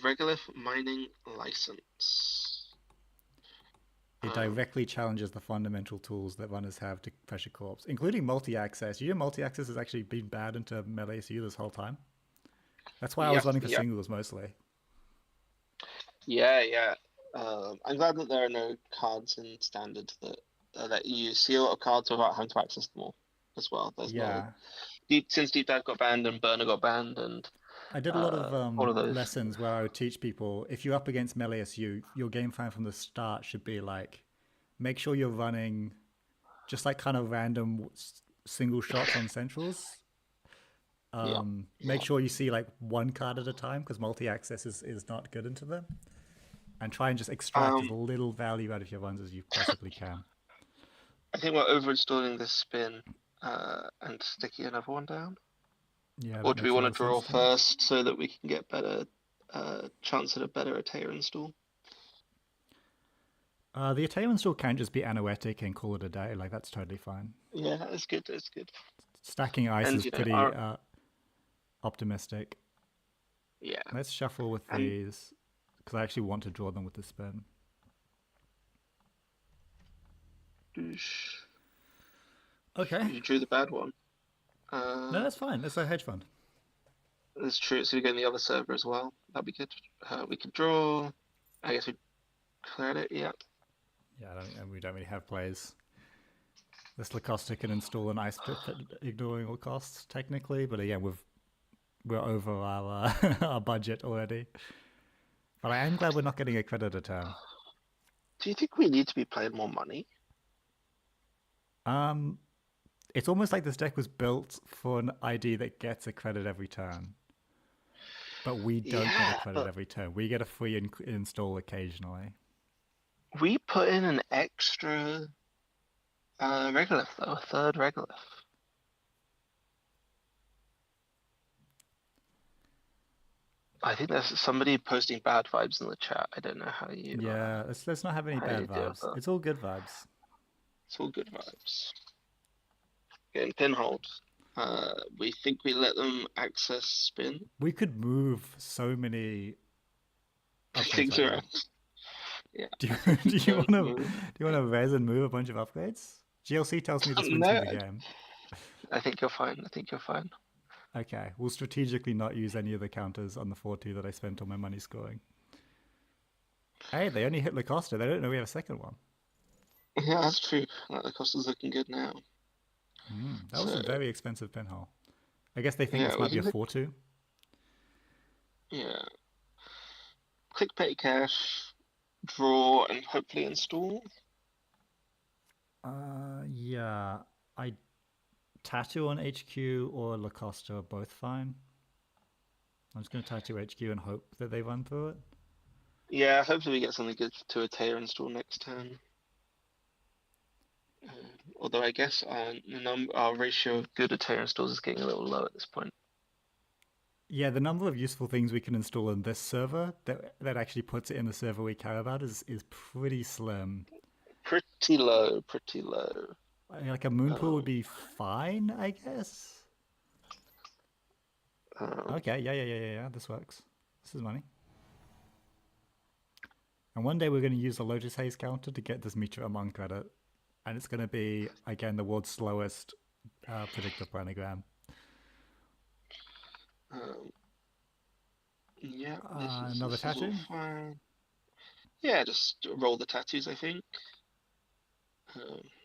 Speaker 3: Regolith Mining License.
Speaker 2: it directly challenges the fundamental tools that runners have to pressure corps, including multi-access. You know, multi-access has actually been bad into melee SU this whole time. That's why I was running for singles mostly.
Speaker 3: Yeah. I'm glad that there are no cards in standard that let you see a lot of cards without having to access them all as well. There's no since Deep Dive got banned and Burner got banned, and
Speaker 2: I did a lot of
Speaker 3: all of those
Speaker 2: lessons where I would teach people, if you're up against melee SU, your game plan from the start should be like, make sure you're running just like kind of random single shots on centrals. Make sure you see like one card at a time, because multi-access is not good into them. And try and just extract as little value out of your runs as you possibly can.
Speaker 3: I think we're over-installing this spin and sticking another one down.
Speaker 2: Yeah.
Speaker 3: Or do we want to draw first so that we can get better chance at a better Atea install?
Speaker 2: The Atea install can just be anoetic and call it a day. Like, that's totally fine.
Speaker 3: Yeah, it's good.
Speaker 2: Stacking ice
Speaker 3: And,
Speaker 2: is
Speaker 3: you know,
Speaker 2: pretty optimistic.
Speaker 3: Yeah.
Speaker 2: Let's shuffle with these, because I actually want to draw them with the spin. Okay.
Speaker 3: You drew the bad one.
Speaker 2: No, that's fine. That's a hedge fund.
Speaker 3: That's true. It's going to go in the other server as well. That'd be good. We could draw. I guess we cleared it. Yeah.
Speaker 2: Yeah, we don't really have plays. This Lacosta can install an ice pit, ignoring all costs, technically. But again, we're over our our budget already. But I am glad we're not getting a creditor turn.
Speaker 3: Do you think we need to be playing more money?
Speaker 2: It's almost like this deck was built for an ID that gets a credit every turn. But we don't get a credit every turn. We get a free install occasionally.
Speaker 3: We put in an extra Regolith, though, a third Regolith. I think there's somebody posting bad vibes in the chat. I don't know how you...
Speaker 2: Yeah, let's not have any bad vibes. It's all good vibes.
Speaker 3: It's all good vibes. Getting pinholed. We think we let them access spin.
Speaker 2: We could move so many
Speaker 3: things around. Yeah.
Speaker 2: Do you want to res and move a bunch of upgrades? GLC tells me this wins me the game.
Speaker 3: I think you're fine.
Speaker 2: Okay, we'll strategically not use any of the counters on the 4-2 that I spent all my money scoring. Hey, they only hit Lacosta. They don't know we have a second one.
Speaker 3: Yeah, that's true. Lacosta's looking good now.
Speaker 2: That was a very expensive pinhole. I guess they think this might be a 4-2.
Speaker 3: Yeah. Click petty cash, draw, and hopefully install.
Speaker 2: Yeah. Tattoo on HQ or Lacosta are both fine. I'm just going to tattoo HQ and hope that they run through it.
Speaker 3: Yeah, hopefully we get something good to a Atea install next turn. Although I guess our ratio of good Atea installs is getting a little low at this point.
Speaker 2: Yeah, the number of useful things we can install in this server that actually puts it in the server we care about is pretty slim.
Speaker 3: Pretty low.
Speaker 2: Like a moon pool would be fine, I guess. Okay, yeah. This works. This is money. And one day we're going to use the Lotus Haze counter to get this Mitra Amon credit. And it's going to be, again, the world's slowest predictive planogram.
Speaker 3: Yeah,
Speaker 2: Another
Speaker 3: this is all
Speaker 2: tattoo?
Speaker 3: fine. Yeah, just roll the tattoos, I think.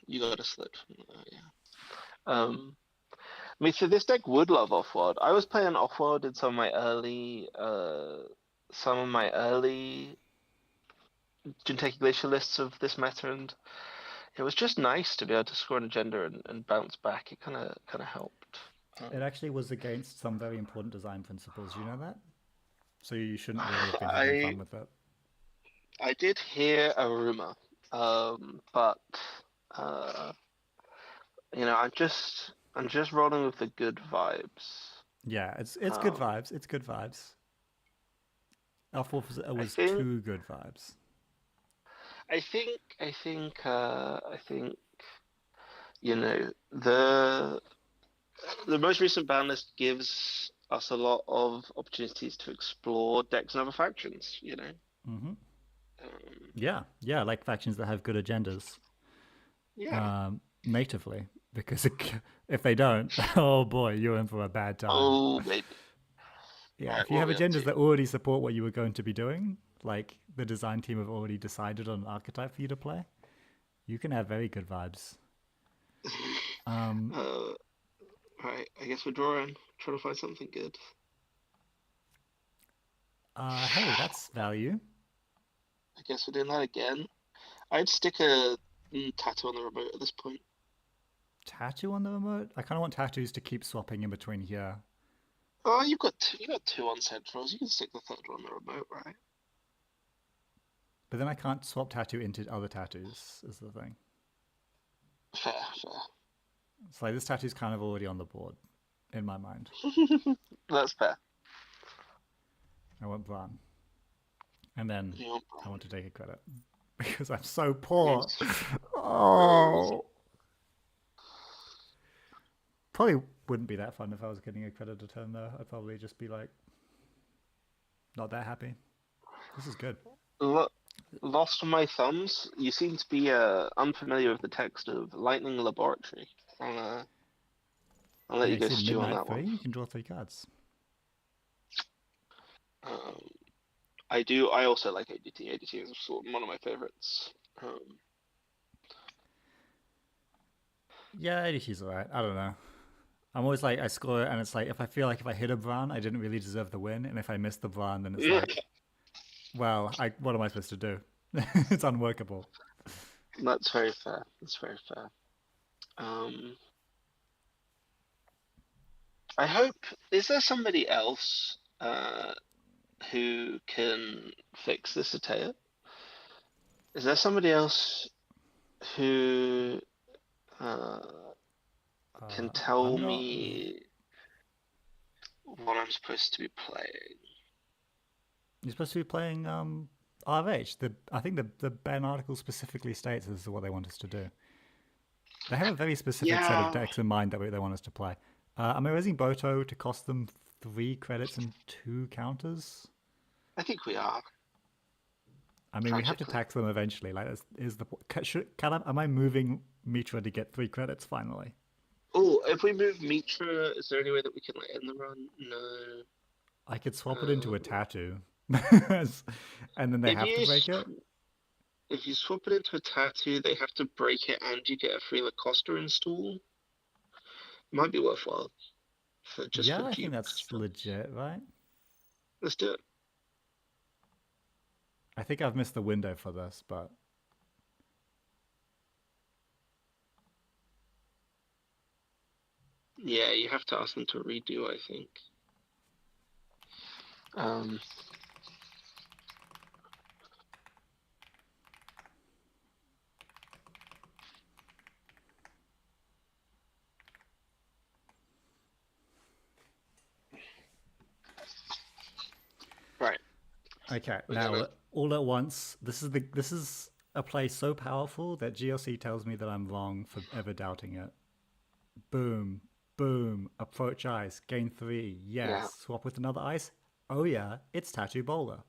Speaker 3: You got a slip. Yeah. I mean, so this deck would love offworld. I was playing offworld in some of my early Jinteki Glacier lists of this meta, and it was just nice to be able to score an agenda and bounce back. It kind of helped.
Speaker 2: It actually was against some very important design principles. You know that? So you shouldn't really have been having fun with it.
Speaker 3: I did hear a rumor, but you know, I'm just rolling with the good vibes.
Speaker 2: Yeah, it's good vibes. It's good vibes. Elfwolf was too good vibes.
Speaker 3: I think you know the most recent ban list gives us a lot of opportunities to explore decks and other factions. You know.
Speaker 2: Mm-hmm. Yeah, like factions that have good agendas.
Speaker 3: Yeah.
Speaker 2: Natively, because if they don't, oh boy, you're in for a bad time.
Speaker 3: Oh, maybe.
Speaker 2: Yeah, if you have agendas that already support what you were going to be doing, like the design team have already decided on an archetype for you to play, you can have very good vibes.
Speaker 3: Right, I guess we're trying to find something good.
Speaker 2: Hey, that's value.
Speaker 3: I guess we're doing that again. I'd stick a tattoo on the remote at this point.
Speaker 2: Tattoo on the remote? I kind of want tattoos to keep swapping in between here.
Speaker 3: Oh, you got two on centrals. You can stick the third one on the remote, right?
Speaker 2: But then I can't swap tattoo into other tattoos, is the thing.
Speaker 3: Fair.
Speaker 2: It's like this tattoo's kind of already on the board, in my mind.
Speaker 3: That's fair.
Speaker 2: I want Bran. And then I want to take a credit. Because I'm so poor. Oh. Probably wouldn't be that fun if I was getting a credit a turn though. I'd probably just be like, not that happy. This is good.
Speaker 3: Lost on my thumbs. You seem to be unfamiliar with the text of Lightning Laboratory. I'll let you go stew on that one.
Speaker 2: You can draw 3 cards.
Speaker 3: I do. I also like ADT. ADT is sort of one of my favorites.
Speaker 2: Yeah, ADT's alright. I don't know. I'm always like, I score it, and it's like, if I feel like if I hit a Bran, I didn't really deserve the win, and if I miss the Bran, then it's like, well, what am I supposed to do? It's unworkable.
Speaker 3: That's very fair. I hope. Is there somebody else who can fix this Atea? Is there somebody else who can tell me what I'm supposed to be playing?
Speaker 2: You're supposed to be playing RH. I think the ban article specifically states this is what they want us to do. They have a very specific set of decks in mind that they want us to play. Am I raising Boto to cost them 3 credits and 2 counters?
Speaker 3: I think we are.
Speaker 2: I mean, we have to tax them eventually. Like, am I moving Mitra to get 3 credits finally?
Speaker 3: Oh, if we move Mitra, is there any way that we can end the run? No.
Speaker 2: I could swap it into a tattoo, and then they have to break it.
Speaker 3: If you swap it into a tattoo, they have to break it, and you get a free Lacosta install. Might be worthwhile.
Speaker 2: I think that's legit, right?
Speaker 3: Let's do it.
Speaker 2: I think I've missed the window for this, but
Speaker 3: yeah, you have to ask them to redo, I think. Right.
Speaker 2: Okay. Now, all at once. This is a play so powerful that GLC tells me that I'm wrong for ever doubting it. Boom, boom, approach ice, gain 3, yes.
Speaker 3: Yeah.
Speaker 2: Swap with another ice, oh yeah, it's Tattoo Bowler.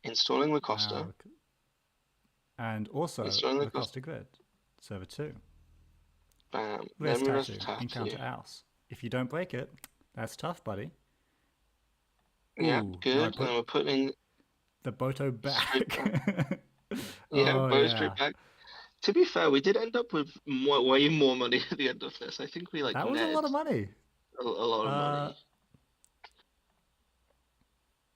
Speaker 3: Installing Lacosta.
Speaker 2: And also
Speaker 3: Installing
Speaker 2: Lacosta Grid, server 2.
Speaker 3: Bam.
Speaker 2: Where's
Speaker 3: Memory
Speaker 2: Tattoo?
Speaker 3: Tattoo.
Speaker 2: Encounter Ouse. If you don't break it, that's tough, buddy.
Speaker 3: Yeah,
Speaker 2: Ooh,
Speaker 3: good.
Speaker 2: no, I
Speaker 3: And
Speaker 2: put
Speaker 3: we're putting
Speaker 2: the Boto
Speaker 3: straight back.
Speaker 2: back.
Speaker 3: Yeah,
Speaker 2: Oh
Speaker 3: bow
Speaker 2: yeah,
Speaker 3: straight back. To be fair, we did end up with way more money at the end of this. I think we like
Speaker 2: that was a lot
Speaker 3: net
Speaker 2: of money.
Speaker 3: a lot of
Speaker 2: Uh,
Speaker 3: money.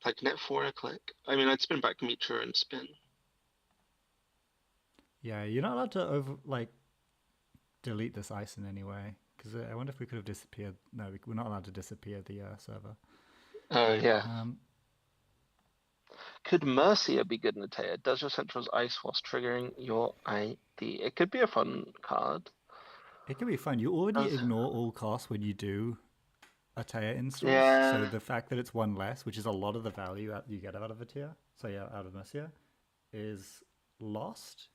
Speaker 3: Like net 4 a click. I mean, I'd spin back Mitra and spin.
Speaker 2: yeah, you're not allowed to delete this ice in any way. Because I wonder if we could have disappeared. No, we're not allowed to disappear the server.
Speaker 3: Oh yeah.
Speaker 2: Um,
Speaker 3: Could Mercia be good in Atea? Does your Central's ice whilst triggering your ID? It could be a fun card.
Speaker 2: it can be fun. You already
Speaker 3: Does-
Speaker 2: ignore all costs when you do Atea installs.
Speaker 3: Yeah.
Speaker 2: So the fact that it's one less, which is a lot of the value you get out of Atea, so yeah, out of Mercia, is lost.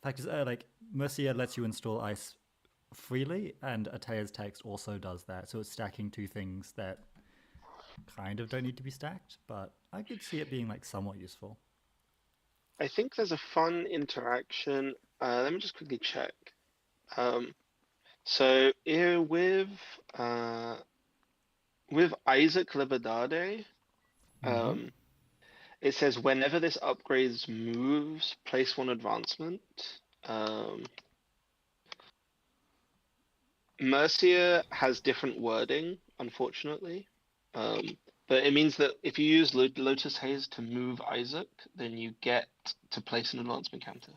Speaker 2: In fact, like Mercia lets you install ice freely, and Atea's text also does that. So it's stacking two things that kind of don't need to be stacked, but I could see it being like somewhat useful.
Speaker 3: I think there's a fun interaction. Let me just quickly check. So here with Isaac Liberdade, it says whenever this upgrades moves, place one advancement. Mercia has different wording, unfortunately. But it means that if you use Lotus Haze to move Isaac, then you get to place an advancement counter.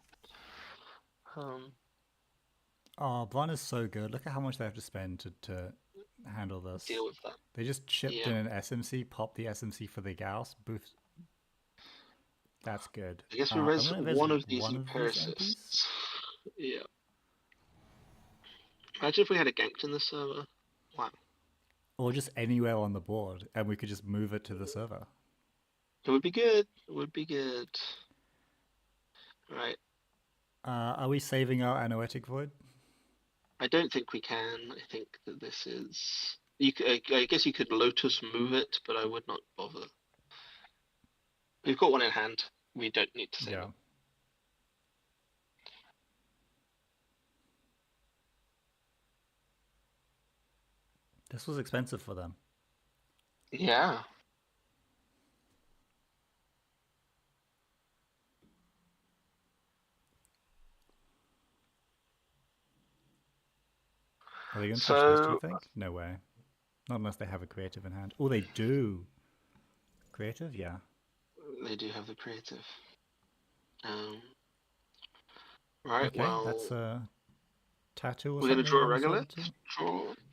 Speaker 2: Oh, Bron is so good. Look at how much they have to spend to handle this.
Speaker 3: Deal with that.
Speaker 2: They just chipped in an SMC, popped the SMC for the Gauss, boost. That's good.
Speaker 3: I guess we res one of these empiricists. Yeah. Imagine if we had a ganked in the server. Wow.
Speaker 2: Or just anywhere on the board, and we could just move it to the server.
Speaker 3: It would be good. It would be good. Right.
Speaker 2: Are we saving our Anoetic Void?
Speaker 3: I don't think we can. I think that this is... I guess you could Lotus move it, but I would not bother. We've got one in hand. We don't need to save it.
Speaker 2: This was expensive for them.
Speaker 3: Yeah.
Speaker 2: Are they going to touch this, do you think? No way. Not unless they have a creative in hand. Oh, they do. Creative? Yeah.
Speaker 3: They do have the creative. Right,
Speaker 2: okay,
Speaker 3: well...
Speaker 2: that's a tattoo or
Speaker 3: we're
Speaker 2: something.
Speaker 3: We're going to draw a regular?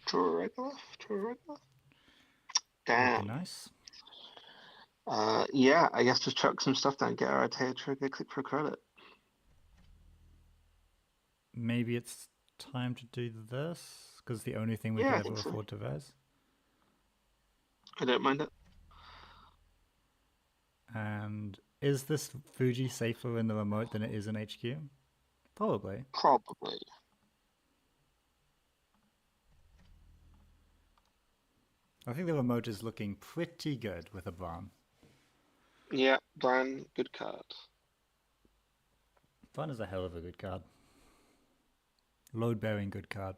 Speaker 3: Draw a regular? Draw a regular? Damn.
Speaker 2: Would be nice.
Speaker 3: Yeah, I guess just chuck some stuff down, get our Atea trigger, click for credit.
Speaker 2: Maybe it's time to do this, because it's the only thing we can ever afford to res.
Speaker 3: I don't mind it.
Speaker 2: And is this Fuji safer in the remote than it is in HQ? Probably.
Speaker 3: Probably.
Speaker 2: I think the remote is looking pretty good with a Bran.
Speaker 3: Yeah, Bran, good card.
Speaker 2: Bran is a hell of a good card. Load-bearing good card.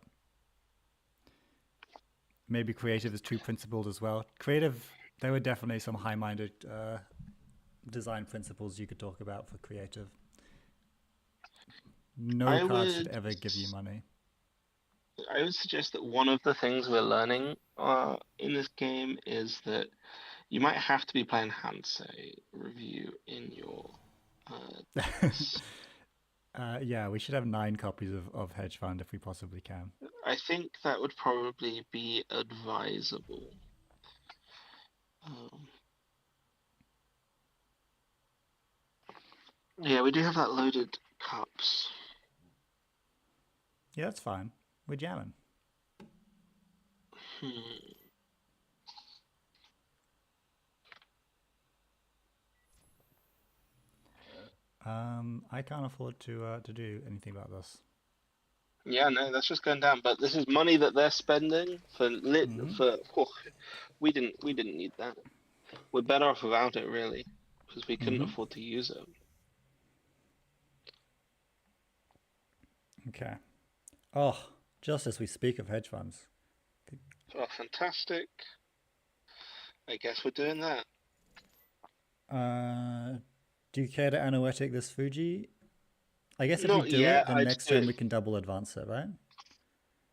Speaker 2: Maybe creative is too principled as well. Creative, there were definitely some high-minded design principles you could talk about for creative. No card should ever give you money.
Speaker 3: I would suggest that one of the things we're learning in this game is that you might have to be playing Hansei review in your...
Speaker 2: yeah, we should have 9 copies of Hedge Fund if we possibly can.
Speaker 3: I think that would probably be advisable. Yeah, we do have that loaded cups.
Speaker 2: Yeah, that's fine. We're jamming. I can't afford to do anything about this.
Speaker 3: Yeah, no, that's just going down. But this is money that they're spending for
Speaker 2: Mhm.
Speaker 3: oh, we didn't need that. We're better off without it, really, because we couldn't
Speaker 2: Mhm.
Speaker 3: afford to use it.
Speaker 2: Okay. Oh, just as we speak of hedge funds,
Speaker 3: Oh, fantastic. I guess we're doing that.
Speaker 2: uh, do you care to Anoetic this Fuji? I guess if we
Speaker 3: Not
Speaker 2: do
Speaker 3: yet.
Speaker 2: it, then
Speaker 3: I'd
Speaker 2: next
Speaker 3: do
Speaker 2: turn
Speaker 3: it.
Speaker 2: we can double advance it, right?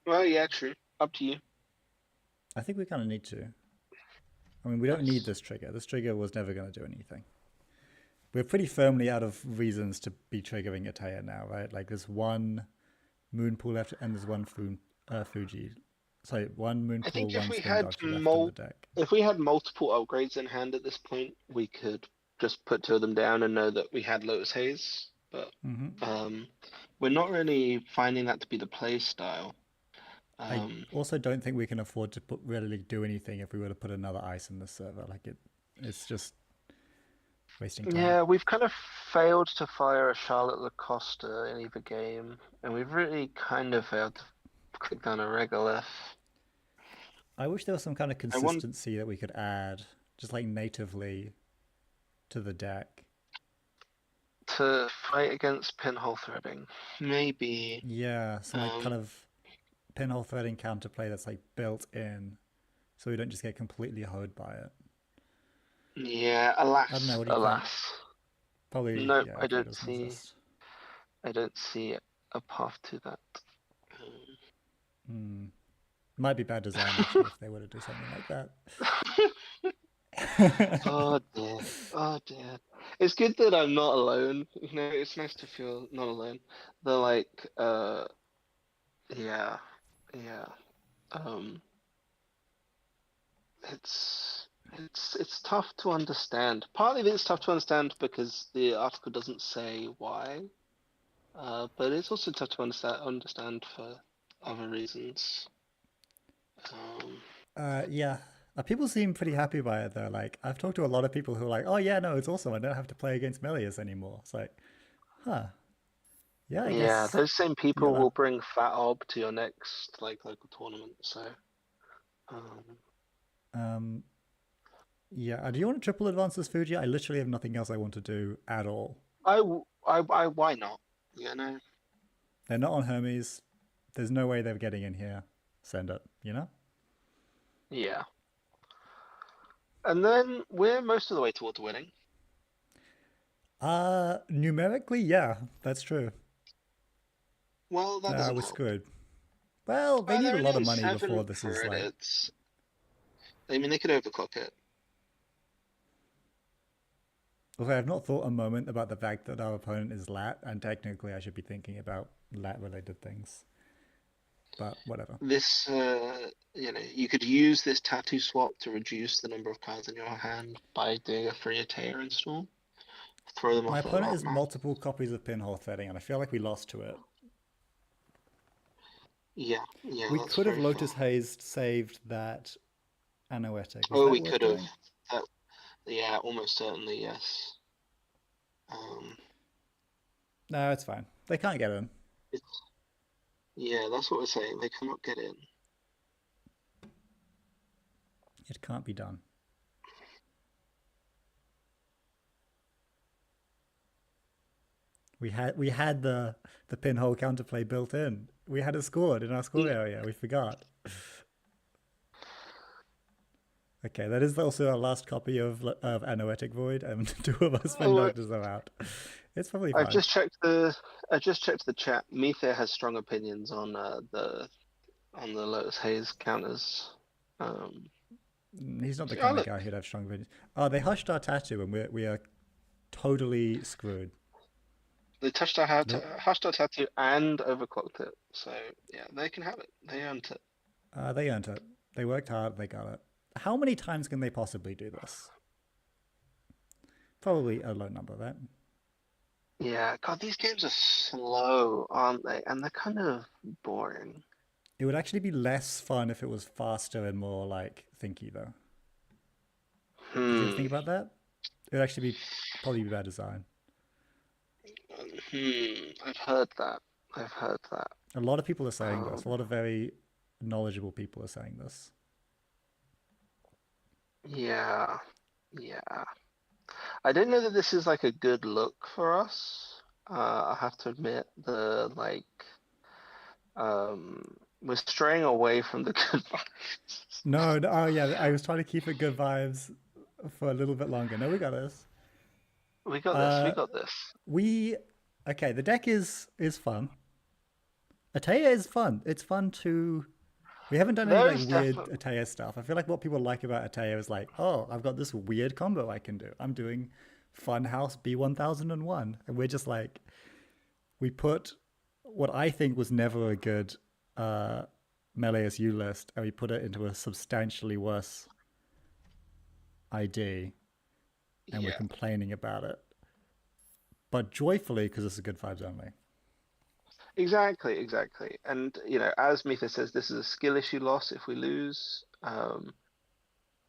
Speaker 3: Well, yeah, true. Up to you.
Speaker 2: I think we kind of need to. I mean, we don't need
Speaker 3: Nice.
Speaker 2: this trigger. This trigger was never going to do anything. We're pretty firmly out of reasons to be triggering Ataya now, right? Like there's one moon pool left and there's one Fuji. Sorry, one moon
Speaker 3: I
Speaker 2: pool,
Speaker 3: think if
Speaker 2: one
Speaker 3: we
Speaker 2: spin
Speaker 3: had
Speaker 2: doctor left in the deck.
Speaker 3: multiple upgrades in hand at this point, we could just put two of them down and know that we had Lotus Haze. But
Speaker 2: Hmm.
Speaker 3: um, we're not really finding that to be the play style.
Speaker 2: I
Speaker 3: Um,
Speaker 2: also don't think we can afford to really do anything if we were to put another ice in the server. Like it's just wasting time.
Speaker 3: yeah, we've kind of failed to fire a Charlotte Lacosta in either game, and we've really kind of failed to click down a Regolith.
Speaker 2: I wish there was some kind of
Speaker 3: I want
Speaker 2: consistency that we could add, just like natively, to the deck.
Speaker 3: to fight against pinhole threading. Maybe.
Speaker 2: Yeah, some like kind
Speaker 3: Um,
Speaker 2: of pinhole threading counterplay that's like built in, so we don't just get completely hoed by it.
Speaker 3: yeah,
Speaker 2: I don't know.
Speaker 3: alas,
Speaker 2: What do you think?
Speaker 3: alas.
Speaker 2: Probably,
Speaker 3: Nope,
Speaker 2: yeah.
Speaker 3: I
Speaker 2: It probably
Speaker 3: don't
Speaker 2: doesn't
Speaker 3: see.
Speaker 2: exist.
Speaker 3: I don't see a path to that.
Speaker 2: Hmm. Might be bad design actually if they were to do something like that.
Speaker 3: Oh dear. Oh dear. It's good that I'm not alone. You know, it's nice to feel not alone. The like, yeah, yeah. Um, it's tough to understand. Partly it's tough to understand because the article doesn't say why. But it's also tough to understand for other reasons. Um,
Speaker 2: Yeah. People seem pretty happy by it though. Like I've talked to a lot of people who are like, "Oh yeah, no, it's awesome. I don't have to play against Melius anymore." It's like, huh? Yeah, I
Speaker 3: yeah,
Speaker 2: guess
Speaker 3: those same
Speaker 2: you got
Speaker 3: people
Speaker 2: that.
Speaker 3: will bring Fat Ob to your next like local tournament. So, um,
Speaker 2: Um, yeah. Do you want to triple advance this Fuji? I literally have nothing else I want to do at all.
Speaker 3: why not? You know?
Speaker 2: They're not on Hermes. There's no way they're getting in here. Send it. You know.
Speaker 3: Yeah. And then we're most of the way towards winning.
Speaker 2: Numerically, yeah, that's true.
Speaker 3: Well, that doesn't
Speaker 2: We're
Speaker 3: help.
Speaker 2: screwed. Well, they
Speaker 3: Well,
Speaker 2: need
Speaker 3: they're
Speaker 2: a
Speaker 3: only
Speaker 2: lot of
Speaker 3: on
Speaker 2: money before
Speaker 3: seven
Speaker 2: this is like.
Speaker 3: credits. I mean, they could overclock it.
Speaker 2: Okay, I've not thought a moment about the fact that our opponent is lat, and technically I should be thinking about lat-related things. But whatever.
Speaker 3: This, you could use this tattoo swap to reduce the number of cards in your hand by doing a free Atea install. Throw them
Speaker 2: My
Speaker 3: off of the
Speaker 2: opponent
Speaker 3: map
Speaker 2: is
Speaker 3: math.
Speaker 2: multiple copies of Pinhole Threading, and I feel like we lost to it.
Speaker 3: Yeah, yeah,
Speaker 2: We
Speaker 3: that's
Speaker 2: could have
Speaker 3: very fair.
Speaker 2: Lotus Hazed saved that Anoetic. Was
Speaker 3: Oh,
Speaker 2: that
Speaker 3: we
Speaker 2: worth
Speaker 3: could have.
Speaker 2: doing?
Speaker 3: That, yeah, almost certainly, yes.
Speaker 2: No, it's fine. They can't get in.
Speaker 3: It's yeah, that's what we're saying. They cannot get in.
Speaker 2: It can't be done. We had the pinhole counterplay built in. We had it scored in our score area. We forgot. Okay, that is also our last copy of Anoetic Void, and two of us spin
Speaker 3: Oh,
Speaker 2: doctors are out. It's probably
Speaker 3: I've
Speaker 2: fine.
Speaker 3: just checked the I just checked the chat. Mether has strong opinions on the Lotus Haze counters. Um,
Speaker 2: He's not the
Speaker 3: oh
Speaker 2: kind of
Speaker 3: look,
Speaker 2: guy who'd have strong opinions. Oh, they hushed our tattoo, and we are totally screwed.
Speaker 3: they
Speaker 2: Nope.
Speaker 3: hashed our tattoo and overclocked it. So yeah, they can have it. They earned it.
Speaker 2: They earned it. They worked hard. They got it. How many times can they possibly do this? Probably a low number, right?
Speaker 3: Yeah, God, these games are slow, aren't they? And they're kind of boring.
Speaker 2: It would actually be less fun if it was faster and more like thinky, though. Did you ever
Speaker 3: Hmm.
Speaker 2: think about that? It would actually be probably be bad design.
Speaker 3: I've heard that. I've heard that.
Speaker 2: A lot of people are saying this. A
Speaker 3: Um,
Speaker 2: lot of very knowledgeable people are saying this.
Speaker 3: yeah, yeah. I don't know that this is like a good look for us. I have to admit, we're straying away from the good vibes.
Speaker 2: No, no, oh yeah, I was trying to keep it good vibes for a little bit longer. No, we got this.
Speaker 3: We got this. We
Speaker 2: Uh,
Speaker 3: got this.
Speaker 2: we okay. The deck is fun. Ataya is fun. It's fun to. We haven't done any
Speaker 3: There
Speaker 2: like
Speaker 3: is
Speaker 2: weird
Speaker 3: definitely.
Speaker 2: Ataya stuff. I feel like what people like about Ataya is like, oh, I've got this weird combo I can do. I'm doing Funhouse B1001, and we're just like, we put what I think was never a good uh, Melee SU list, and we put it into a substantially worse ID, and we're
Speaker 3: Yeah.
Speaker 2: complaining about it, but joyfully because this is good vibes only.
Speaker 3: Exactly. Exactly. And as Mitha says, this is a skill issue loss if we lose.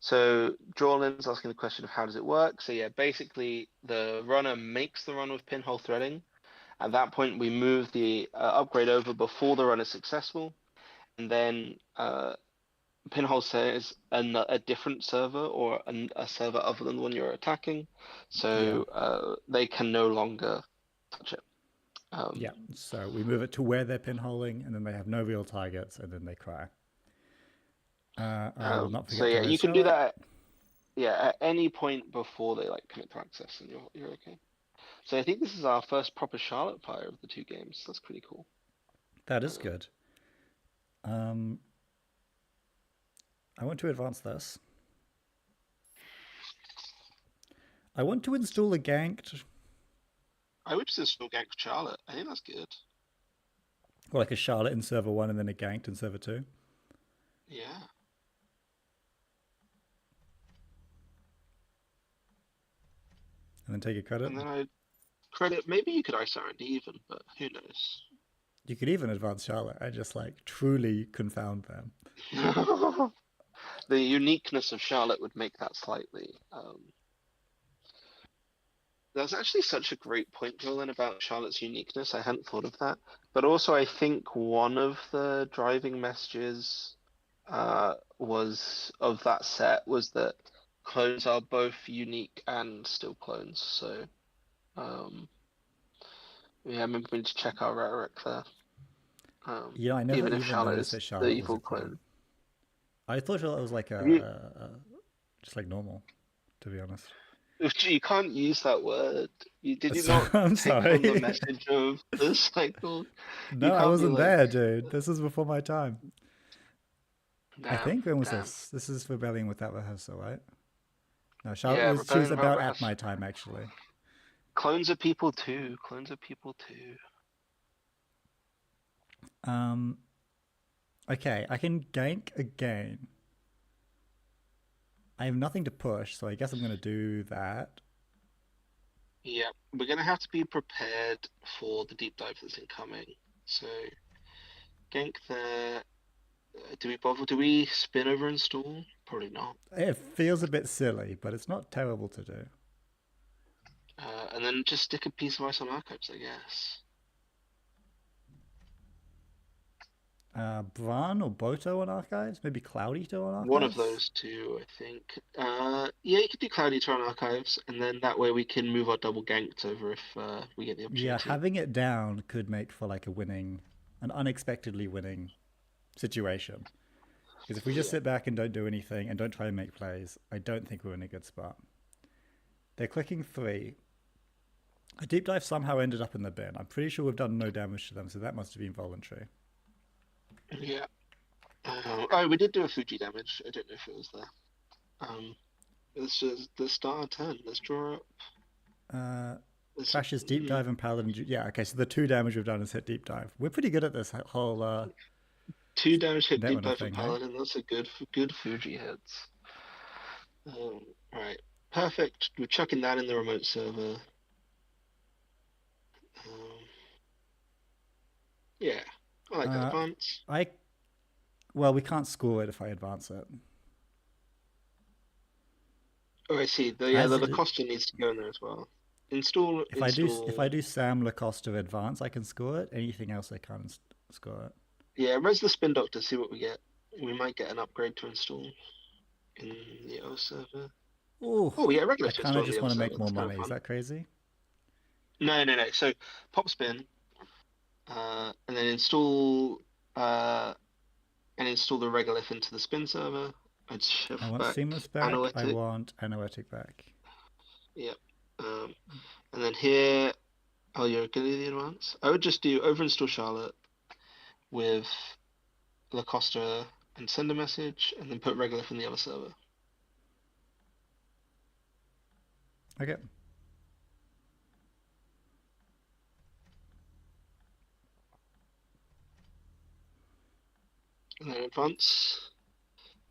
Speaker 3: So Drawlin's asking the question of how does it work? So yeah, basically the runner makes the run with pinhole threading. At that point, we move the upgrade over before the run is successful, and then pinhole says a different server or a server other than the one you're attacking,
Speaker 2: Yeah,
Speaker 3: so they can no longer touch it.
Speaker 2: yeah. So we move it to where they're pinholing, and then they have no real targets, and then they cry. I will not
Speaker 3: So
Speaker 2: forget to
Speaker 3: yeah,
Speaker 2: res
Speaker 3: you can do
Speaker 2: Charlotte.
Speaker 3: that. Yeah, at any point before they like commit to access, and you're okay. So I think this is our first proper Charlotte fire of the two games. That's pretty cool.
Speaker 2: That is
Speaker 3: Um,
Speaker 2: good. Um, I want to advance this. I want to install a ganked,
Speaker 3: I would just still gank Charlotte. I think that's good.
Speaker 2: or like a Charlotte in server one and then a ganked in server two,
Speaker 3: Yeah,
Speaker 2: and then take a credit.
Speaker 3: and then I credit. Maybe you could ice R&D even, but who knows?
Speaker 2: You could even advance Charlotte and just like truly confound them.
Speaker 3: The uniqueness of Charlotte would make that slightly. That's actually such a great point, Jolan, about Charlotte's uniqueness. I hadn't thought of that. But also, I think one of the driving messages was of that set was that clones are both unique and still clones. So, um, yeah, maybe we need to check our rhetoric there.
Speaker 2: You know, I never
Speaker 3: Even if
Speaker 2: even
Speaker 3: Charlotte
Speaker 2: noticed
Speaker 3: is
Speaker 2: that
Speaker 3: the
Speaker 2: Charlotte was a
Speaker 3: evil
Speaker 2: clone.
Speaker 3: clone.
Speaker 2: I thought Charlotte was like
Speaker 3: Have you,
Speaker 2: just like normal, to be honest.
Speaker 3: you can't use that word. Did you
Speaker 2: So,
Speaker 3: not
Speaker 2: I'm
Speaker 3: take on the
Speaker 2: sorry.
Speaker 3: message of the cycle? You
Speaker 2: No, I
Speaker 3: can't be
Speaker 2: wasn't
Speaker 3: like,
Speaker 2: there, dude. This is before my time. I
Speaker 3: damn,
Speaker 2: think when was
Speaker 3: damn.
Speaker 2: this? This is Rebellion without rehearsal, right? No, Charlotte
Speaker 3: Yeah,
Speaker 2: was she was
Speaker 3: rebellion without
Speaker 2: about at
Speaker 3: rehearsal.
Speaker 2: my time actually.
Speaker 3: Clones are people too. Clones are people too.
Speaker 2: Um, okay, I can gank again. I have nothing to push, so I guess I'm gonna do that.
Speaker 3: Yeah, we're gonna have to be prepared for the deep dive that's incoming. So, gank there. Do we bother? Do we spin over install? Probably not.
Speaker 2: It feels a bit silly, but it's not terrible to do.
Speaker 3: And then just stick a piece of ice on archives, I guess.
Speaker 2: Bran or Boto on archives? Maybe Cloud Eater on
Speaker 3: One of
Speaker 2: archives?
Speaker 3: those two, I think. Yeah, you could do Cloud Eater on archives, and then that way we can move our double ganks over if we get the
Speaker 2: Yeah,
Speaker 3: opportunity.
Speaker 2: having it down could make for like a winning, an unexpectedly winning situation. Because if we just
Speaker 3: Yeah.
Speaker 2: sit back and don't do anything and don't try and make plays, I don't think we're in a good spot. They're clicking three. A deep dive somehow ended up in the bin. I'm pretty sure we've done no damage to them, so that must have been voluntary.
Speaker 3: Yeah. Oh, we did do a Fuji damage. I don't know if it was there. Let's just the star turn. Let's draw up.
Speaker 2: Uh,
Speaker 3: Let's,
Speaker 2: Crashes deep dive and paladin. Yeah, okay. So the two damage we've done is hit deep dive. We're pretty good at this whole
Speaker 3: 2 damage hit deep
Speaker 2: Netrunner
Speaker 3: dive for
Speaker 2: thing, hey?
Speaker 3: paladin. That's a good Fuji hits. Right. Perfect. We're chucking that in the remote server. Um, yeah. I like that
Speaker 2: Uh,
Speaker 3: advance.
Speaker 2: I well, we can't score it if I advance it.
Speaker 3: Oh, I see. The
Speaker 2: As
Speaker 3: the
Speaker 2: it
Speaker 3: costume needs to go in there as well. Install.
Speaker 2: If I do Sam Lacosta advance, I can score it. Anything else, I can't score it.
Speaker 3: Yeah, res the spin doctor. See what we get. We might get an upgrade to install in the other server.
Speaker 2: Ooh,
Speaker 3: Oh, we get a regular
Speaker 2: I
Speaker 3: to
Speaker 2: kind of
Speaker 3: install in the
Speaker 2: just
Speaker 3: other
Speaker 2: want to
Speaker 3: server.
Speaker 2: make more
Speaker 3: That's kind of
Speaker 2: money. Is
Speaker 3: fun.
Speaker 2: that crazy?
Speaker 3: No. So pop spin, and then install the regolith into the spin server. I'd
Speaker 2: I
Speaker 3: shift
Speaker 2: want
Speaker 3: back
Speaker 2: seamless back. I
Speaker 3: Anoetic.
Speaker 2: want Anoetic back.
Speaker 3: Yep. And then here, oh, you're gonna do the advance. I would just do overinstall Charlotte with Lacosta and send a message, and then put regolith in the other server.
Speaker 2: Okay.
Speaker 3: And then advance.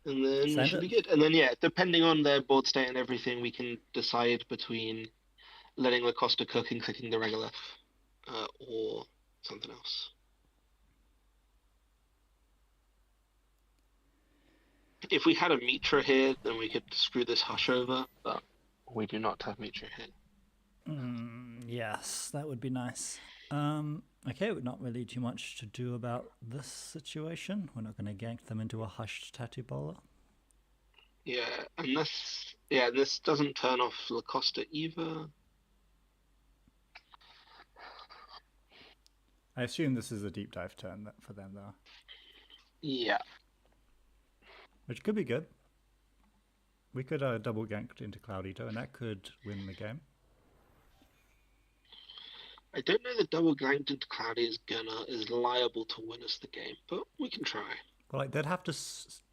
Speaker 3: And then we
Speaker 2: Send
Speaker 3: should
Speaker 2: it.
Speaker 3: be good. And then, yeah, depending on their board state and everything, we can decide between letting Lacosta cook and clicking the regolith, or something else. If we had a Mitra here, then we could screw this Hush over, but we do not have Mitra here.
Speaker 2: Yes, that would be nice. Okay, not really too much to do about this situation. We're not going to gank them into a hushed tattoo bowler.
Speaker 3: Yeah, this doesn't turn off Lacosta either.
Speaker 2: I assume this is a deep dive turn for them, though.
Speaker 3: Yeah.
Speaker 2: Which could be good. We could double gank into Cloud Eater, and that could win the game.
Speaker 3: I don't know that double ganked into Cloudy is liable to win us the game, but we can try.
Speaker 2: Well, like they'd have to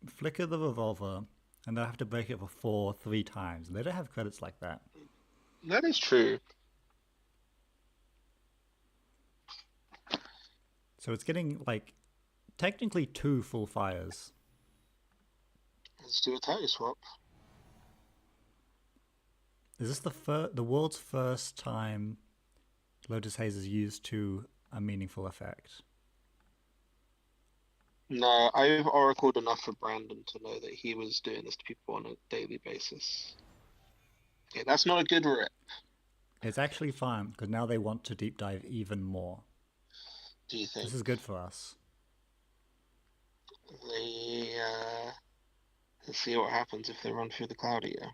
Speaker 2: flicker the revolver, and they'd have to break it for 4 3 times. They don't have credits like that.
Speaker 3: That is true.
Speaker 2: So it's getting like technically 2 full fires.
Speaker 3: Let's do a tattoo swap.
Speaker 2: Is this the world's first time Lotus Haze is used to a meaningful effect?
Speaker 3: No, I've oracled enough for Brandon to know that he was doing this to people on a daily basis. Okay, that's not a good rip.
Speaker 2: It's actually fine, because now they want to deep dive even more.
Speaker 3: Do you think?
Speaker 2: This is good for us.
Speaker 3: Let's see what happens if they run through the Cloud Eater.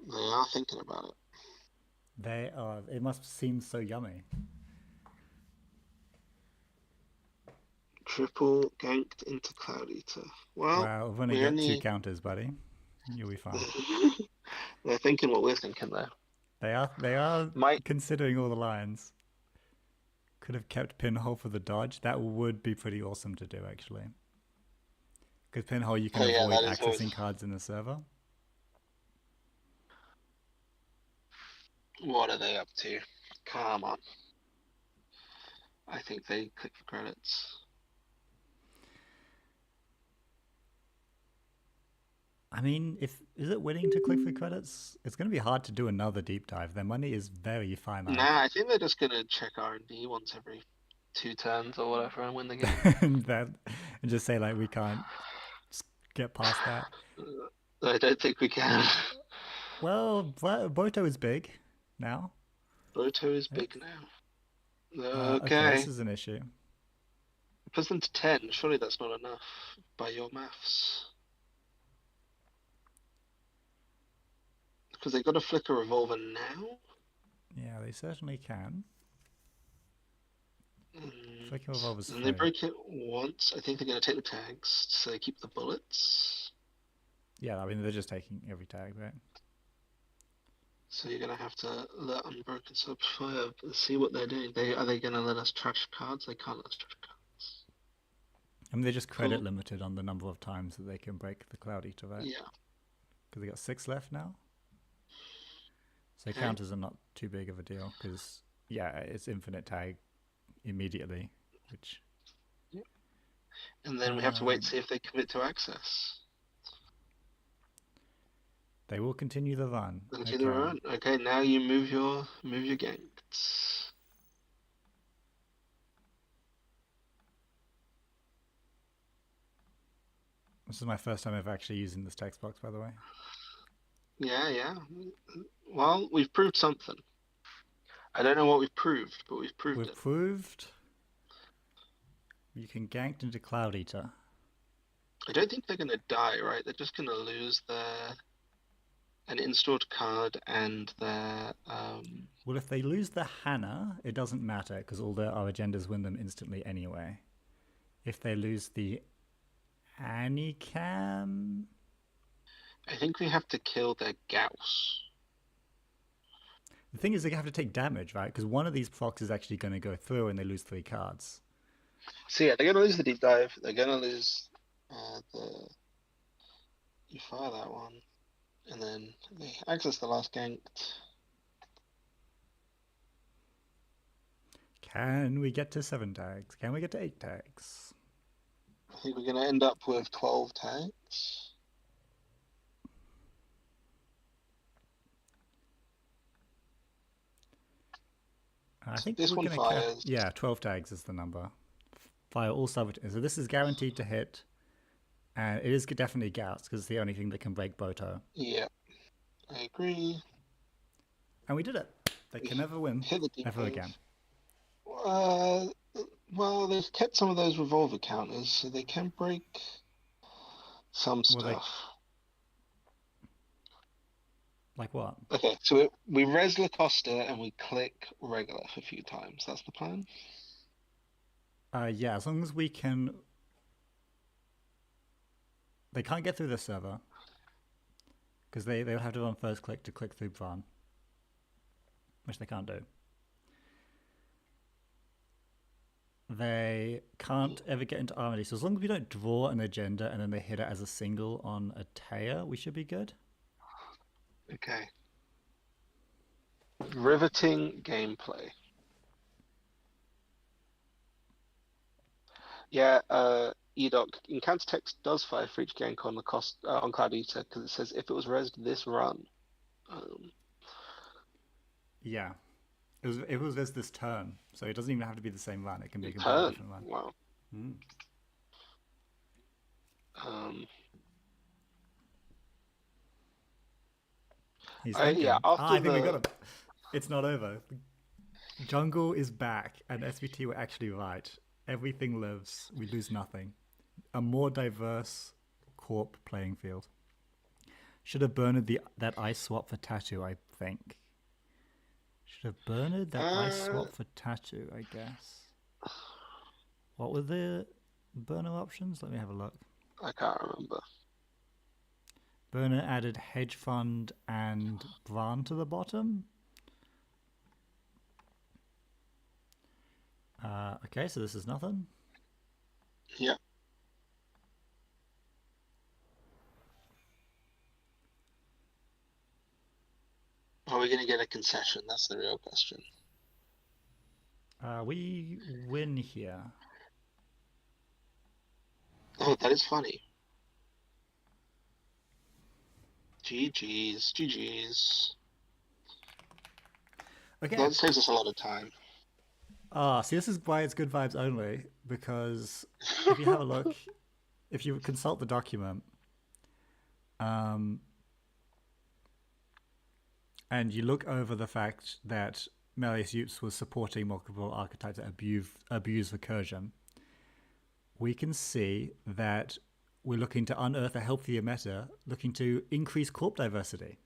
Speaker 3: They are thinking about it.
Speaker 2: They are. It must seem so yummy.
Speaker 3: Triple ganked into Cloud Eater. Well,
Speaker 2: we've only got 2 counters, buddy. You'll be fine.
Speaker 3: They're thinking what we're thinking, though.
Speaker 2: They are considering all the lines. Could have kept Pinhole for the dodge. That would be pretty awesome to do, actually. Because Pinhole, you can avoid accessing cards in the server.
Speaker 3: What are they up to? Come on. I think they click for credits.
Speaker 2: I mean, is it winning to click for credits? It's going to be hard to do another deep dive. Their money is very finite.
Speaker 3: Nah, I think they're just going to check R&D once every 2 turns or whatever and win the game.
Speaker 2: and just say, like, we can't get past that.
Speaker 3: I don't think we can.
Speaker 2: Well, Boto is big now.
Speaker 3: Boto is big now.
Speaker 2: Okay, this is an issue.
Speaker 3: Puts them to 10. Surely that's not enough by your maths. Because they've got to flicker revolver now?
Speaker 2: Yeah, they certainly can. Flicker revolver's free.
Speaker 3: And they break it once. I think they're going to take the tags, so they keep the bullets.
Speaker 2: Yeah, I mean, they're just taking every tag, right?
Speaker 3: So you're going to have to let Unbroken Subs fire. See what they're doing. Are they going to let us trash cards? They can't let us trash cards.
Speaker 2: I mean, they're just credit limited on the number of times that they can break the Cloud Eater, right?
Speaker 3: Yeah.
Speaker 2: Because they got 6 left now. So counters are not too big of a deal because, yeah, it's infinite tag immediately, which...
Speaker 3: Yep. And then we have to wait to see if they commit to access.
Speaker 2: They will continue the run.
Speaker 3: Okay, now you move your ganks.
Speaker 2: This is my first time ever actually using this text box, by the way.
Speaker 3: Yeah. Well, we've proved something. I don't know what we've proved, but we've proved
Speaker 2: We've
Speaker 3: it.
Speaker 2: proved you can gank into Cloud Eater.
Speaker 3: I don't think they're gonna die, right? They're just gonna lose an installed card and their
Speaker 2: Well, if they lose the Hannah, it doesn't matter because all our agendas win them instantly anyway. If they lose the Anicam,
Speaker 3: I think we have to kill their Gauss.
Speaker 2: the thing is they have to take damage, right? Because one of these procs is actually going to go through and they lose 3 cards.
Speaker 3: So yeah, they're gonna lose the deep dive. They're gonna lose the you fire that one, and then they access the last ganked.
Speaker 2: Can we get to 7 tags? Can we get to 8 tags?
Speaker 3: I think we're gonna end up with 12 tags.
Speaker 2: I think
Speaker 3: This
Speaker 2: we're
Speaker 3: one
Speaker 2: going to cap.
Speaker 3: fires.
Speaker 2: Yeah, 12 tags is the number. Fire all sabotage. So this is guaranteed to hit. And it is definitely Gauss because it's the only thing that can break Boto.
Speaker 3: Yeah, I agree.
Speaker 2: And we did it. They can never win
Speaker 3: Hit the deep
Speaker 2: ever
Speaker 3: dive.
Speaker 2: again.
Speaker 3: Well, they've kept some of those revolver counters, so they can break some
Speaker 2: Well,
Speaker 3: stuff.
Speaker 2: Like what?
Speaker 3: Okay, so we res Lacosta and we click Regolith a few times. That's the plan.
Speaker 2: Yeah, as long as we can. They can't get through the server because they'll have to run first click to click through Bran, which they can't do. They can't ever get into Armady, so as long as we don't draw an agenda and then they hit it as a single on a Taya, we should be good.
Speaker 3: Okay. Riveting gameplay. Yeah, Edoc, encounter text does fire for each gank on the cost on Cloud Eater because it says if it was resed this run.
Speaker 2: Yeah, it was this turn, so it doesn't even have to be the same run. It can be a completely
Speaker 3: Turn.
Speaker 2: different run.
Speaker 3: Wow.
Speaker 2: He's thinking.
Speaker 3: Yeah,
Speaker 2: I think we got him. It's not over. Jungle is back, and SVT were actually right. Everything lives. We lose nothing. A more diverse corp playing field. Should have burned that ice swap for Tattoo, I think. Should have burned that ice swap for Tattoo, I guess. What were the burner options? Let me have a look.
Speaker 3: I can't remember.
Speaker 2: Burner added Hedge Fund and Bran to the bottom. Okay, so this is nothing.
Speaker 3: Yeah. Are we going to get a concession? That's the real question.
Speaker 2: We win here.
Speaker 3: Oh, that is funny. GG's.
Speaker 2: Okay.
Speaker 3: That saves us a lot of time.
Speaker 2: See, this is why it's good vibes only, because if you have a look, if you consult the document, and you look over the fact that Melius Eups was supporting multiple archetypes that abuse recursion, we can see that we're looking to unearth a healthier meta, looking to increase corp diversity.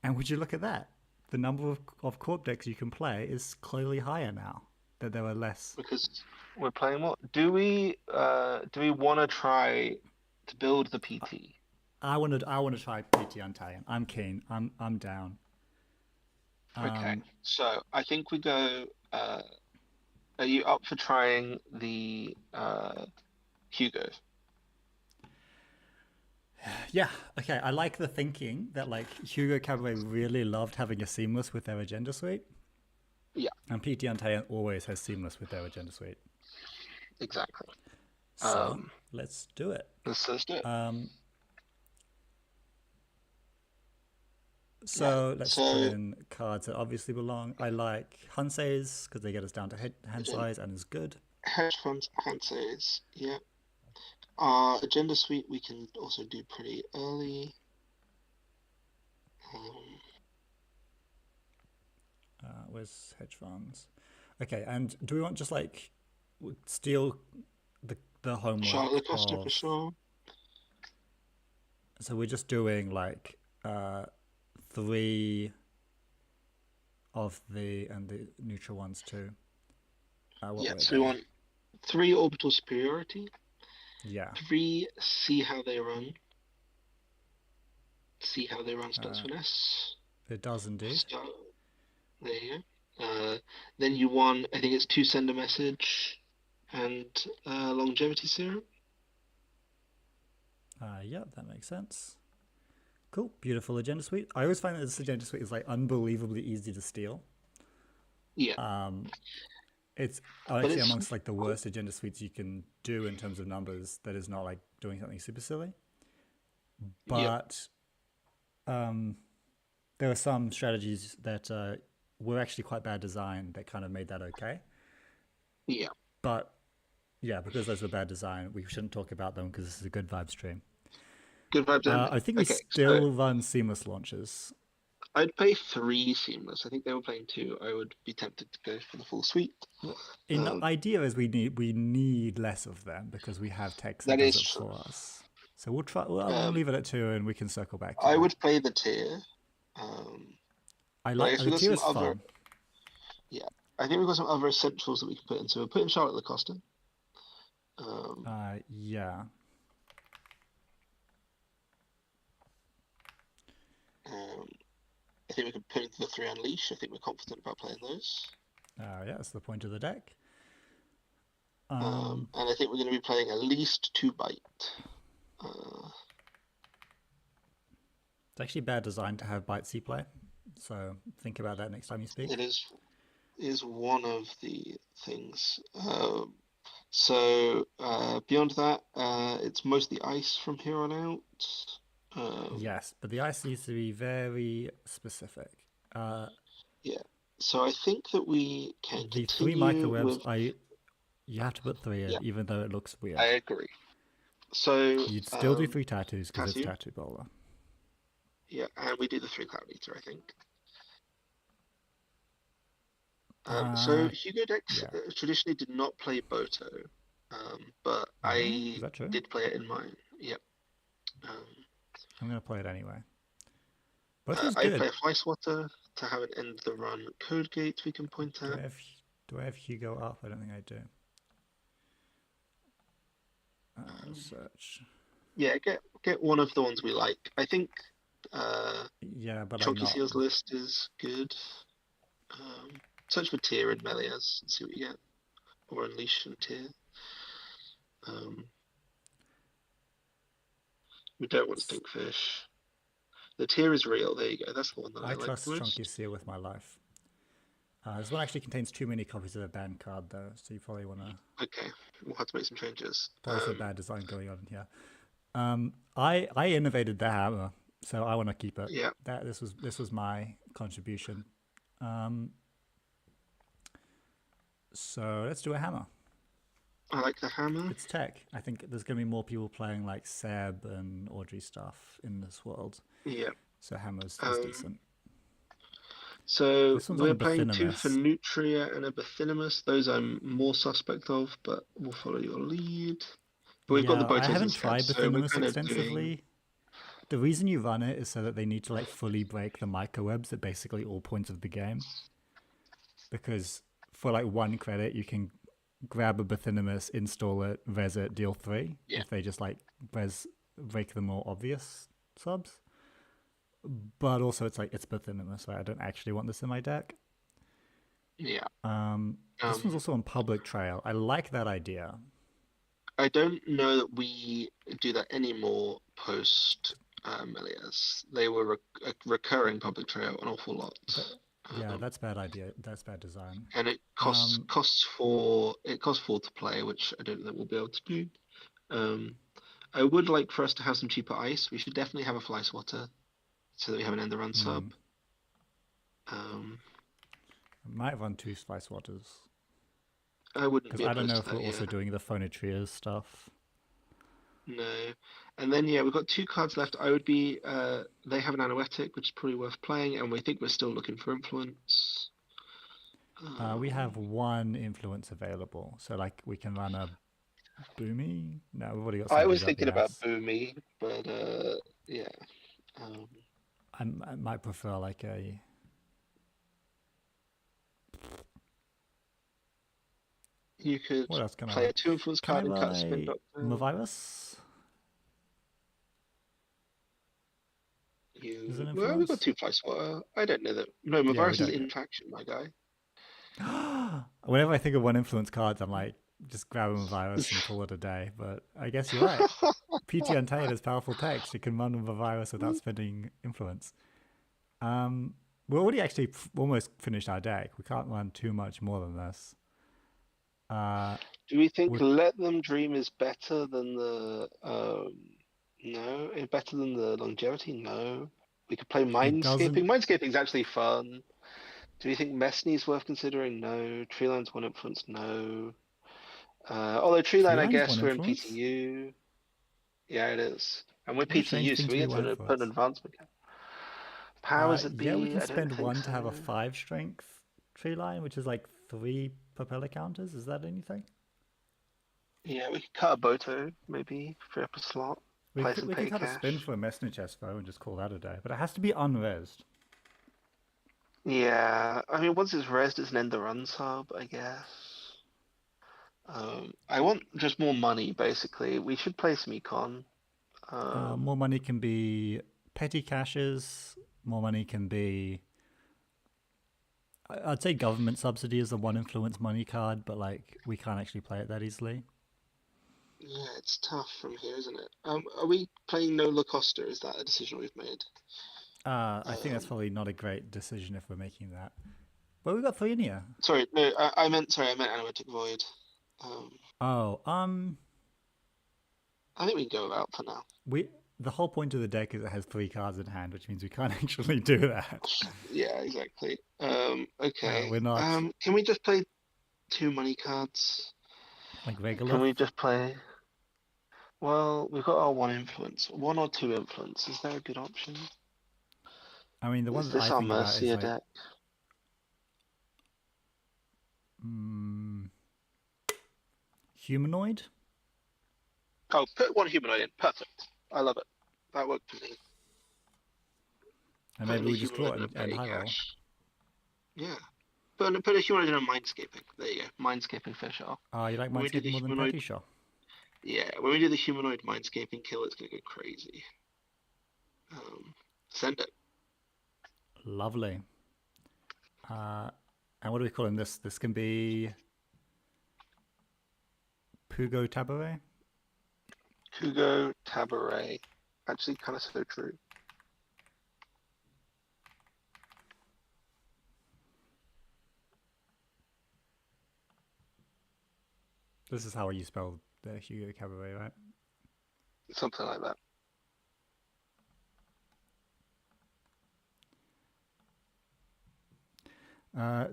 Speaker 2: And would you look at that? The number of corp decks you can play is clearly higher now. That there were less.
Speaker 3: Because we're playing more. Do we want to try to build the PT?
Speaker 2: I want to try PT Untian. I'm keen. I'm down.
Speaker 3: Okay, so I think we go. Are you up for trying the Hugo?
Speaker 2: Yeah. Okay. I like the thinking that like Hugo Cabaret really loved having a seamless with their agenda suite.
Speaker 3: Yeah.
Speaker 2: And PT Untian always has seamless with their agenda suite.
Speaker 3: Exactly.
Speaker 2: So let's do it.
Speaker 3: Let's do it.
Speaker 2: So let's put in cards that obviously belong. I like Hanse's because they get us down to hand size and is good.
Speaker 3: Hedge funds, Hanse's, yeah. Agenda suite we can also do pretty early.
Speaker 2: Where's hedge funds? Okay, and do we want just like steal the homework
Speaker 3: Charlotte Acosta for
Speaker 2: of?
Speaker 3: sure.
Speaker 2: So we're just doing like 3 of the neutral ones too. What
Speaker 3: Yeah,
Speaker 2: were
Speaker 3: so we
Speaker 2: they?
Speaker 3: want 3 orbital superiority,
Speaker 2: Yeah.
Speaker 3: 3 see how they run. See how they run stunts finesse.
Speaker 2: It does indeed.
Speaker 3: Start, there you go. Then you want, I think it's 2 send a message and longevity serum.
Speaker 2: Yeah, that makes sense. Cool, beautiful agenda suite. I always find that this agenda suite is like unbelievably easy to steal.
Speaker 3: Yeah,
Speaker 2: It's
Speaker 3: but
Speaker 2: actually
Speaker 3: it's
Speaker 2: amongst like the worst agenda suites you can do in terms of numbers. That is not like doing something super silly.
Speaker 3: yeah,
Speaker 2: But there are some strategies that were actually quite bad design that kind of made that okay.
Speaker 3: yeah.
Speaker 2: But yeah, because those were bad design, we shouldn't talk about them because this is a good vibe stream.
Speaker 3: Good vibes only.
Speaker 2: I think we
Speaker 3: Okay,
Speaker 2: still run seamless launches.
Speaker 3: I'd play 3 seamless. I think they were playing 2. I would be tempted to go for the full suite.
Speaker 2: In the idea is we need less of them because we have text that
Speaker 3: That
Speaker 2: does
Speaker 3: is
Speaker 2: it
Speaker 3: true.
Speaker 2: for us. So we'll try. We'll leave it at 2, and we can circle back to
Speaker 3: I
Speaker 2: that.
Speaker 3: would play the tier.
Speaker 2: I
Speaker 3: I
Speaker 2: like
Speaker 3: guess
Speaker 2: the
Speaker 3: we've got
Speaker 2: tier
Speaker 3: some
Speaker 2: is
Speaker 3: other.
Speaker 2: fun.
Speaker 3: Yeah, I think we've got some other essentials that we can put in. So we'll put in Charlotte Lacosta.
Speaker 2: Yeah.
Speaker 3: I think we can put into the 3 Unleash. I think we're confident about playing those.
Speaker 2: Yeah, that's the point of the deck.
Speaker 3: And I think we're going to be playing at least 2 bite.
Speaker 2: It's actually bad design to have bite C play. So think about that next time you speak.
Speaker 3: It is one of the things. So beyond that, it's mostly ice from here on out.
Speaker 2: Yes, but the ice needs to be very specific.
Speaker 3: Yeah. So I think that we can
Speaker 2: The 3
Speaker 3: continue
Speaker 2: microwebs,
Speaker 3: with.
Speaker 2: you have to put 3 in,
Speaker 3: Yeah,
Speaker 2: even though it looks weird.
Speaker 3: I agree. So
Speaker 2: You'd still do 3 tattoos because it's
Speaker 3: tattoo.
Speaker 2: tattoo bowler.
Speaker 3: Yeah, and we do the 3 Cloud Eater, I think. So Hugo decks
Speaker 2: Yeah.
Speaker 3: traditionally did not play Boto, but I
Speaker 2: Is that true?
Speaker 3: did play it in mine. Yep.
Speaker 2: I'm going to play it anyway. Boto's
Speaker 3: I
Speaker 2: good.
Speaker 3: play a Fly Swatter to have an end the run code gate we can point
Speaker 2: Do
Speaker 3: at.
Speaker 2: I have Hugo up? I don't think I do. Search.
Speaker 3: Yeah, get one of the ones we like. I think
Speaker 2: Yeah, but
Speaker 3: Chunky
Speaker 2: I'm not.
Speaker 3: Seals list is good. Search for tier in Melias and see what you get. Or Unleash and tier. We don't want Stinkfish. The tier is real. There you go. That's the one that I like
Speaker 2: trust
Speaker 3: the most.
Speaker 2: Chunky Seal with my life. This one actually contains too many copies of a banned card, though, so you probably want to.
Speaker 3: Okay, we'll have to make some changes.
Speaker 2: Probably some bad design going on here. I innovated the hammer, so I want to keep it.
Speaker 3: Yeah.
Speaker 2: This was my contribution. So let's do a hammer.
Speaker 3: I like the hammer.
Speaker 2: It's tech. I think there's going to be more people playing like Seb and Audrey stuff in this world.
Speaker 3: Yeah.
Speaker 2: So hammer's is decent.
Speaker 3: So we're playing 2
Speaker 2: Bathinimus.
Speaker 3: for Nutria and a Bathinimus. Those I'm more suspect of, but we'll follow your lead. But we've got the Botos
Speaker 2: I haven't
Speaker 3: instead,
Speaker 2: tried
Speaker 3: so
Speaker 2: Bathinimus
Speaker 3: we're
Speaker 2: extensively. The reason you run it is so that they need to like fully break the microwebs at basically all points of the game. Because for like 1 credit, you can grab a Bathinimus, install it, res it, deal 3.
Speaker 3: Yeah.
Speaker 2: If they just like break the more obvious subs. But also it's Bathinimus, right? I don't actually want this in my deck.
Speaker 3: Yeah.
Speaker 2: This one's also on Public Trail. I like that idea.
Speaker 3: I don't know that we do that anymore post Melias. They were a recurring Public Trail an awful lot.
Speaker 2: Yeah, that's bad idea. That's bad design.
Speaker 3: And it costs 4 to play, which I don't think we'll be able to do. I would like for us to have some cheaper ice. We should definitely have a Fly Swatter so that we have an end the run sub.
Speaker 2: I might run 2 Fly Swatters.
Speaker 3: I wouldn't
Speaker 2: because
Speaker 3: be
Speaker 2: I don't know
Speaker 3: opposed
Speaker 2: if
Speaker 3: to
Speaker 2: we're
Speaker 3: that,
Speaker 2: also
Speaker 3: yeah.
Speaker 2: doing the Phonotrias stuff.
Speaker 3: No. And then we've got 2 cards left. I would be they have an Anoetic, which is probably worth playing, and we think we're still looking for influence.
Speaker 2: We have one influence available, so like we can run a Boomy. No, we've already got
Speaker 3: I
Speaker 2: somebody
Speaker 3: was
Speaker 2: who's up the
Speaker 3: thinking about
Speaker 2: ass.
Speaker 3: Boomy, but yeah. Um,
Speaker 2: I might prefer like a.
Speaker 3: you could
Speaker 2: What else can I
Speaker 3: play
Speaker 2: run?
Speaker 3: a 2 influence
Speaker 2: Can I
Speaker 3: card and
Speaker 2: run
Speaker 3: cut a Spin
Speaker 2: a
Speaker 3: Doctor.
Speaker 2: Mavirus? Is an
Speaker 3: Well, we've got
Speaker 2: influence?
Speaker 3: 2 Fly Swatter. I don't know that. No,
Speaker 2: Yeah, we
Speaker 3: Mavarus is
Speaker 2: don't.
Speaker 3: in faction, my guy.
Speaker 2: Whenever I think of one influence cards, I'm like, just grab a Mavirus and call it a day. But I guess you're right. PT Untamed is powerful text. You can run with a virus without spending influence. We're already actually almost finished our deck. We can't run too much more than this.
Speaker 3: Do we think
Speaker 2: We're,
Speaker 3: Let Them Dream is better than the no? Better than the Longevity? No. We could play
Speaker 2: it
Speaker 3: Mindscaping.
Speaker 2: doesn't.
Speaker 3: Mindscaping's actually fun. Do we think Messney's worth considering? No. Treeline's 1 influence? No. Although
Speaker 2: Tree
Speaker 3: Treeline, I
Speaker 2: line's one
Speaker 3: guess we're in
Speaker 2: influence.
Speaker 3: PTU. Yeah, it is. And we're
Speaker 2: What a strange
Speaker 3: PTU,
Speaker 2: thing
Speaker 3: so
Speaker 2: to
Speaker 3: we
Speaker 2: be
Speaker 3: get
Speaker 2: one
Speaker 3: put an
Speaker 2: influence.
Speaker 3: advancement count. Powers that
Speaker 2: Yeah, we
Speaker 3: be?
Speaker 2: can
Speaker 3: I don't
Speaker 2: spend
Speaker 3: think
Speaker 2: one to have a
Speaker 3: so.
Speaker 2: 5 strength tree line, which is like 3 propeller counters. Is that anything?
Speaker 3: Yeah, we could cut a Boto, maybe, free up a slot,
Speaker 2: We
Speaker 3: play
Speaker 2: could
Speaker 3: some
Speaker 2: we could
Speaker 3: petty
Speaker 2: cut a spin
Speaker 3: cash.
Speaker 2: for a messenger chest though and just call that a day. But it has to be unresed.
Speaker 3: Yeah, I mean, once it's rezzed, it's an end the run sub, I guess. I want just more money, basically. We should play some econ.
Speaker 2: More money can be petty caches. More money can be. I'd say government subsidy is the one influence money card, but like we can't actually play it that easily.
Speaker 3: Yeah, it's tough from here, isn't it? Are we playing no Lacosta? Is that a decision we've made?
Speaker 2: I think that's
Speaker 3: Um,
Speaker 2: probably not a great decision if we're making that. But we got 3 in here.
Speaker 3: sorry, no, I meant Animatic Void. Um,
Speaker 2: Oh,
Speaker 3: I think we can go without for now.
Speaker 2: we the whole point of the deck is it has 3 cards in hand, which means we can't actually do that.
Speaker 3: Yeah, exactly. Okay.
Speaker 2: We're not
Speaker 3: Can we just play 2 money cards?
Speaker 2: like
Speaker 3: Can
Speaker 2: Regolith.
Speaker 3: we just play? Well, we've got our 1 influence, 1 or 2 influence. Is there a good option?
Speaker 2: I mean, the one
Speaker 3: Is
Speaker 2: that
Speaker 3: this
Speaker 2: I
Speaker 3: our
Speaker 2: think about is
Speaker 3: Mercia
Speaker 2: like
Speaker 3: deck?
Speaker 2: mm, humanoid.
Speaker 3: Oh, put 1 humanoid in. Perfect. I love it. That worked for me.
Speaker 2: And
Speaker 3: Putting
Speaker 2: maybe
Speaker 3: a
Speaker 2: we just draw
Speaker 3: humanoid
Speaker 2: it
Speaker 3: in a
Speaker 2: and
Speaker 3: petty
Speaker 2: high roll.
Speaker 3: cash. Yeah. Put a humanoid in a Mindscaping. There you go. Mindscaping fish off.
Speaker 2: You like
Speaker 3: When we do the
Speaker 2: Mindscaping more than
Speaker 3: humanoid,
Speaker 2: Petty? Sure.
Speaker 3: yeah, when we do the humanoid Mindscaping kill, it's gonna go crazy. Send it.
Speaker 2: Lovely. And what are we calling this? This can be Pugo Tabaret.
Speaker 3: Kugo Tabaret. Actually, kind of so true.
Speaker 2: This is how you spell the Hugo Cabaret, right?
Speaker 3: Something like that.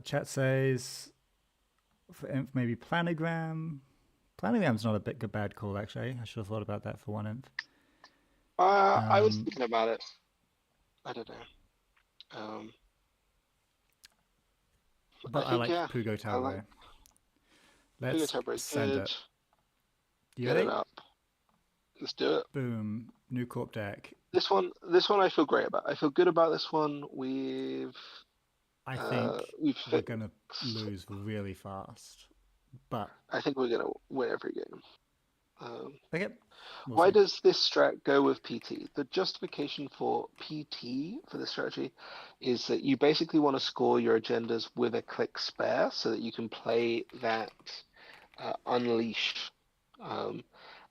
Speaker 2: Chat says for inf maybe Planogram. Planogram's not a good bad call actually. I should have thought about that for one inf.
Speaker 3: I was thinking about it. I don't know.
Speaker 2: But I like Pugo
Speaker 3: I like
Speaker 2: Tabaret.
Speaker 3: Kugo
Speaker 2: Let's
Speaker 3: Tabaret.
Speaker 2: send
Speaker 3: Good.
Speaker 2: it. You
Speaker 3: Get it
Speaker 2: ready?
Speaker 3: up. Let's do it.
Speaker 2: Boom. New corp deck.
Speaker 3: This one I feel great about. I feel good about this one.
Speaker 2: I think
Speaker 3: We've
Speaker 2: we're
Speaker 3: fixed.
Speaker 2: gonna lose really fast. But
Speaker 3: I think we're gonna win every game.
Speaker 2: okay.
Speaker 3: Why does this strat go with PT? The justification for PT for this strategy is that you basically want to score your agendas with a click spare so that you can play that unleash.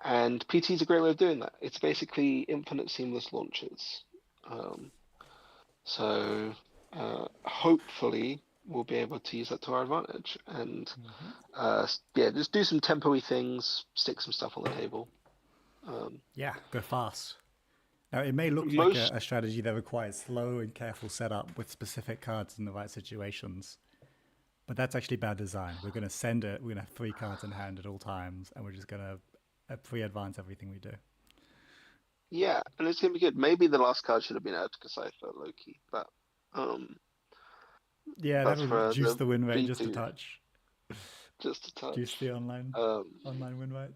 Speaker 3: And PT is a great way of doing that. It's basically infinite seamless launches. So hopefully we'll be able to use that to our advantage. And yeah, just do some tempo-y things, stick some stuff on the table.
Speaker 2: Yeah, go fast. Now, it may look like a strategy that requires slow and careful setup with specific cards in the right situations, but that's actually bad design. We're going to send it, we're going to have 3 cards in hand at all times, and we're just going to pre-advance everything we do.
Speaker 3: Yeah, and it's going to be good. Maybe the last card should have been Urtica Cypher, low-key, but
Speaker 2: Yeah,
Speaker 3: That's
Speaker 2: that'll
Speaker 3: for
Speaker 2: juice
Speaker 3: the
Speaker 2: the win rate just a
Speaker 3: V2,
Speaker 2: touch.
Speaker 3: just a
Speaker 2: Juice
Speaker 3: touch.
Speaker 2: the online
Speaker 3: Um,
Speaker 2: win rate.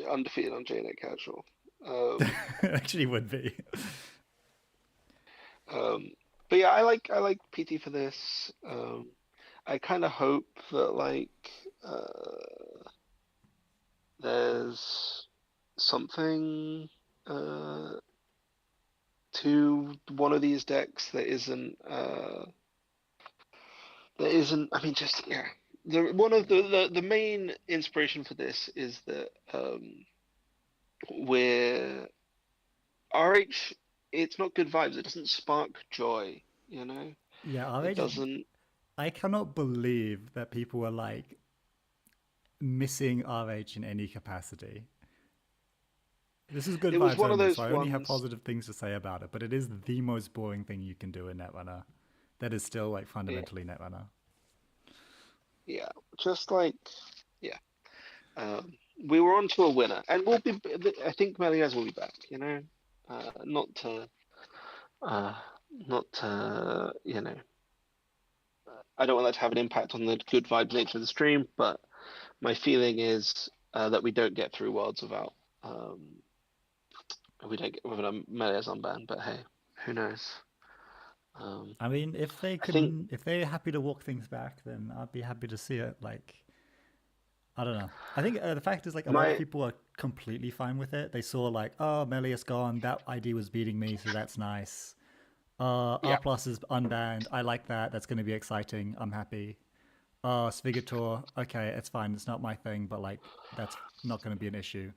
Speaker 3: undefeated on JNet Casual. Um,
Speaker 2: Actually would be.
Speaker 3: um, but yeah, I like PT for this. I kind of hope that there's something uh, to one of these decks that isn't. I mean, just yeah. One of the main inspiration for this is that we're RH. It's not good vibes. It doesn't spark joy. You know,
Speaker 2: Yeah,
Speaker 3: it
Speaker 2: RH.
Speaker 3: doesn't.
Speaker 2: I cannot believe that people were like missing RH in any capacity. This is good
Speaker 3: It was
Speaker 2: vibes
Speaker 3: one of
Speaker 2: only, so
Speaker 3: those
Speaker 2: I only have
Speaker 3: ones.
Speaker 2: positive things to say about it. But it is the most boring thing you can do in Netrunner. That is still like
Speaker 3: Yeah,
Speaker 2: fundamentally Netrunner.
Speaker 3: yeah, just like yeah. Um, we were on to a winner, and we'll be. I think Melias will be back. You know, not to, uh, not to. I don't want that to have an impact on the good vibe nature of the stream, but my feeling is that we don't get through Worlds without we don't get without a Melias unban. But hey, who knows? Um,
Speaker 2: I mean,
Speaker 3: I think
Speaker 2: if they're happy to walk things back, then I'd be happy to see it. Like, I don't know. I think the fact is, like, a lot of
Speaker 3: my
Speaker 2: people are completely fine with it. They saw, like, oh, Melius gone. That ID was beating me, so that's nice. R
Speaker 3: yeah
Speaker 2: plus is unbanned. I like that. That's going to be exciting. I'm happy. Svigator. Okay, it's fine. It's not my thing, but like, that's not going to be an issue.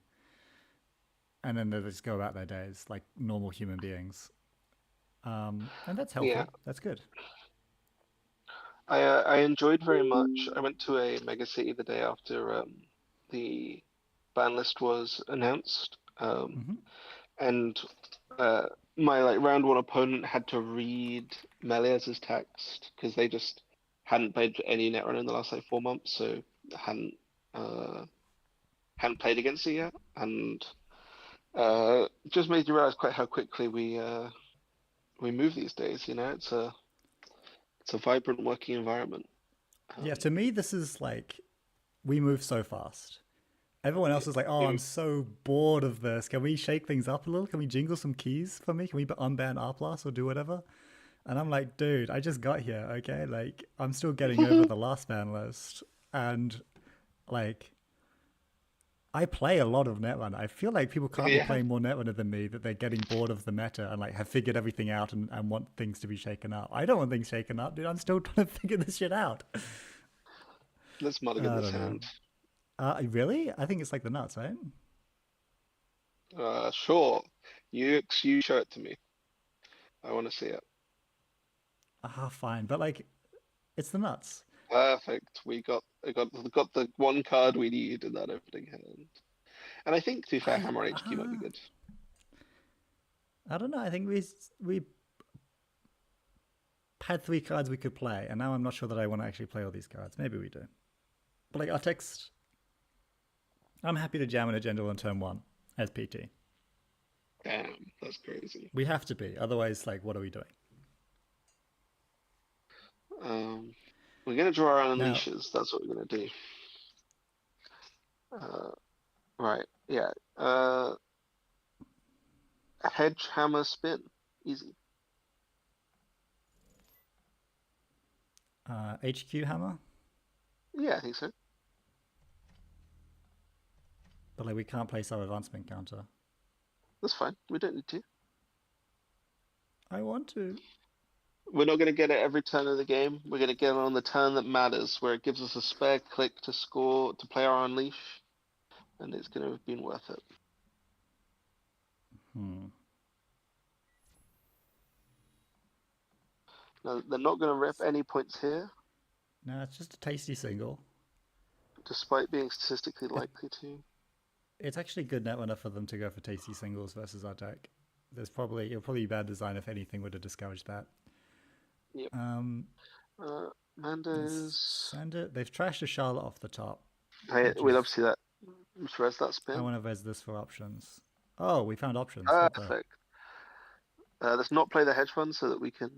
Speaker 2: And then they just go about their days like normal human beings. And that's
Speaker 3: yeah.
Speaker 2: healthy. That's good.
Speaker 3: I enjoyed very much. I went to a mega city the day after the ban list was announced,
Speaker 2: Hmm.
Speaker 3: and my like round one opponent had to read Melias's text because they just hadn't played any Netrunner in the last like 4 months, so hadn't uh, hadn't played against it yet, and just made you realize quite how quickly we move these days. You know, it's a vibrant working environment.
Speaker 2: Yeah,
Speaker 3: Um,
Speaker 2: to me, this is like, we move so fast. Everyone else is like, oh, I'm
Speaker 3: it,
Speaker 2: so bored of this. Can we shake things up a little? Can we jingle some keys for me? Can we unban R plus or do whatever? And I'm like, dude, I just got here, okay? Like, I'm still getting over the last ban list. And, like, I play a lot of Netrunner. I feel like people can't be
Speaker 3: yeah,
Speaker 2: playing more Netrunner than me, that they're getting bored of the meta and, like, have figured everything out and want things to be shaken up. I don't want things shaken up, dude. I'm still trying to figure this shit out.
Speaker 3: let's mulligan
Speaker 2: I
Speaker 3: this
Speaker 2: don't know.
Speaker 3: hand.
Speaker 2: Really? I think it's like the nuts, right?
Speaker 3: Sure. You show it to me. I want to see it.
Speaker 2: Fine. But, like, it's the nuts.
Speaker 3: Perfect. I got the one card we need in that opening hand. And I think, to be fair, Hammer HQ might be good.
Speaker 2: I don't know. I think we had 3 cards we could play, and now I'm not sure that I want to actually play all these cards. Maybe we do. But like our text, I'm happy to jam an agenda on turn 1 as PT.
Speaker 3: Damn, that's crazy.
Speaker 2: We have to be, otherwise, like, what are we doing?
Speaker 3: Um, we're gonna draw our
Speaker 2: Now,
Speaker 3: unleashes. That's what we're gonna do. Uh, right. Yeah. Hedge, hammer, spin. Easy.
Speaker 2: HQ hammer,
Speaker 3: Yeah, I think so.
Speaker 2: but like we can't place our advancement counter.
Speaker 3: That's fine. We don't need to.
Speaker 2: I want to.
Speaker 3: We're not gonna get it every turn of the game. We're gonna get it on the turn that matters, where it gives us a spare click to score to play our unleash, and it's gonna have been worth it.
Speaker 2: Hmm.
Speaker 3: Now, they're not gonna rip any points here,
Speaker 2: No, it's just a tasty single.
Speaker 3: despite being statistically
Speaker 2: It,
Speaker 3: likely to.
Speaker 2: it's actually good net enough for them to go for tasty singles versus our deck. It'll probably be bad design if anything would have discouraged that.
Speaker 3: Yep.
Speaker 2: Um,
Speaker 3: Mando's.
Speaker 2: They've trashed a Charlotte off the top,
Speaker 3: Hey,
Speaker 2: which
Speaker 3: we love
Speaker 2: is,
Speaker 3: to see that. Just res that
Speaker 2: I
Speaker 3: spin.
Speaker 2: want to res this for options. Oh, we found options. What the?
Speaker 3: Perfect. Let's not play the hedge fund so that we can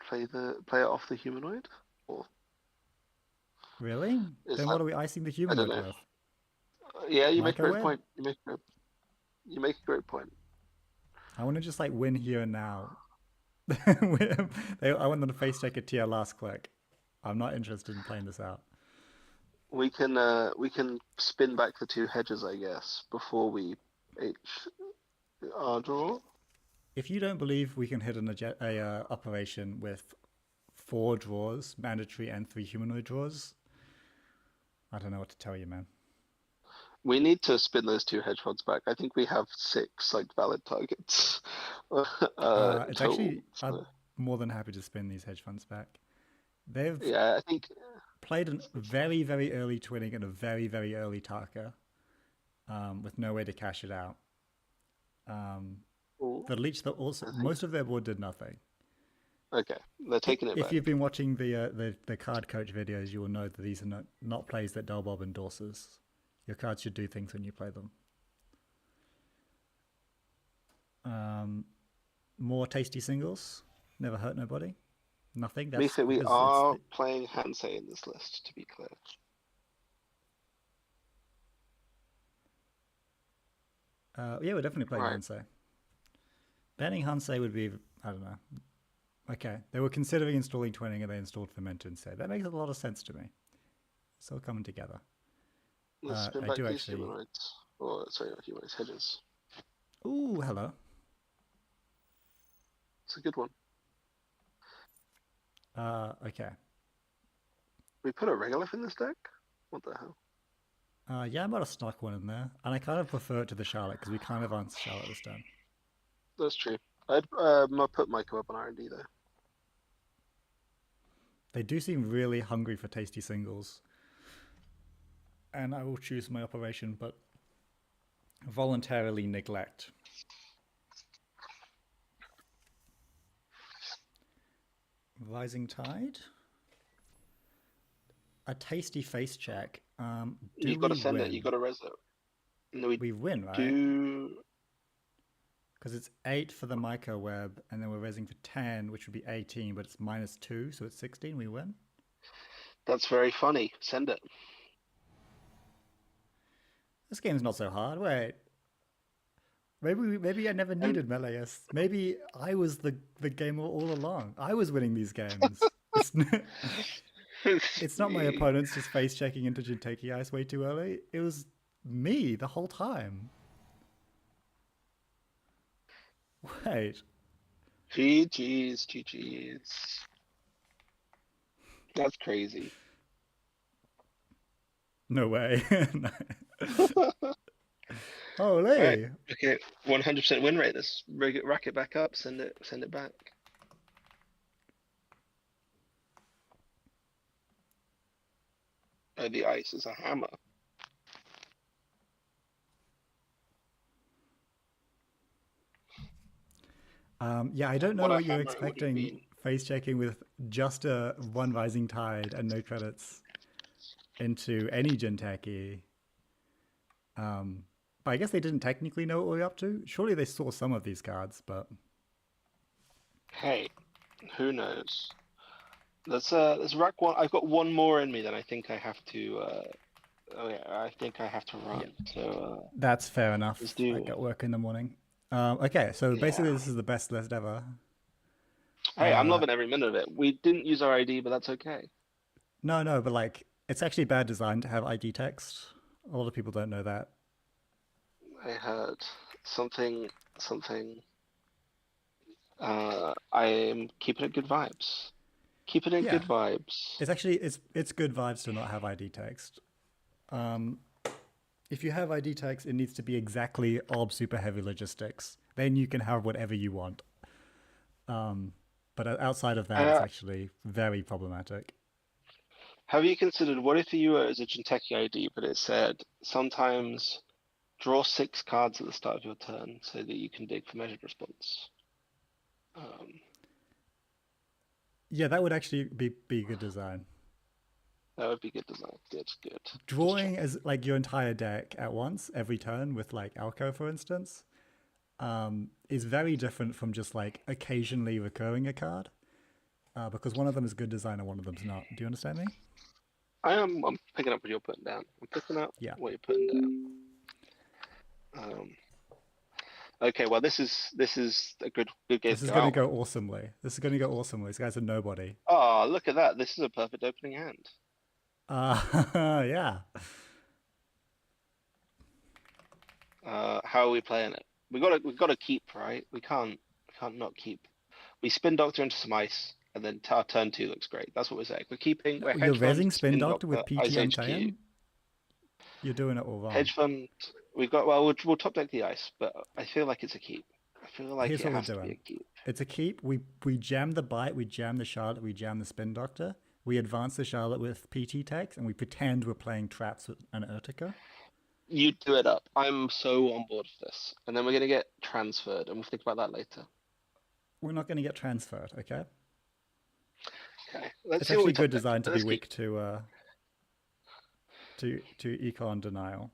Speaker 3: play it off the humanoid? Or
Speaker 2: Really?
Speaker 3: is
Speaker 2: Then
Speaker 3: that
Speaker 2: what are we icing the
Speaker 3: I don't
Speaker 2: humanoid
Speaker 3: know.
Speaker 2: with?
Speaker 3: Yeah, you make a great
Speaker 2: Microwave?
Speaker 3: point. You make a great point.
Speaker 2: I want to just like win here and now. I want them to face check a tier last click. I'm not interested in playing this out.
Speaker 3: We can spin back the two hedges, I guess, before we H our draw.
Speaker 2: If you don't believe we can hit a operation with 4 draws, mandatory, and 3 humanoid draws, I don't know what to tell you, man.
Speaker 3: We need to spin those two hedge funds back. I think we have 6 like valid targets
Speaker 2: It's
Speaker 3: total.
Speaker 2: actually, I'm
Speaker 3: So,
Speaker 2: more than happy to spin these hedge funds back. They've
Speaker 3: yeah, I think
Speaker 2: played a very, very early twinning and a very, very early Tarka with no way to cash it out. The leech, also,
Speaker 3: I think
Speaker 2: most of their board did nothing.
Speaker 3: okay. They're taking it
Speaker 2: If
Speaker 3: back.
Speaker 2: you've been watching the card coach videos, you will know that these are not plays that Delbob endorses. Your cards should do things when you play them. More tasty singles. Never hurt nobody. Nothing. That's
Speaker 3: We
Speaker 2: because
Speaker 3: are playing Hansei in this list, to be clear.
Speaker 2: yeah, we're definitely playing
Speaker 3: Right.
Speaker 2: Hansei. Banning Hansei would be, I don't know. Okay, they were considering installing twinning and they installed Fermenter instead. That makes a lot of sense to me. It's all coming together.
Speaker 3: Let's spin
Speaker 2: I
Speaker 3: back
Speaker 2: do
Speaker 3: these
Speaker 2: actually.
Speaker 3: humanoids. Or sorry, not humanoids, hedges.
Speaker 2: Ooh, hello.
Speaker 3: It's a good one.
Speaker 2: Okay.
Speaker 3: We put a Regolith in this deck? What the hell?
Speaker 2: Yeah, I might have stuck one in there, and I kind of prefer it to the Charlotte because we kind of answered Charlotte this turn.
Speaker 3: That's true. I'd put Myco up on R&D though.
Speaker 2: They do seem really hungry for tasty singles, and I will choose my operation, but voluntarily neglect. Rising Tide. A tasty face check.
Speaker 3: You got to send it. You got to res it. No,
Speaker 2: we win, right?
Speaker 3: Do
Speaker 2: because it's 8 for the microweb, and then we're raising for 10, which would be 18, but it's -2, so it's 16. We win.
Speaker 3: That's very funny. Send it.
Speaker 2: This game's not so hard. Wait. Maybe I never needed Meleus. Maybe I was the gamer all along. I was winning these games. It's not my opponents just face checking into Jinteki Ice way too early. It was me the whole time. Wait.
Speaker 3: GG's. That's crazy.
Speaker 2: No way. Holy.
Speaker 3: Right. Okay, 100% win rate. Let's rack it back up. Send it back. Oh, the ice is a hammer.
Speaker 2: Yeah, I don't know
Speaker 3: What a
Speaker 2: what you're
Speaker 3: hammer it would have
Speaker 2: expecting
Speaker 3: been.
Speaker 2: face checking with just a 1 Rising Tide and no credits into any Jinteki. But I guess they didn't technically know what we were up to. Surely they saw some of these cards, but
Speaker 3: Hey, who knows? Let's rack one. I've got one more in me that I think I have to. Oh yeah, I think I have to run.
Speaker 2: Yeah.
Speaker 3: So
Speaker 2: that's fair enough.
Speaker 3: let's do.
Speaker 2: I got work in the morning. Okay, so basically
Speaker 3: Yeah.
Speaker 2: this is the best list ever.
Speaker 3: Hey, I'm loving every minute of it. We didn't use our ID, but that's okay.
Speaker 2: No, but like it's actually bad design to have ID text. A lot of people don't know that.
Speaker 3: I heard something. I am keeping it good vibes. Keep it in good
Speaker 2: Yeah.
Speaker 3: vibes.
Speaker 2: It's actually it's good vibes to not have ID text. If you have ID text, it needs to be exactly ob super heavy logistics. Then you can have whatever you want. But outside of that, it's actually very problematic.
Speaker 3: Have you considered what if you were as a Jinteki ID, but it said sometimes draw 6 cards at the start of your turn so that you can dig for measured response?
Speaker 2: Yeah, that would actually be good design.
Speaker 3: That would be good design. Good.
Speaker 2: Drawing as like your entire deck at once every turn with like Alco, for instance, is very different from just like occasionally recurring a card. because one of them is good design and one of them's not. Do you understand me?
Speaker 3: I'm picking up what you're putting down. I'm picking up
Speaker 2: Yeah.
Speaker 3: what you're putting down. Okay, well this is a good game
Speaker 2: This
Speaker 3: to
Speaker 2: is
Speaker 3: go
Speaker 2: going to
Speaker 3: out
Speaker 2: go
Speaker 3: with.
Speaker 2: awesomely. This is going to go awesomely. This guy's a nobody.
Speaker 3: Oh, look at that. This is a perfect opening hand.
Speaker 2: Yeah.
Speaker 3: How are we playing it? We gotta keep, right? We can't not keep. We spin doctor into some ice, and then our turn 2 looks great. That's what we're saying. We're keeping. We're
Speaker 2: You're
Speaker 3: hedge fund,
Speaker 2: rezzing Spin
Speaker 3: spin
Speaker 2: Doctor
Speaker 3: doctor,
Speaker 2: with PT
Speaker 3: ice HQ.
Speaker 2: Untamed? You're doing it all wrong.
Speaker 3: Hedge fund. We got. Well, we'll top deck the ice, but I feel like it's a keep. I feel like
Speaker 2: Here's
Speaker 3: it
Speaker 2: what we're
Speaker 3: has to be a
Speaker 2: doing.
Speaker 3: keep.
Speaker 2: It's a keep. We jam the Bite, we jam the Charlotte, we jam the Spin Doctor. We advance the Charlotte with PT tags, and we pretend we're playing traps with an Urtica.
Speaker 3: You do it up. I'm so on board with this, and then we're gonna get transferred, and we'll think about that later.
Speaker 2: We're not going to get transferred, okay?
Speaker 3: Okay. Let's
Speaker 2: It's
Speaker 3: see what we
Speaker 2: actually good
Speaker 3: top deck.
Speaker 2: design to be
Speaker 3: Let's keep.
Speaker 2: weak to Econ Denial.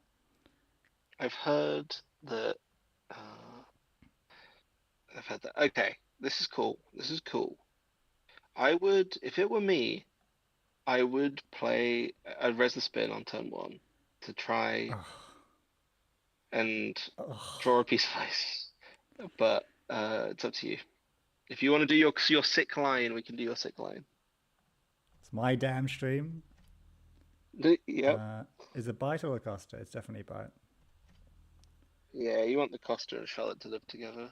Speaker 3: I've heard that. Uh, I've heard that. Okay, this is cool. This is cool. I would, if it were me, I would play. I'd res the spin on turn 1 to try
Speaker 2: Ugh.
Speaker 3: and
Speaker 2: Ugh.
Speaker 3: draw a piece of ice. But it's up to you. If you want to do your sick line, we can do your sick line.
Speaker 2: It's my damn stream.
Speaker 3: Yep.
Speaker 2: Is it Bite or Acosta? It's definitely Bite.
Speaker 3: Yeah, you want the Costa and Charlotte to live together.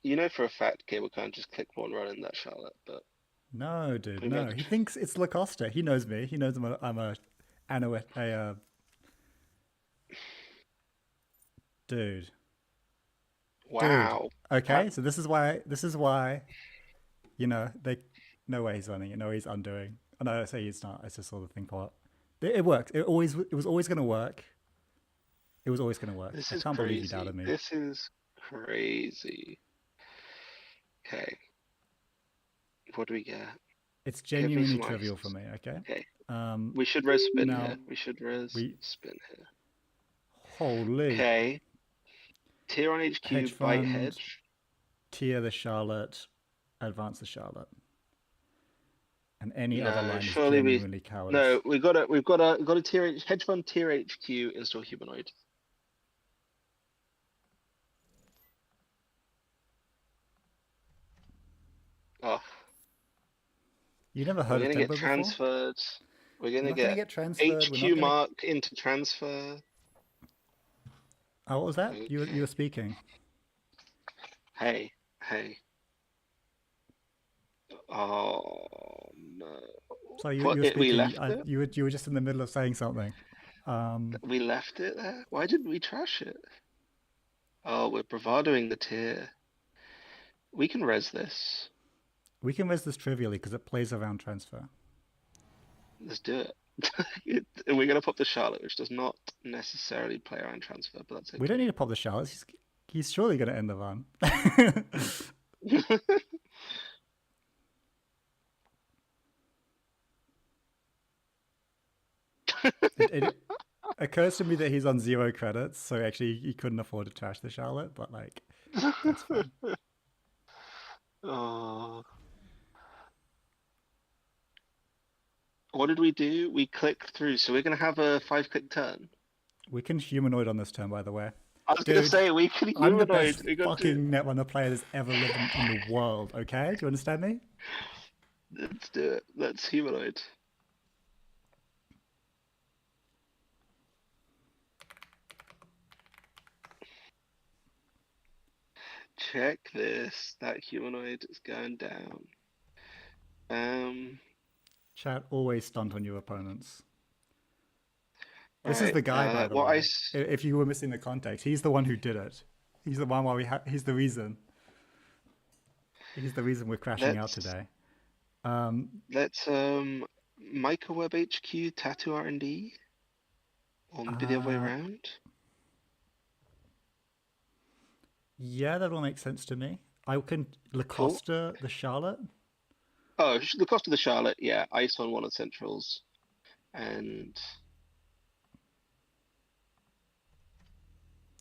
Speaker 3: You know for a fact Cable can't just click one run in that Charlotte, but
Speaker 2: No, dude,
Speaker 3: we
Speaker 2: no.
Speaker 3: got
Speaker 2: He thinks it's Lacosta. He knows me. He knows I'm a dude.
Speaker 3: wow.
Speaker 2: Okay, so this is why, they no way he's running it, no way he's undoing. Oh, no, I say he's not. It's just sort of thing part. It worked. It was always gonna work. It was always gonna work.
Speaker 3: This
Speaker 2: I
Speaker 3: is
Speaker 2: can't believe he
Speaker 3: crazy.
Speaker 2: doubted me.
Speaker 3: This is crazy. Okay. What do we get?
Speaker 2: It's
Speaker 3: Give me
Speaker 2: genuinely
Speaker 3: some
Speaker 2: trivial
Speaker 3: ices.
Speaker 2: for me, okay?
Speaker 3: Okay.
Speaker 2: Um
Speaker 3: We should res spin
Speaker 2: now
Speaker 3: here. We should res
Speaker 2: we
Speaker 3: spin here.
Speaker 2: holy
Speaker 3: Okay. Tier on HQ,
Speaker 2: hedge
Speaker 3: bite
Speaker 2: fund,
Speaker 3: hedge.
Speaker 2: tier the Charlotte, advance the Charlotte. And any other
Speaker 3: No,
Speaker 2: line is
Speaker 3: surely we.
Speaker 2: genuinely cowardice.
Speaker 3: No, we've got a tier hedge fund tier HQ install humanoid. Oh,
Speaker 2: You never
Speaker 3: we're
Speaker 2: heard of
Speaker 3: gonna
Speaker 2: Tempo
Speaker 3: get
Speaker 2: before?
Speaker 3: transferred. We're
Speaker 2: We're
Speaker 3: gonna
Speaker 2: not gonna
Speaker 3: get
Speaker 2: get transferred. We're not
Speaker 3: HQ
Speaker 2: gonna.
Speaker 3: mark into transfer.
Speaker 2: Oh, what was that? You were speaking.
Speaker 3: Hey. Oh no.
Speaker 2: So you
Speaker 3: What,
Speaker 2: were
Speaker 3: we
Speaker 2: speaking.
Speaker 3: left it?
Speaker 2: You were just in the middle of saying something.
Speaker 3: We left it there? Why didn't we trash it? Oh, we're bravadoing the tier. We can res this.
Speaker 2: We can res this trivially because it plays around transfer.
Speaker 3: Let's do it. We're gonna pop the Charlotte, which does not necessarily play around transfer, but that's okay.
Speaker 2: We don't need to pop the Charlotte. He's surely going to end the run. it occurs to me that he's on 0 credits, so actually he couldn't afford to trash the Charlotte, but that's fine.
Speaker 3: Oh. What did we do? We clicked through, so we're gonna have a 5-click turn.
Speaker 2: We can humanoid on this turn, by the way.
Speaker 3: I was gonna
Speaker 2: Dude,
Speaker 3: say we can
Speaker 2: I'm the
Speaker 3: humanoid.
Speaker 2: best
Speaker 3: We got
Speaker 2: fucking Netrunner player that's ever lived in the world, okay? Do you understand me?
Speaker 3: Let's do it. Let's humanoid. Check this. That humanoid is going down.
Speaker 2: Chat, always stunt on your opponents. This is
Speaker 3: Right,
Speaker 2: the guy, by the
Speaker 3: what
Speaker 2: way.
Speaker 3: ice?
Speaker 2: If you were missing the context, he's the one who did it. He's the one why he's the reason. He's the reason we're crashing out today.
Speaker 3: Let's Microweb HQ Tattoo R&D, or maybe the other way around.
Speaker 2: Yeah, that will make sense to me. I can Lacosta the Charlotte.
Speaker 3: Oh, the cost of the Charlotte, yeah. Ice on one of the centrals, and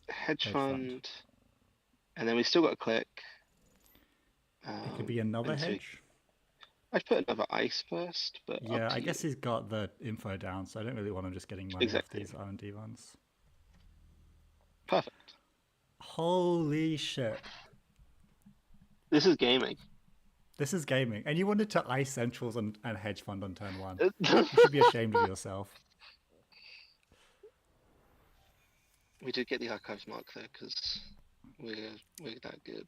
Speaker 3: hedge fund, and then we still got a click.
Speaker 2: It could be another
Speaker 3: and so
Speaker 2: hedge.
Speaker 3: I'd put another ice first, but up
Speaker 2: Yeah,
Speaker 3: to
Speaker 2: I
Speaker 3: you.
Speaker 2: guess he's got the info down, so I don't really want him just getting money off
Speaker 3: Exactly.
Speaker 2: these R&D runs.
Speaker 3: Perfect.
Speaker 2: Holy shit.
Speaker 3: This is gaming.
Speaker 2: This is gaming. And you wanted to ice centrals and hedge fund on turn 1. You should be ashamed of yourself.
Speaker 3: We did get the archives mark there because we're that good.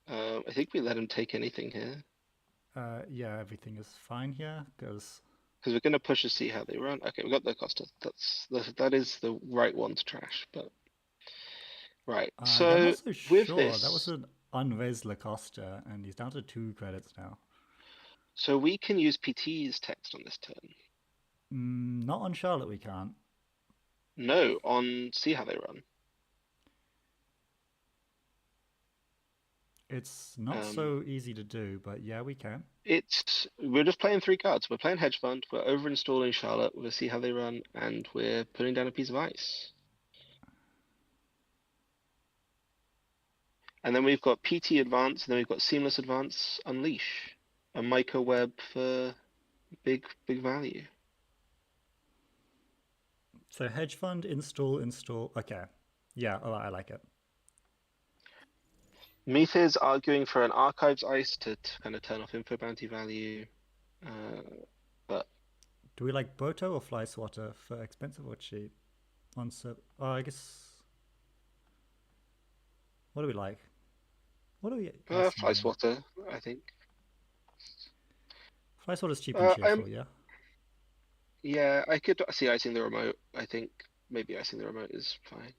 Speaker 3: I think we let him take anything here
Speaker 2: Yeah, everything is fine here, because...
Speaker 3: because we're gonna push to see how they run. Okay, we got the Costa. That is the right one to trash. But right,
Speaker 2: yeah, I'm not
Speaker 3: so
Speaker 2: so
Speaker 3: with
Speaker 2: sure. That was
Speaker 3: this,
Speaker 2: an unres Lacosta, and he's down to 2 credits now.
Speaker 3: so we can use PT's text on this turn.
Speaker 2: Not on Charlotte, we can't.
Speaker 3: No, on see how they run.
Speaker 2: It's not
Speaker 3: Um,
Speaker 2: so easy to do, but yeah, we can.
Speaker 3: we're just playing 3 cards. We're playing hedge fund. We're over installing Charlotte. We'll see how they run, and we're putting down a piece of ice. And then we've got PT Advance, and then we've got Seamless Advance Unleash, a micro web for big value.
Speaker 2: So hedge fund, install. Okay. Yeah, all right, I like it.
Speaker 3: Meath is arguing for an Archives Ice to kind of turn off info bounty value. But
Speaker 2: Do we like Boto or Fly Swatter for expensive or cheap? Oh, I guess... What do we like? What do we...
Speaker 3: Fly Swatter, I think.
Speaker 2: Fly Swatter's cheap and cheerful, yeah?
Speaker 3: Yeah, I could see icing the remote. I think maybe icing the remote is fine.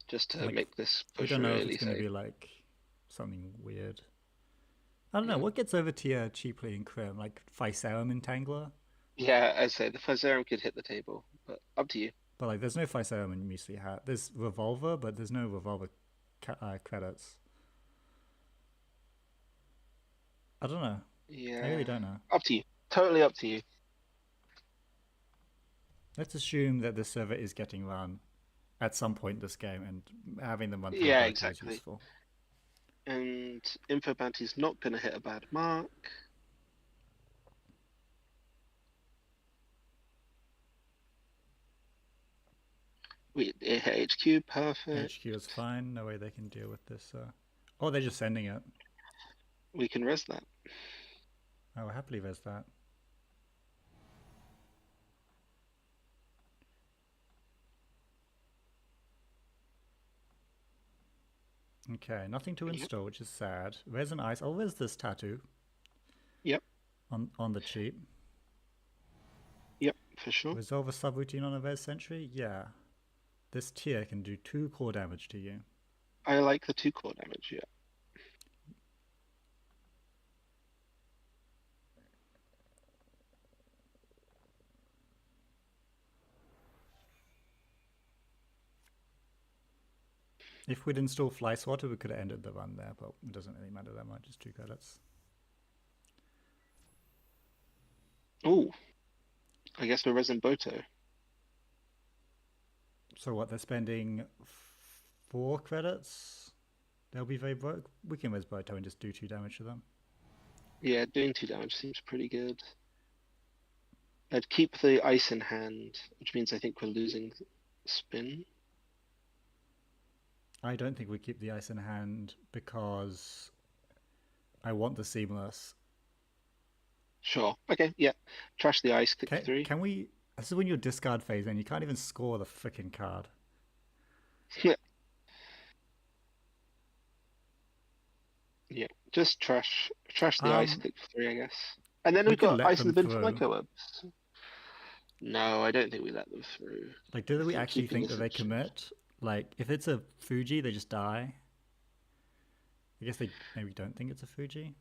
Speaker 3: Just to
Speaker 2: Like,
Speaker 3: make this
Speaker 2: we
Speaker 3: push
Speaker 2: don't know if
Speaker 3: really
Speaker 2: it's going to
Speaker 3: safe.
Speaker 2: be like something weird. I don't know,
Speaker 3: Yeah.
Speaker 2: what gets over tier cheaply in Crim? Like Physarum Entangler?
Speaker 3: Yeah, I'd say the Physarum could hit the table, but up to you.
Speaker 2: But like, there's no Physarum in Muesli Hat. There's Revolver, but there's no Revolver credits. I don't know.
Speaker 3: Yeah.
Speaker 2: I really don't know.
Speaker 3: Up to you. Totally up to you.
Speaker 2: Let's assume that the server is getting run at some point this game, and having them run through
Speaker 3: Yeah,
Speaker 2: Boto
Speaker 3: exactly.
Speaker 2: is useful.
Speaker 3: And info bounty's not going to hit a bad mark. It hit HQ, perfect.
Speaker 2: HQ is fine. No way they can deal with this. Oh, they're just sending it.
Speaker 3: We can res that.
Speaker 2: I will happily res that. Okay, nothing to install, which is sad. Res and ice. I'll res this tattoo.
Speaker 3: Yep.
Speaker 2: On the cheap.
Speaker 3: Yep, for sure.
Speaker 2: Resolve a subroutine on a res sentry? Yeah. This tier can do 2 core damage to you.
Speaker 3: I like the 2 core damage, yeah.
Speaker 2: If we'd install Fly Swatter, we could have ended the run there, but it doesn't really matter that much. It's 2 credits.
Speaker 3: Oh, I guess we're resing Boto.
Speaker 2: So what, they're spending 4 credits? They'll be very broke. We can res Boto and just do 2 damage to them.
Speaker 3: Yeah, doing 2 damage seems pretty good. I'd keep the ice in hand, which means I think we're losing spin.
Speaker 2: I don't think we keep the ice in hand because I want the seamless.
Speaker 3: Sure. Okay, yeah. Trash the ice, click 3.
Speaker 2: Can we... This is when you're discard phase and you can't even score the freaking card.
Speaker 3: Yeah, just trash the ice, click 3, I guess. And then we've got ice in the bin for microwebs. No, I don't think we let them through.
Speaker 2: Like, do we actually think that they commit? Like, if it's a Fuji, they just die? I guess they maybe don't think it's a Fuji.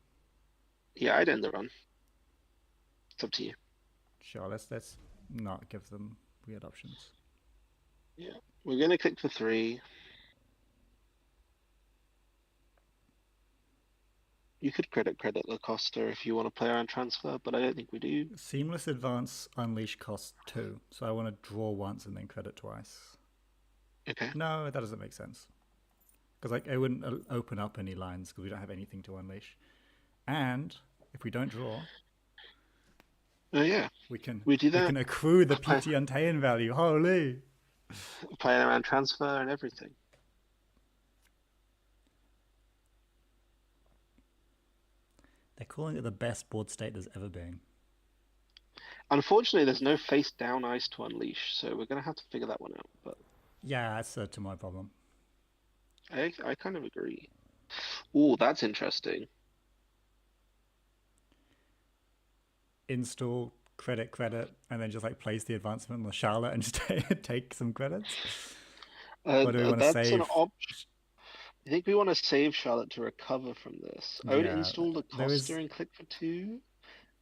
Speaker 3: Yeah, I'd end the run. It's up to you.
Speaker 2: Sure, let's not give them weird options.
Speaker 3: Yeah, we're gonna click for 3. You could credit Lacosta if you want to play around transfer, but I don't think we do.
Speaker 2: Seamless Advance Unleash costs 2, so I want to draw once and then credit twice.
Speaker 3: Okay.
Speaker 2: No, that doesn't make sense. because like it wouldn't open up any lines because we don't have anything to unleash. And if we don't draw,
Speaker 3: Oh yeah,
Speaker 2: we can
Speaker 3: we do that.
Speaker 2: accrue the
Speaker 3: Play,
Speaker 2: PT Untamed value. Holy!
Speaker 3: playing around transfer and everything.
Speaker 2: They're calling it the best board state there's ever been.
Speaker 3: Unfortunately, there's no face down ice to unleash, so we're gonna have to figure that one out. But
Speaker 2: Yeah, that's a tomorrow problem.
Speaker 3: I kind of agree. Oh, that's interesting.
Speaker 2: Install credit, and then just like place the advancement on the Charlotte and just take some credits. Or do we want to
Speaker 3: That's an
Speaker 2: save?
Speaker 3: option. I think we want to save Charlotte to recover from this. I would
Speaker 2: Yeah,
Speaker 3: install the
Speaker 2: there is.
Speaker 3: Costa and click for 2,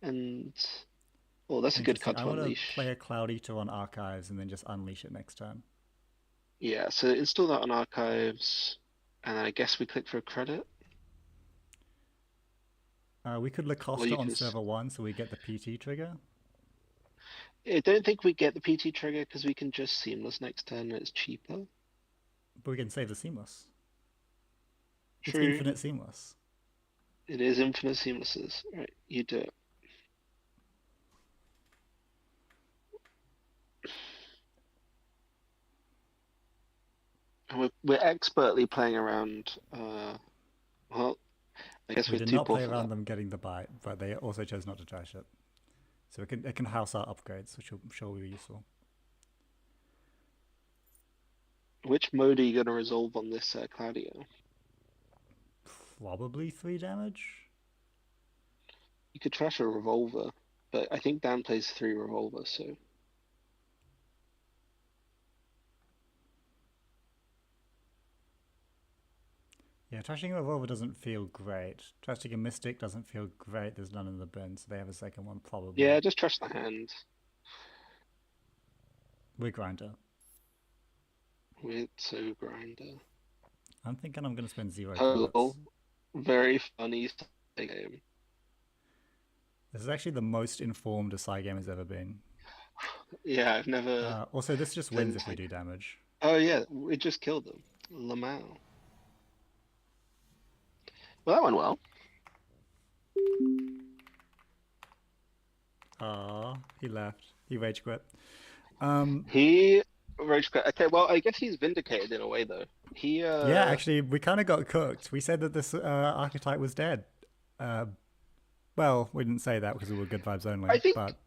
Speaker 3: and oh, that's a good
Speaker 2: Interesting.
Speaker 3: card
Speaker 2: I
Speaker 3: to
Speaker 2: want to
Speaker 3: unleash.
Speaker 2: play a Cloud Eater on Archives and then just unleash it next turn.
Speaker 3: Yeah, so install that on archives, and I guess we click for a credit.
Speaker 2: We could
Speaker 3: Or
Speaker 2: Lacosta
Speaker 3: you
Speaker 2: on
Speaker 3: can.
Speaker 2: server 1 so we get the PT trigger.
Speaker 3: I don't think we get the PT trigger because we can just seamless next turn and it's cheaper.
Speaker 2: But we can save the Seamless. It's
Speaker 3: True.
Speaker 2: infinite Seamless.
Speaker 3: It is infinite seamlesses. Right, you do it. And we're expertly playing around. Well, I guess
Speaker 2: We
Speaker 3: we're
Speaker 2: did
Speaker 3: too
Speaker 2: not
Speaker 3: poor
Speaker 2: play
Speaker 3: for
Speaker 2: around
Speaker 3: that.
Speaker 2: them getting the bite, but they also chose not to trash it. So it can house our upgrades, which I'm sure will be useful.
Speaker 3: Which mode are you going to resolve on this Claudio?
Speaker 2: Probably 3 damage.
Speaker 3: You could trash a revolver, but I think Dan plays 3 revolver, so.
Speaker 2: Yeah, trashing a Revolver doesn't feel great. Trashing a Mystic doesn't feel great. There's none in the bin, so they have a second one probably.
Speaker 3: Yeah, just trash the hand.
Speaker 2: We're Grinder.
Speaker 3: We're so grinder.
Speaker 2: I'm thinking I'm going to spend 0
Speaker 3: Hello.
Speaker 2: credits.
Speaker 3: Very funny game.
Speaker 2: This is actually the most informed a side game has ever been.
Speaker 3: Yeah, I've never.
Speaker 2: Also, this just wins if we do damage.
Speaker 3: Oh yeah, we just killed them. Lamau. Well, that went well.
Speaker 2: Ah, he left. He rage quit.
Speaker 3: He rage quit. Okay, well, I guess he's vindicated in a way though. He
Speaker 2: Yeah, actually, we kind of got cooked. We said that this archetype was dead. Well, we didn't say that because we were good vibes only.
Speaker 3: I think.
Speaker 2: But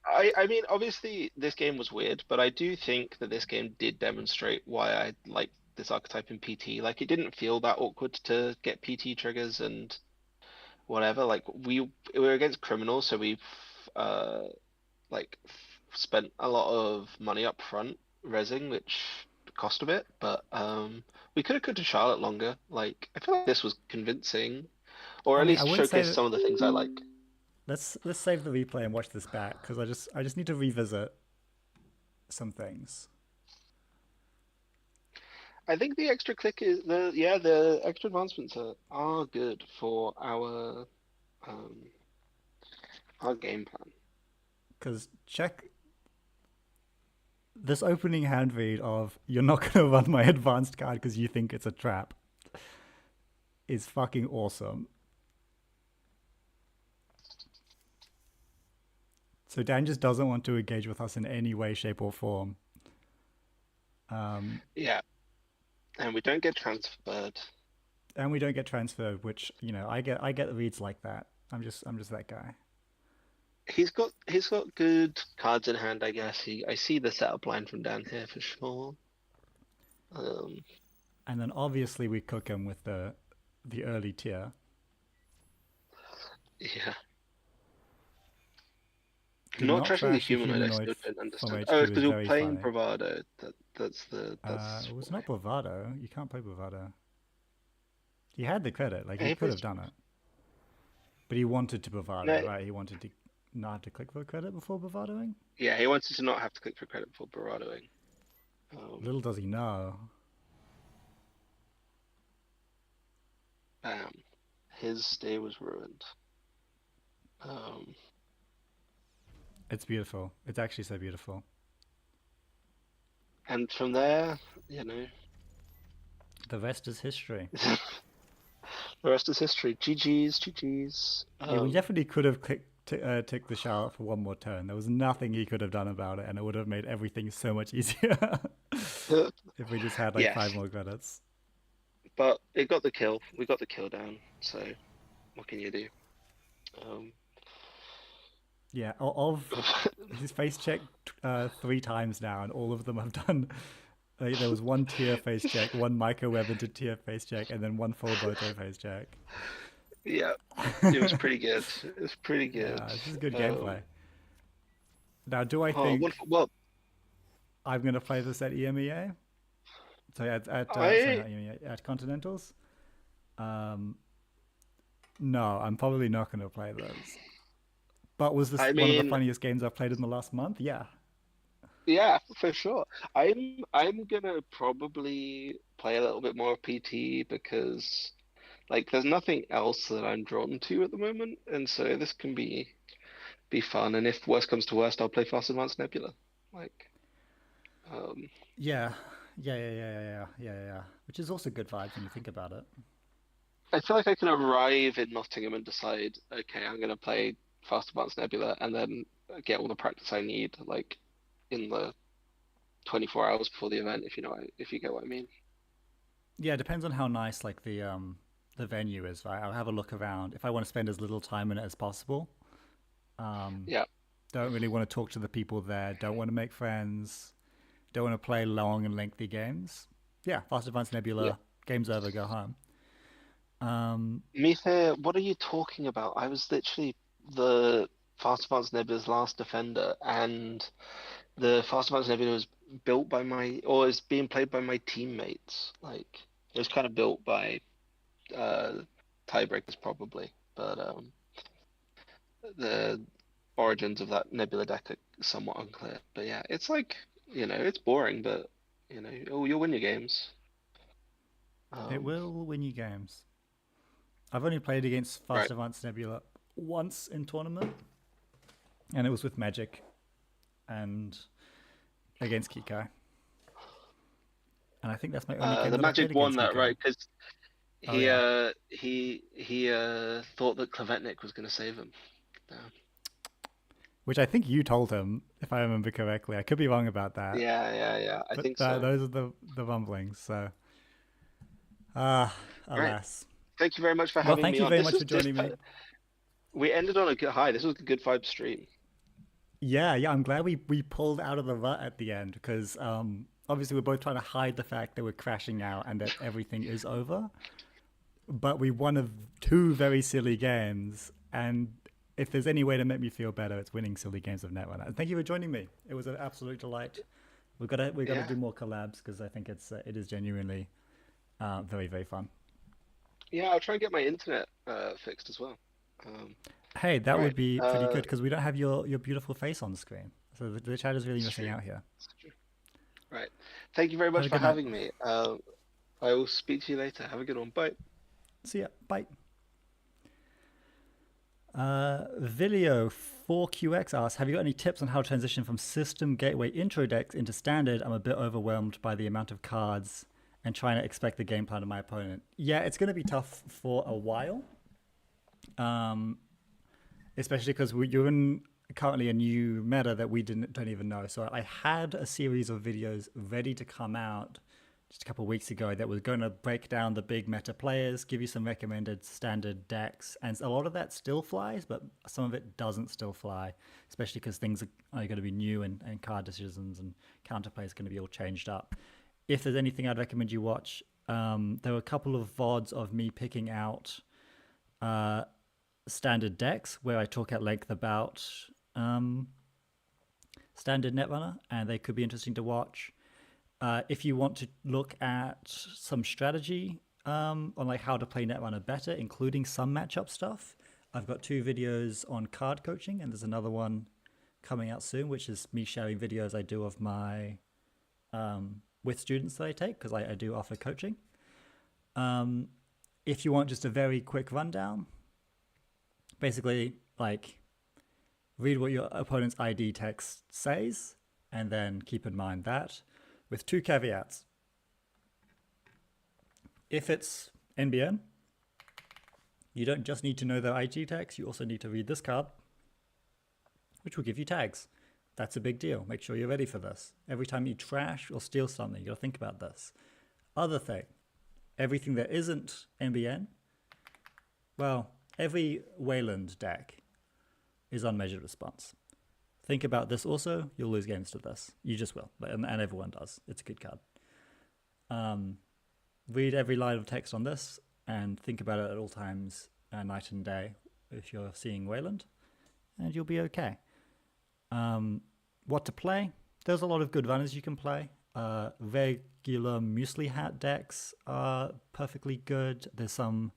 Speaker 3: I mean, obviously, this game was weird, but I do think that this game did demonstrate why I like this archetype in PT. Like, it didn't feel that awkward to get PT triggers and whatever. Like, we were against criminals, so we spent a lot of money up front rezzing, which cost a bit. But we could have cut to Charlotte longer. Like, I feel like this was convincing, or at least showcase some of the things I like.
Speaker 2: Let's save the replay and watch this back because I just need to revisit some things.
Speaker 3: I think the extra click is the extra advancements are good for our game plan.
Speaker 2: Because check this opening hand read of "You're not gonna run my advanced card because you think it's a trap" is fucking awesome. So Dan just doesn't want to engage with us in any way, shape, or form.
Speaker 3: Yeah, and we don't get transferred.
Speaker 2: And we don't get transferred, which I get reads like that. I'm just that guy.
Speaker 3: He's got good cards in hand, I guess. I see the setup line from down here for sure.
Speaker 2: And then obviously we cook him with the early tier.
Speaker 3: Yeah.
Speaker 2: Do
Speaker 3: not trashing the humanoid, I still don't understand. Oh, it's because you're playing Bravado. That's
Speaker 2: it was not Bravado. You can't play Bravado. He had the credit, like he could have done it. But he wanted to Bravado, right? He wanted to not have to click for credit before Bravadoing?
Speaker 3: Yeah, he wanted to not have to click for credit before Bravadoing.
Speaker 2: Little does he know.
Speaker 3: Bam. His day was ruined.
Speaker 2: It's beautiful. It's actually so beautiful.
Speaker 3: And from there,
Speaker 2: The rest is history.
Speaker 3: The rest is history. GG's, GG's.
Speaker 2: Yeah, we definitely could have ticked the Charlotte for one more turn. There was nothing he could have done about it, and it would have made everything so much easier if we just had like
Speaker 3: Yes,
Speaker 2: 5 more credits.
Speaker 3: but it got the kill. We got the kill down. So what can you do? Um,
Speaker 2: Yeah, of his face check 3 times now, and all of them have done. Like, there was one tier face check, one Micah Web into tier face check, and then one full Boto face check.
Speaker 3: yeah, it was pretty good. It was pretty good.
Speaker 2: Yeah, this is good
Speaker 3: Um,
Speaker 2: gameplay. Now, do I
Speaker 3: oh,
Speaker 2: think
Speaker 3: well,
Speaker 2: I'm gonna play this at EMEA? So sorry, not EMEA, at Continentals? Um, no, I'm probably not gonna play those. But was this
Speaker 3: I
Speaker 2: one of the
Speaker 3: mean,
Speaker 2: funniest games I've played in the last month? Yeah.
Speaker 3: yeah, for sure. I'm gonna probably play a little bit more PT because like there's nothing else that I'm drawn to at the moment, and so this can be fun. And if worst comes to worst, I'll play Fast Advanced Nebula. Like, um,
Speaker 2: Yeah. Yeah. Which is also good vibes when you think about it.
Speaker 3: I feel like I can arrive in Nottingham and decide, okay, I'm gonna play Fast Advanced Nebula, and then get all the practice I need, like in the 24 hours before the event, if you get what I mean.
Speaker 2: Yeah, it depends on how nice like the venue is, right? I'll have a look around if I want to spend as little time in it as possible. Um,
Speaker 3: Yeah,
Speaker 2: don't really want to talk to the people there. Don't want to make friends. Don't want to play long and lengthy games. Yeah, Fast Advanced
Speaker 3: yeah.
Speaker 2: Nebula. Game's over. Go home. Um,
Speaker 3: Mither, what are you talking about? I was literally the Fast Advanced Nebula's last defender, and the Fast Advanced Nebula was built by or is being played by my teammates. Like, it was kind of built by uh, tiebreakers probably, but the origins of that Nebula deck are somewhat unclear. But yeah, it's like, it's boring, but you'll win your games.
Speaker 2: it
Speaker 3: Um,
Speaker 2: will win you games. I've only played against Fast
Speaker 3: right.
Speaker 2: Advanced Nebula once in tournament, and it was with Magic and against Kikai. And I think that's my only game
Speaker 3: The
Speaker 2: that I played
Speaker 3: Magic won
Speaker 2: against
Speaker 3: that,
Speaker 2: Kikai.
Speaker 3: right? Because
Speaker 2: Oh
Speaker 3: he
Speaker 2: yeah.
Speaker 3: uh he thought that Klevetnik was going to save him.
Speaker 2: Which I think you told him, if I remember correctly. I could be wrong about that,
Speaker 3: Yeah. I
Speaker 2: but
Speaker 3: think so.
Speaker 2: those are the rumblings. So,
Speaker 3: All right.
Speaker 2: alas.
Speaker 3: Thank you very much for
Speaker 2: Well,
Speaker 3: having
Speaker 2: thank
Speaker 3: me
Speaker 2: you
Speaker 3: on.
Speaker 2: very much for joining me.
Speaker 3: We ended on a good high. This was a good vibe stream.
Speaker 2: Yeah. I'm glad we pulled out of the rut at the end because obviously we're both trying to hide the fact that we're crashing out and that everything is over. But we won of 2 very silly games, and if there's any way to make me feel better, it's winning silly games of Netrunner. And thank you for joining me. It was an absolute delight. We got to
Speaker 3: Yeah.
Speaker 2: do more collabs because I think it is genuinely very, very fun.
Speaker 3: Yeah, I'll try and get my internet fixed as well.
Speaker 2: Hey,
Speaker 3: All
Speaker 2: that
Speaker 3: right.
Speaker 2: would be pretty good because we don't have your beautiful face on the screen, so the chat is really
Speaker 3: It's
Speaker 2: missing
Speaker 3: true.
Speaker 2: out here.
Speaker 3: It's true. Right. Thank you very
Speaker 2: Have
Speaker 3: much
Speaker 2: a
Speaker 3: for
Speaker 2: good night.
Speaker 3: having me. I will speak to you later. Have a good one. Bye.
Speaker 2: See ya. Bye. Vilio 4QX asks, have you got any tips on how to transition from system gateway intro decks into standard? I'm a bit overwhelmed by the amount of cards and trying to expect the game plan of my opponent. Yeah, it's going to be tough for a while, especially because you're in currently a new meta that we don't even know. So I had a series of videos ready to come out just a couple of weeks ago that was going to break down the big meta players, give you some recommended standard decks, and a lot of that still flies, but some of it doesn't still fly, especially because things are going to be new and card decisions and counterplay is going to be all changed up. If there's anything I'd recommend you watch, there were a couple of VODs of me picking out standard decks where I talk at length about standard Netrunner, and they could be interesting to watch. If you want to look at some strategy on like how to play Netrunner better, including some matchup stuff, I've got 2 videos on card coaching, and there's another one coming out soon, which is me sharing videos I do of my with students that I take because I do offer coaching. If you want just a very quick rundown, basically like read what your opponent's ID text says, and then keep in mind that with 2 caveats. if it's NBN, you don't just need to know their IG tags, you also need to read this card, which will give you tags. That's a big deal. Make sure you're ready for this. Every time you trash or steal something, you gotta think about this. Other thing, everything that isn't NBN, well, every Wayland deck is unmeasured response. Think about this also, you'll lose games to this. You just will, and everyone does. It's a good card. Read every line of text on this and think about it at all times, night and day, if you're seeing Wayland, and you'll be okay. What to play? There's a lot of good runners you can play. Regular Muesli Hat decks are perfectly good. There's some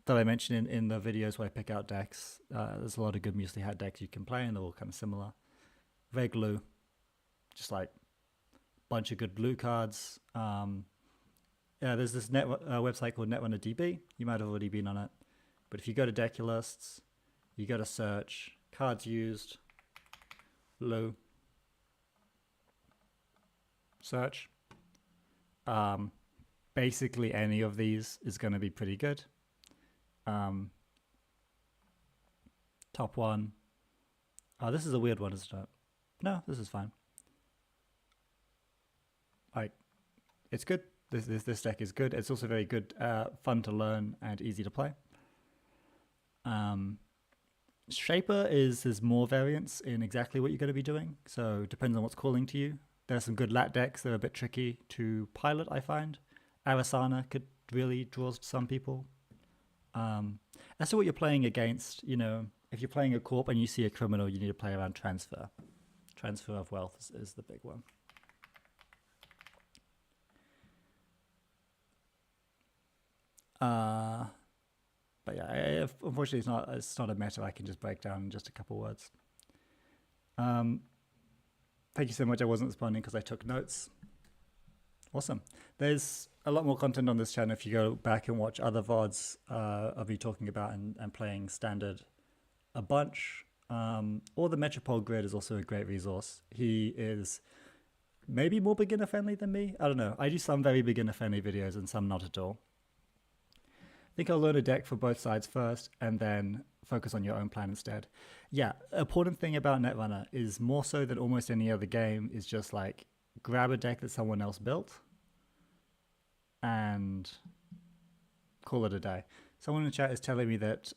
Speaker 2: that I mentioned in the videos where I pick out decks. There's a lot of good Muesli Hat decks you can play, and they're all kind of similar. Reglu, just like a bunch of good blue cards. There's this website called Netrunner DB. You might have already been on it. But if you go to deck lists, you go to search, cards used, blue, search. Basically any of these is going to be pretty good. Top one. Oh, this is a weird one, isn't it? No, this is fine. Like, it's good. This deck is good. It's also very good, fun to learn and easy to play. Shaper there's more variance in exactly what you're going to be doing. So it depends on what's calling to you. There are some good lat decks that are a bit tricky to pilot, I find. Arasana could really draw some people. As to what you're playing against, if you're playing a corp and you see a criminal, you need to play around transfer. Transfer of wealth is the big one. But yeah, unfortunately, it's not a meta I can just break down in just a couple words. Thank you so much. I wasn't responding because I took notes. Awesome. There's a lot more content on this channel if you go back and watch other VODs of me talking about and playing Standard a bunch. Or the Metropole Grid is also a great resource. He is maybe more beginner friendly than me. I don't know. I do some very beginner friendly videos and some not at all. I think I'll learn a deck for both sides first and then focus on your own plan instead. Yeah, important thing about Netrunner is more so than almost any other game is just like grab a deck that someone else built and call it a day. Someone in the chat is telling me that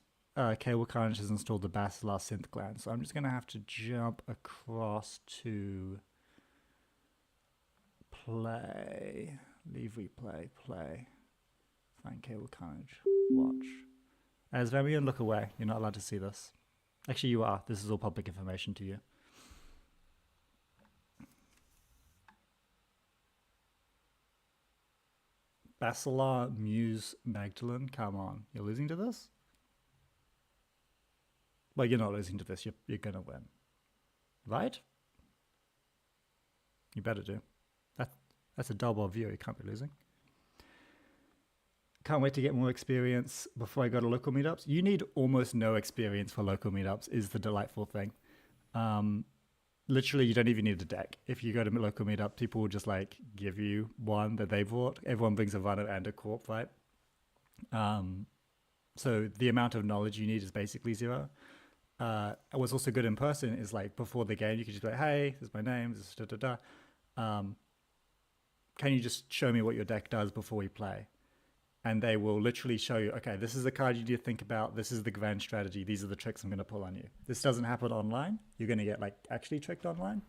Speaker 2: Cable Carnage has installed the Basilar Synth Gland, so I'm just going to have to jump across to play, leave replay, play. Find Cable Carnage. Watch. As Vamian, look away. You're not allowed to see this. Actually, you are. This is all public information to you. Basilar Muse Magdalene. Come on. You're losing to this? Well, you're not losing to this. You're going to win. Right? You better do. That's a double view. You can't be losing. Can't wait to get more experience before I go to local meetups. You need almost no experience for local meetups is the delightful thing. Literally, you don't even need a deck. If you go to local meetup, people will just like give you one that they brought. Everyone brings a runner and a corp, right? So the amount of knowledge you need is basically zero. What's also good in person is like before the game, you can just be like, hey, this is my name, this is da-da-da. Can you just show me what your deck does before we play? And they will literally show you, okay, this is the card you need to think about. This is the grand strategy. These are the tricks I'm going to pull on you. This doesn't happen online. You're going to get like actually tricked online.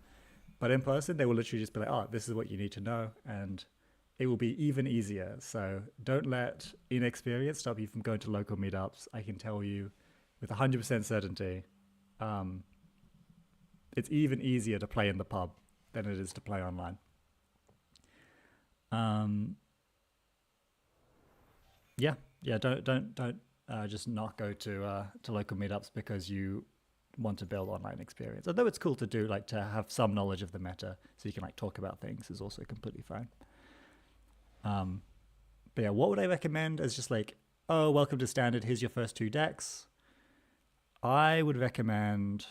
Speaker 2: But in person, they will literally just be like, oh, this is what you need to know. And it will be even easier. So don't let inexperience stop you from going to local meetups. I can tell you with 100% certainty, it's even easier to play in the pub than it is to play online. Yeah. Don't just not go to local meetups because you want to build online experience. Although it's cool to do, like to have some knowledge of the meta, so you can like talk about things is also completely fine. But yeah, what would I recommend as just like, oh, welcome to Standard. Here's your first 2 decks. I would recommend.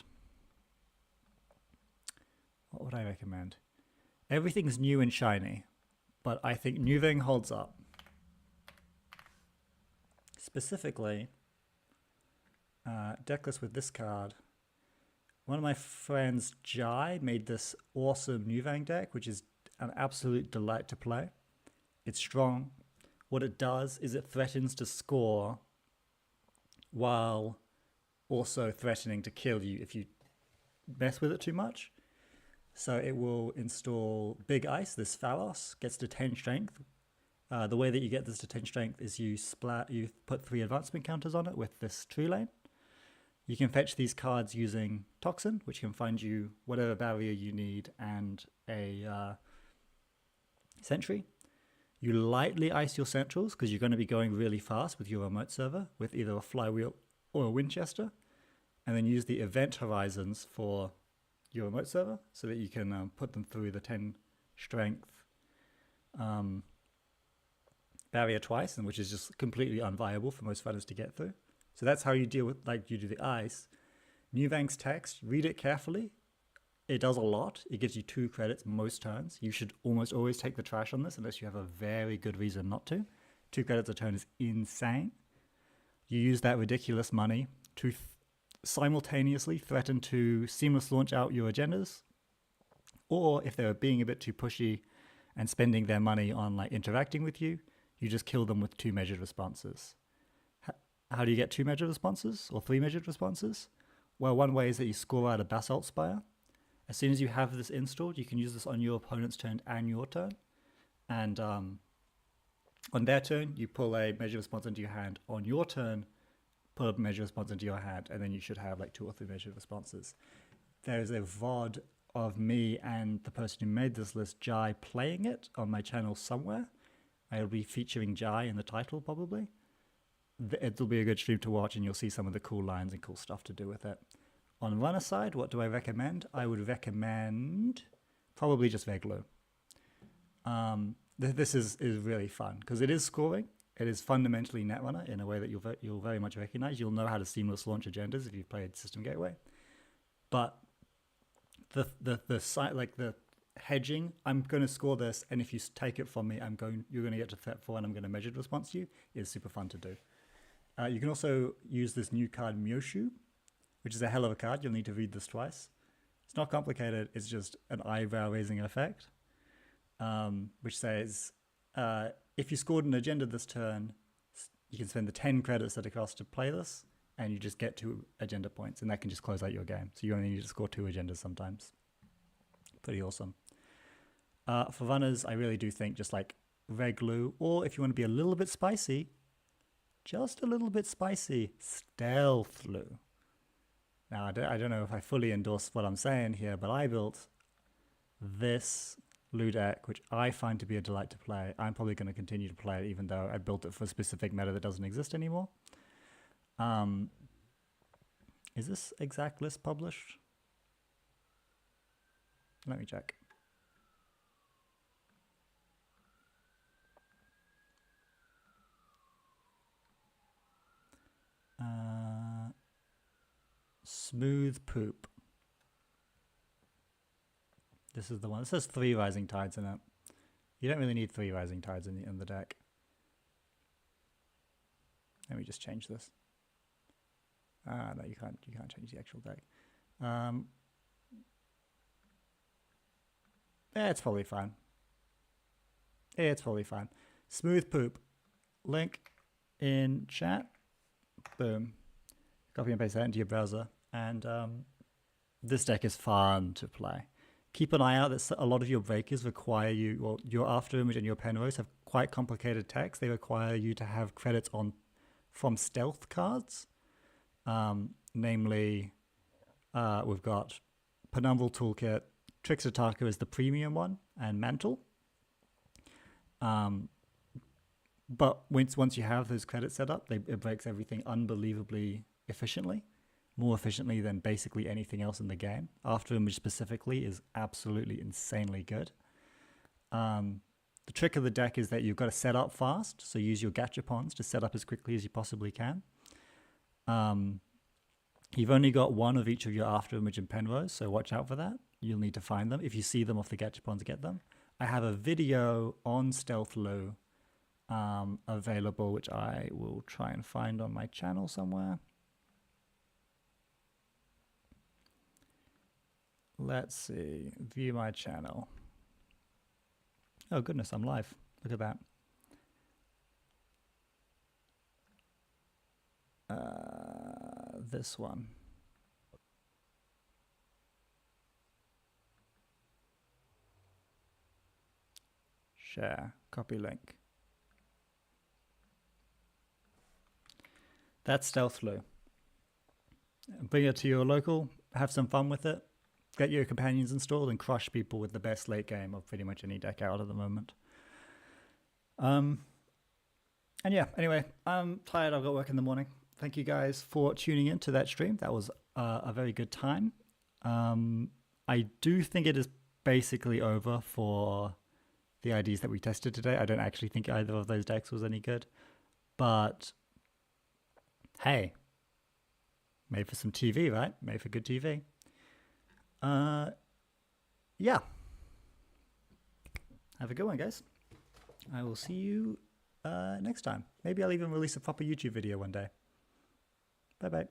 Speaker 2: What would I recommend? Everything's new and shiny. but I think Nuveng holds up. Specifically, decklist with this card. One of my friends, Jai, made this awesome Nuvang deck, which is an absolute delight to play. It's strong. What it does is it threatens to score while also threatening to kill you if you mess with it too much. So it will install Big Ice. This Pharos gets to 10 strength. The way that you get this to 10 strength is you put 3 advancement counters on it with this True Lane. You can fetch these cards using Toxin, which can find you whatever barrier you need and a Sentry. You lightly ice your centrals because you're going to be going really fast with your remote server with either a Flywheel or a Winchester. And then use the Event Horizons for your remote server so that you can put them through the 10 strength barrier twice, and which is just completely unviable for most runners to get through. So that's how you deal with, like you do the ice. Nuvang's text, read it carefully. It does a lot. It gives you 2 credits most turns. You should almost always take the trash on this unless you have a very good reason not to. 2 credits a turn is insane. You use that ridiculous money to simultaneously threaten to seamless launch out your agendas, or if they're being a bit too pushy and spending their money on like interacting with you, you just kill them with 2 measured responses. How do you get 2 measured responses or 3 measured responses? Well, one way is that you score out a Basalt Spire. As soon as you have this installed, you can use this on your opponent's turn and your turn. And on their turn, you pull a measured response into your hand. On your turn, pull a measured response into your hand, and then you should have like 2 or 3 measured responses. There's a VOD of me and the person who made this list, Jai, playing it on my channel somewhere. I'll be featuring Jai in the title probably. It'll be a good stream to watch, and you'll see some of the cool lines and cool stuff to do with it. On runner side, what do I recommend? I would recommend probably just Veglu. This is really fun because it is scoring. It is fundamentally Netrunner in a way that you'll very much recognize. You'll know how to seamless launch agendas if you've played System Gateway. But the site, like the hedging, I'm going to score this, and if you take it from me, you're going to get to threat 4, and I'm going to measured response you. Is super fun to do. You can also use this new card Myoshu, which is a hell of a card. You'll need to read this twice. It's not complicated. It's just an eyebrow-raising effect, which says, if you scored an agenda this turn, you can spend the 10 credits that it costs to play this, and you just get 2 agenda points, and that can just close out your game. So you only need to score 2 agendas sometimes. Pretty awesome. For runners, I really do think just like Reglu, or if you want to be a little bit spicy, just a little bit spicy, Stealth Lu. Now, I don't know if I fully endorse what I'm saying here, but I built this Lu deck, which I find to be a delight to play. I'm probably going to continue to play it, even though I built it for a specific meta that doesn't exist anymore. Is this exact list published? Let me check. Smooth Poop. This is the one. It says 3 Rising Tides in it. You don't really need 3 Rising Tides in the deck. Let me just change this. No, you can't change the actual deck. Yeah, it's probably fine. Yeah, it's probably fine. Smooth Poop. Link in chat. Boom. Copy and paste that into your browser. And this deck is fun to play. Keep an eye out that a lot of your breakers require you, well, your Afterimage and your Penrose have quite complicated text. They require you to have credits from stealth cards. Namely, we've got Penumbral Toolkit, Trickster Taka is the premium one, and Mantle. But once you have those credits set up, it breaks everything unbelievably efficiently. More efficiently than basically anything else in the game. Afterimage specifically is absolutely insanely good. The trick of the deck is that you've got to set up fast, so use your Gachapons to set up as quickly as you possibly can. You've only got 1 of each of your Afterimage and Penrose, so watch out for that. You'll need to find them. If you see them off the Gachapons, get them. I have a video on Stealth Lou available, which I will try and find on my channel somewhere. Let's see, view my channel. Oh goodness, I'm live. Look at that. This one. Share, copy link. That's Stealth Lou. Bring it to your local, have some fun with it, get your companions installed, and crush people with the best late game of pretty much any deck out at the moment. And yeah, anyway, I'm tired. I've got work in the morning. Thank you guys for tuning in to that stream. That was a very good time. I do think it is basically over for the IDs that we tested today. I don't actually think either of those decks was any good. But hey, made for some TV, right? Made for good TV. Yeah. Have a good one, guys. I will see you next time. Maybe I'll even release a proper YouTube video one day. Bye-bye.